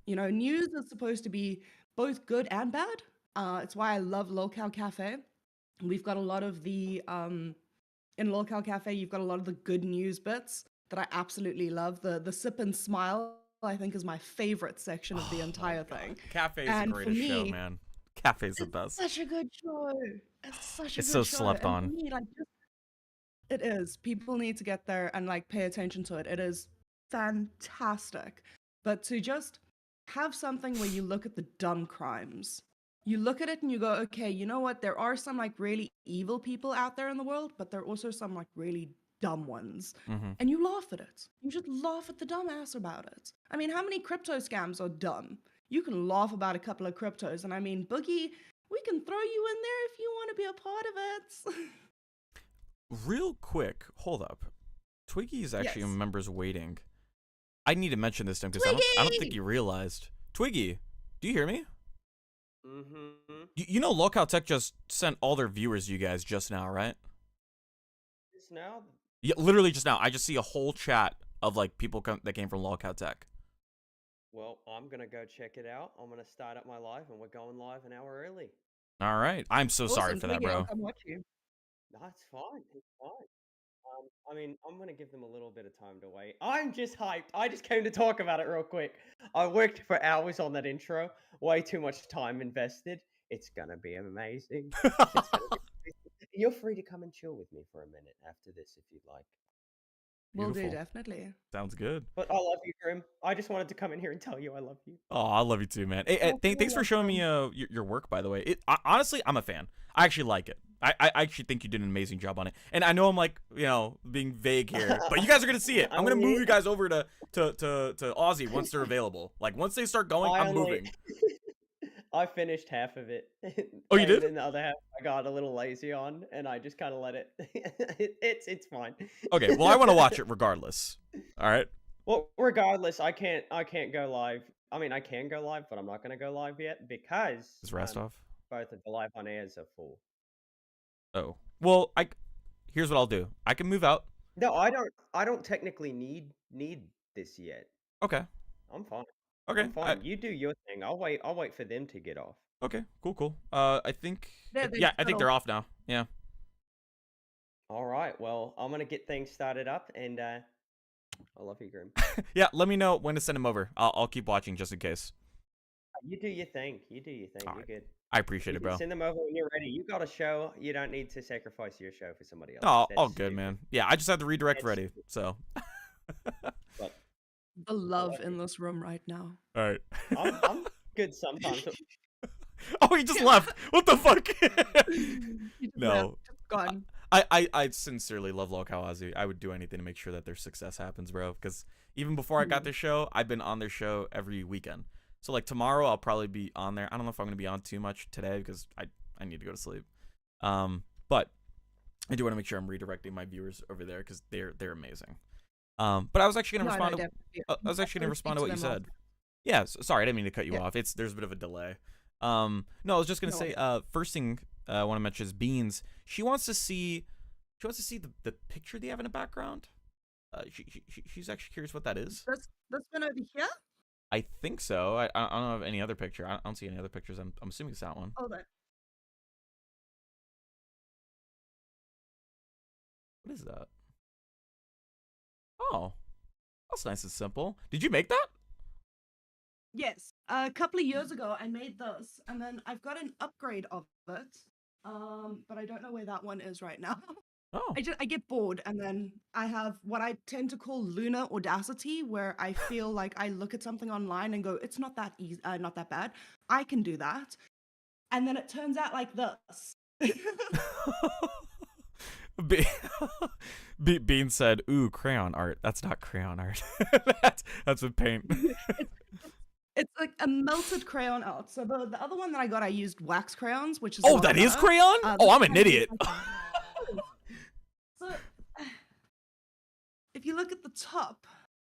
You know, news is supposed to be both good and bad. It's why I love LolCow Cafe. We've got a lot of the in LolCow Cafe, you've got a lot of the good news bits that I absolutely love. The sip and smile, I think, is my favorite section of the entire thing. Cafe is the And for greatest show, me, man. Cafe's the best. Such a good show. It's such a It's good so show. slept And on. for me, like, it is. People need to get there and like pay attention to it. It is fantastic. But to just have something where you look at the dumb crimes, you look at it and you go, okay, you know what? There are some like really evil people out there in the world, but there are also some like really dumb ones. And you laugh at it. You just laugh at the dumbass about it. I mean, how many crypto scams are dumb? You can laugh about a couple of cryptos. And I mean, Boogie, we can throw you in there if you want to be a part of it. Real quick, hold up. Twiggy is actually Yes. in members waiting. I need to mention this to him because I don't think you realized. Twiggy, do you hear me? You know LolCowTech just sent all their viewers to you guys just now, right? Just now? Yeah, literally just now. I just see a whole chat of like people that came from LolCowTech. Well, I'm gonna go check it out. I'm gonna start up my live, and we're going live an hour early. All right. I'm so sorry Awesome, for that, Twiggy, I'll bro. come watch you. No, it's fine. It's fine. I mean, I'm gonna give them a little bit of time to wait. I'm just hyped. I just came to talk about it real quick. I worked for hours on that intro. Way too much time invested. It's gonna be amazing. It's gonna be amazing. You're free to come and chill with me for a minute after this if you'd like. Will do, Beautiful. definitely. Sounds good. But I love you, Grim. I just wanted to come in here and tell you I love you. Oh, I love you too, man. Hey, thanks for showing me your work, by the way. Honestly, I'm a fan. I actually like it. I actually think you did an amazing job on it. And I know I'm like, you know, being vague here, but you guys are gonna see it. I'm gonna move you guys over to Aussie once they're available. Like once they start going, I'm moving. I finished half of it. Oh, you did? And the other half I got a little lazy on, and I just kind of let it. It's fine. Okay, well I want to watch it regardless. All right. Well, regardless, I can't go live. I mean, I can go live, but I'm not gonna go live yet because Is Rastov? both of the live on airs are full. Oh. Well, here's what I'll do. I can move out. No, I don't technically need this yet. Okay. I'm fine. Okay. I'm fine. You do your thing. I'll wait for them to get off. Okay. Cool. I think. They're I think they're off now. Yeah. All right. Well, I'm gonna get things started up, and I love you, Grim. Yeah. Let me know when to send them over. I'll keep watching just in case. You do your thing. You do your thing. All You're right. good. I appreciate You it, can bro. send them over when you're ready. You got a show. You don't need to sacrifice your show for somebody else. Oh, That's all good, stupid. man. Yeah, I just had the redirect That's ready. stupid. So. But The love in this room right now. All right. I'm good sometimes. Oh, he just left. What the fuck? You just No. left, just gone. I sincerely love LolCow Ozzy. I would do anything to make sure that their success happens, bro. Because even before I got their show, I've been on their show every weekend. So like tomorrow, I'll probably be on there. I don't know if I'm gonna be on too much today because I need to go to sleep. But I do want to make sure I'm redirecting my viewers over there because they're amazing. But I was actually gonna respond. I was actually gonna respond to what you said. Yeah, sorry, I didn't mean to cut you off. There's a bit of a delay. No, I was just gonna say. First thing I want to mention is Beans. She wants to see She wants to see the picture they have in the background. She's actually curious what that is. This one over here. I think so. I don't have any other picture. I don't see any other pictures. I'm assuming it's that one. Hold on. What is that? Oh, that's nice and simple. Did you make that? Yes. A couple of years ago, I made this, and then I've got an upgrade of it. But I don't know where that one is right now. Oh. I get bored, and then I have what I tend to call lunar audacity, where I feel like I look at something online and go, "It's not that easy, not that bad. I can do that," and then it turns out like this. Bean said, "Ooh, crayon art. That's not crayon art. that's with paint." It's like a melted crayon art. So the other one that I got, I used wax crayons, which is Oh, that is crayon? Oh, I'm an idiot. So if you look at the top,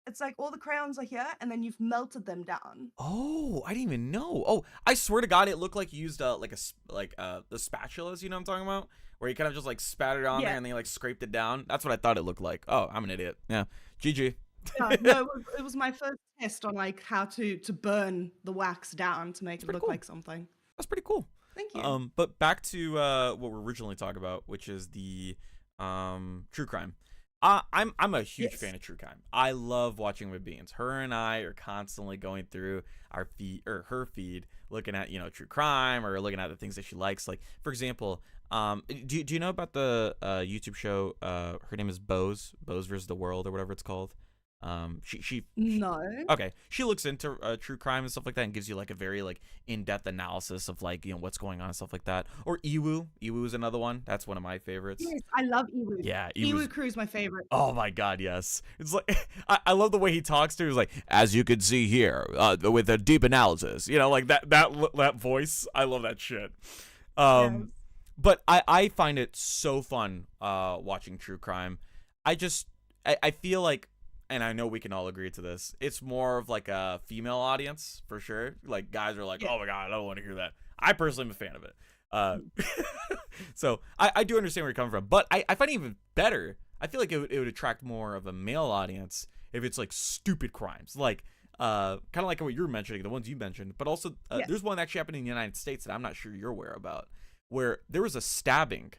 it's like all the crayons are here, and then you've melted them down. Oh, I didn't even know. Oh, I swear to God, it looked like you used the spatulas. You know what I'm talking about? Where you kind of just like spat it on there and then you like scraped it down. That's what I thought it looked like. Oh, I'm an idiot. Yeah. GG. No, it was my first test on like how to burn the wax down to make it look like something. That's pretty cool. Thank you. But back to what we're originally talking about, which is the true crime. I'm a huge fan of true crime. I love watching with Beans. Her and I are constantly going through our feed or her feed, looking at true crime or looking at the things that she likes. Like for example, do you know about the YouTube show? Her name is Bose versus the World or whatever it's called. She No. Okay, she looks into true crime and stuff like that and gives you like a very like in-depth analysis of like what's going on and stuff like that. Or Iwu is another one. That's one of my favorites. Yes, I love Iwu. Yeah, Iwu Crew is my favorite. Oh my God, yes. It's like I love the way he talks to her. He's like, as you can see here, with a deep analysis. Like that voice. I love that shit. Yes. But I find it so fun watching true crime. I feel like, and I know we can all agree to this, it's more of like a female audience for sure. Like guys are like, oh my God, I don't want to hear that. I personally am a fan of it. So I do understand where you're coming from, but I find it even better. I feel like it would attract more of a male audience if it's like stupid crimes, like kind of like what you were mentioning, the ones you mentioned, but also there's one that actually happened in the United States that I'm not sure you're aware about, where there was a stabbing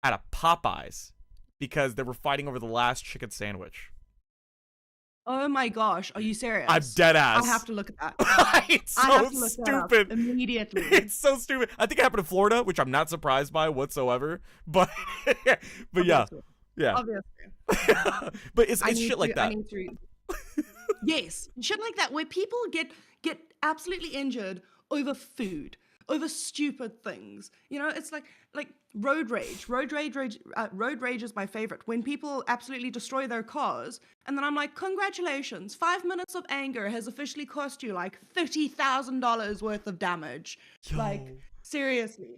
at a Popeyes because they were fighting over the last chicken sandwich. Oh my gosh, are you serious? I'm dead ass. I have to look at that. It's I so have to look that up stupid. immediately. It's so stupid. I think it happened in Florida, which I'm not surprised by whatsoever. But yeah. Obviously. But it's shit like that. Yes, shit like that where people get absolutely injured over food, over stupid things. It's like road rage. Road rage is my favorite. When people absolutely destroy their cars, and then I'm like, congratulations, 5 minutes of anger has officially cost you like $30,000 worth of damage. Yo. Like seriously.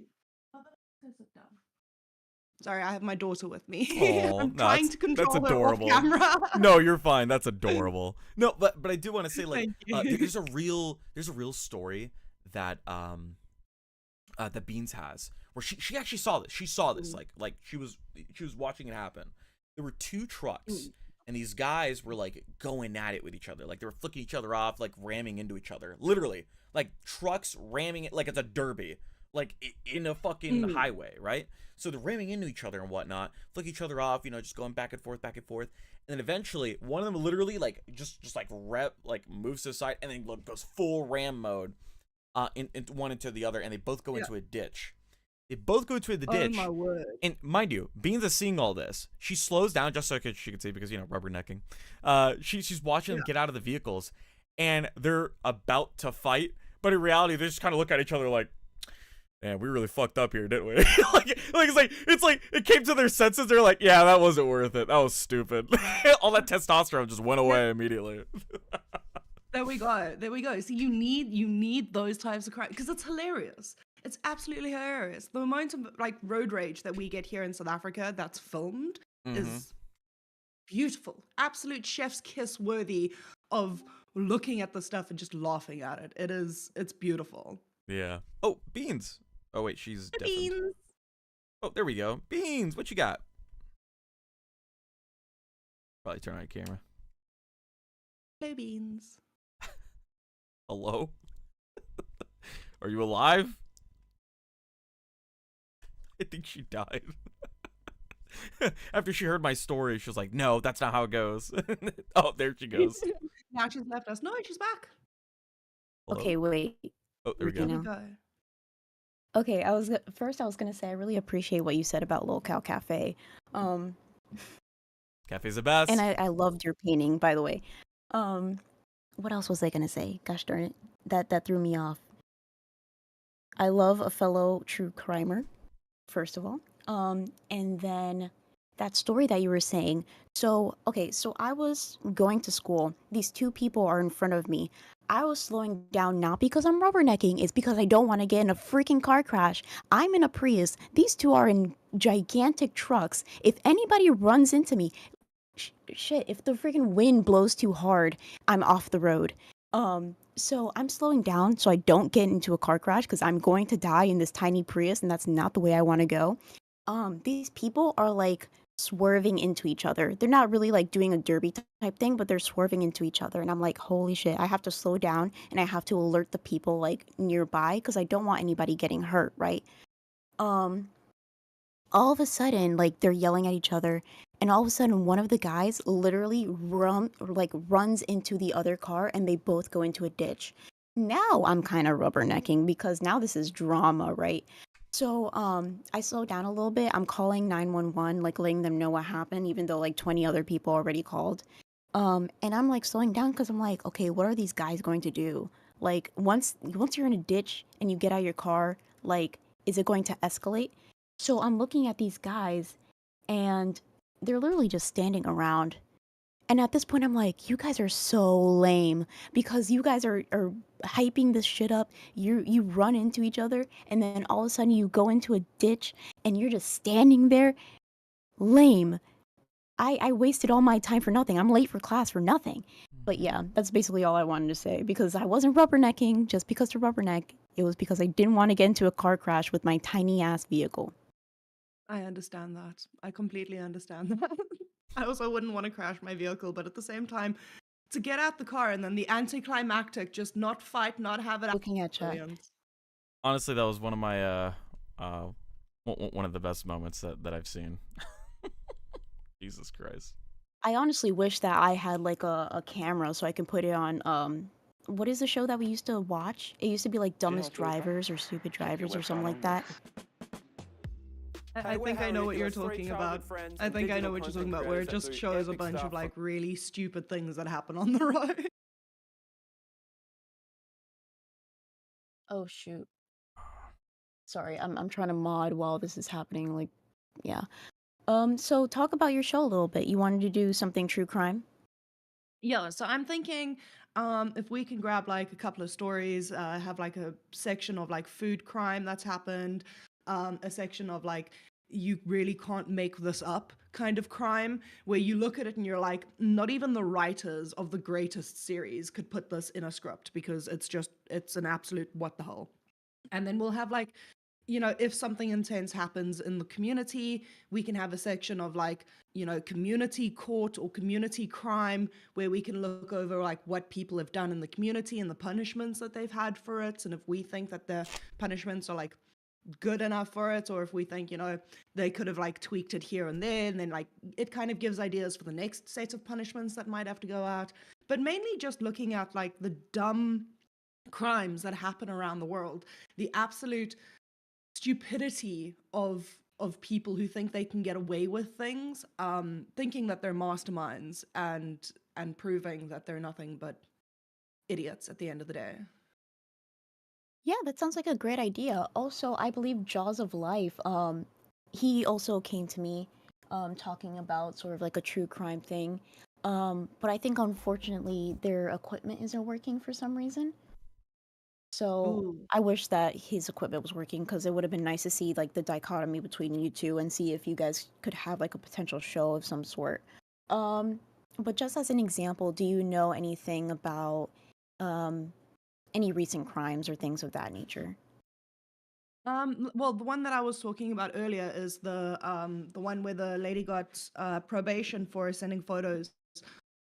Sorry, I have my daughter with me. Aw, I'm trying to control that's her adorable. off camera. No, you're fine. That's adorable. No, but I do want to say like Thank you. there's a real story that that Beans has where she actually saw this. She saw this like she was watching it happen. There were two trucks and these guys were like going at it with each other. Like they were flicking each other off, like ramming into each other. Literally, like trucks ramming it like it's a derby, like in a fucking highway, right? So they're ramming into each other and whatnot, flick each other off, just going back and forth, and then eventually one of them literally like just like moves to the side and then goes full ram mode, in one into the other, and they both go into a ditch. They both go into the ditch. Oh my word! And mind you, Beans is seeing all this. She slows down just so she can see because rubbernecking. She's watching them get out of the vehicles, and they're about to fight, but in reality, they just kind of look at each other like, man, we really fucked up here, didn't we? it's like it came to their senses. They're like, yeah, that wasn't worth it. That was stupid. All that testosterone just went away immediately. There we go. See, you need those types of crime because it's hilarious. It's absolutely hilarious. The amount of like road rage that we get here in South Africa that's filmed is beautiful. Absolute chef's kiss worthy of looking at the stuff and just laughing at it. It's beautiful. Yeah. Oh, Beans. Oh wait, she's deafened. Beans. Oh, there we go. Beans, what you got? Probably turn on your camera. Hello, beans. Hello? Are you alive? I think she died. After she heard my story, she was like, no, that's not how it goes. Oh, there she goes. Now she's left us. No, she's back. Hello? Okay, wait. Oh, there we There go. we know. go. Okay, I was gonna say I really appreciate what you said about LolCow Cafe. Um, Cafe's the best. and I loved your painting, by the way. What else was I gonna say? Gosh darn it, that threw me off. I love a fellow true crimer, first of all. And then that story that you were saying. So, okay, so I was going to school. These two people are in front of me. I was slowing down not because I'm rubbernecking, it's because I don't want to get in a freaking car crash. I'm in a Prius. These two are in gigantic trucks. If anybody runs into me, shit, if the freaking wind blows too hard, I'm off the road. So I'm slowing down so I don't get into a car crash because I'm going to die in this tiny Prius, and that's not the way I want to go. These people are like swerving into each other. They're not really like doing a derby type thing, but they're swerving into each other. And I'm like, holy shit, I have to slow down and I have to alert the people like nearby because I don't want anybody getting hurt, right? Um, all of a sudden, like they're yelling at each other, and all of a sudden, one of the guys literally runs into the other car, and they both go into a ditch. Now I'm kind of rubbernecking because now this is drama, right? So I slow down a little bit. I'm calling 911, like letting them know what happened, even though like 20 other people already called. And I'm like slowing down because I'm like, okay, what are these guys going to do? Like once you're in a ditch and you get out of your car, like is it going to escalate? So I'm looking at these guys and they're literally just standing around. And at this point, I'm like, you guys are so lame because you guys are hyping this shit up. You run into each other, and then all of a sudden you go into a ditch, and you're just standing there, lame. I wasted all my time for nothing. I'm late for class for nothing. But yeah, that's basically all I wanted to say because I wasn't rubbernecking just because to rubberneck. It was because I didn't want to get into a car crash with my tiny ass vehicle. I understand that. I completely understand that. I also wouldn't want to crash my vehicle, but at the same time, to get out the car and then the anticlimactic, just not fight, not have it out. Looking at chat. Brilliant. Honestly, that was one of my one of the best moments that I've seen. Jesus Christ. I honestly wish that I had like a camera so I can put it on what is the show that we used to watch? It used to be like Dumbest Drivers or Stupid Drivers or something like that. I think I know what you're talking about. I think I know what you're talking about, where it just shows a bunch of like really stupid things that happen on the road. Oh shoot. Sorry, I'm trying to mod while this is happening, like yeah. So talk about your show a little bit. You wanted to do something true crime? Yeah, so I'm thinking if we can grab like a couple of stories, have like a section of like food crime that's happened, a section of like you really can't make this up kind of crime, where you look at it and you're like, not even the writers of the greatest series could put this in a script because it's an absolute what the hell. And then we'll have like, you know, if something intense happens in the community, we can have a section of like, you know, community court or community crime where we can look over like what people have done in the community and the punishments that they've had for it. And if we think that the punishments are like good enough for it, or if we think, you know, they could have like tweaked it here and there, and then like it kind of gives ideas for the next set of punishments that might have to go out. But mainly just looking at like the dumb crimes that happen around the world, the absolute stupidity of people who think they can get away with things, thinking that they're masterminds and proving that they're nothing but idiots at the end of the day. Yeah, that sounds like a great idea. Also, I believe Jaws of Life, he also came to me talking about sort of like a true crime thing. But I think unfortunately their equipment isn't working for some reason. So Ooh. I wish that his equipment was working because it would have been nice to see like the dichotomy between you two and see if you guys could have like a potential show of some sort. Um, but just as an example, do you know anything about um any recent crimes or things of that nature? Well, the one that I was talking about earlier is the one where the lady got probation for sending photos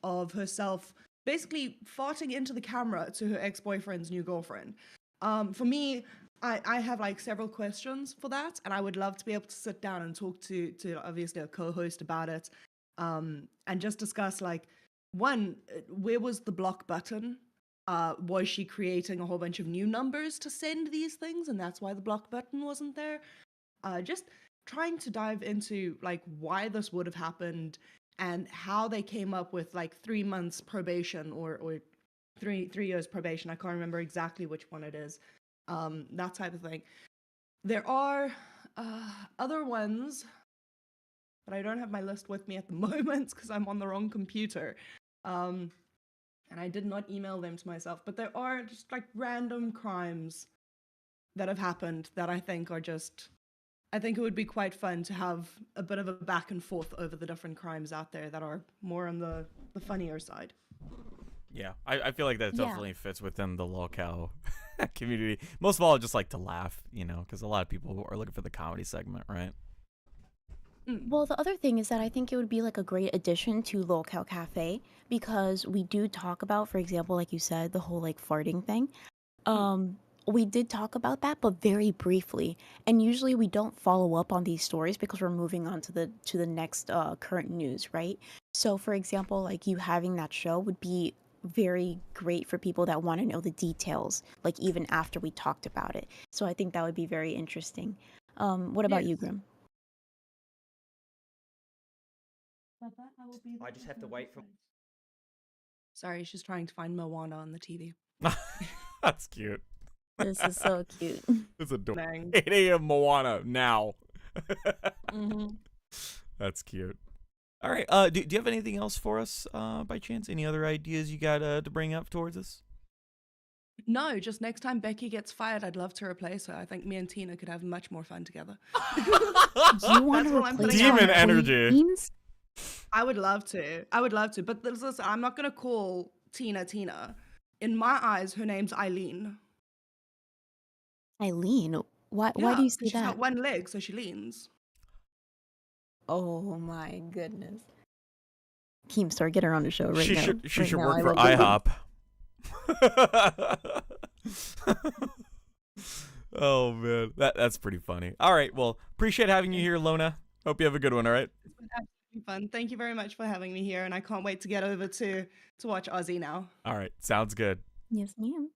of herself basically farting into the camera to her ex-boyfriend's new girlfriend. For me, I have like several questions for that, and I would love to be able to sit down and talk to obviously a co-host about it, and just discuss like one, where was the block button? Was she creating a whole bunch of new numbers to send these things, and that's why the block button wasn't there? Just trying to dive into like why this would have happened and how they came up with like 3 months probation or 3 years probation. I can't remember exactly which one it is. That type of thing. There are other ones, but I don't have my list with me at the moment because I'm on the wrong computer. And I did not email them to myself, but there are just like random crimes that have happened that I think are just, I think it would be quite fun to have a bit of a back and forth over the different crimes out there that are more on the funnier side. Yeah, I feel like that Yeah. definitely fits within the LolCow community. Most of all, I just like to laugh, you know, because a lot of people are looking for the comedy segment, right? Well, the other thing is that I think it would be like a great addition to LolCow Cafe because we do talk about, for example, like you said, the whole like farting thing. We did talk about that, but very briefly. And usually we don't follow up on these stories because we're moving on to the next current news, right? So, for example, like you having that show would be very great for people that want to know the details, like even after we talked about it. So I think that would be very interesting. What about you, Yes. Grim? I just have to wait for. Sorry, she's trying to find Moana on the TV. That's cute. This is so cute. It's adorable. Bang. 8 a.m. Moana now. hmm That's cute. All right. Do you have anything else for us by chance? Any other ideas you got to bring up towards us? No, just next time Becky gets fired, I'd love to replace her. I think me and Tina could have much more fun together. Do you want That's to all I'm replace putting out Demon there. energy. Queens? I would love to. I would love to. But listen, I'm not going to call Tina Tina. In my eyes, her name's Eileen. Eileen? Why do Yeah, you say she's that? got one leg, so she leans. Oh my goodness. Keemstar, get her on the show right She now. should Right now, work I for will do IHOP. it. Oh man, that's pretty funny. All right, well, appreciate having you here, Lona. Hope you have a good one. All right. It's been absolutely fun. Thank you very much for having me here, and I can't wait to get over to watch Aussie now. All right, sounds good. Yes, ma'am.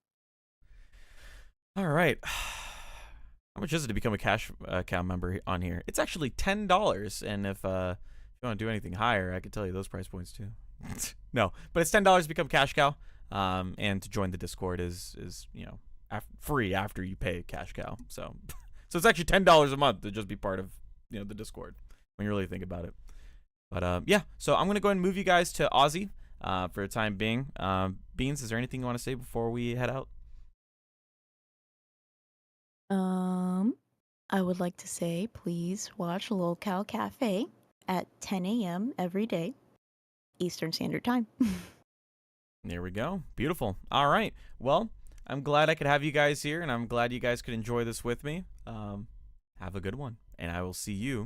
All right. How much is it to become a cash cow member on here? It's actually $10, and if you want to do anything higher, I could tell you those price points too. No, but it's $10 to become cash cow, and to join the Discord is free after you pay cash cow. So it's actually $10 a month to just be part of the Discord when you really think about it. But yeah, so I'm gonna go ahead and move you guys to Aussie for the time being. Beans, is there anything you want to say before we head out? I would like to say, please watch LolCow Cafe at 10 a.m. every day, Eastern Standard Time. There we go. Beautiful. All right. Well, I'm glad I could have you guys here, and I'm glad you guys could enjoy this with me. Have a good one, and I will see you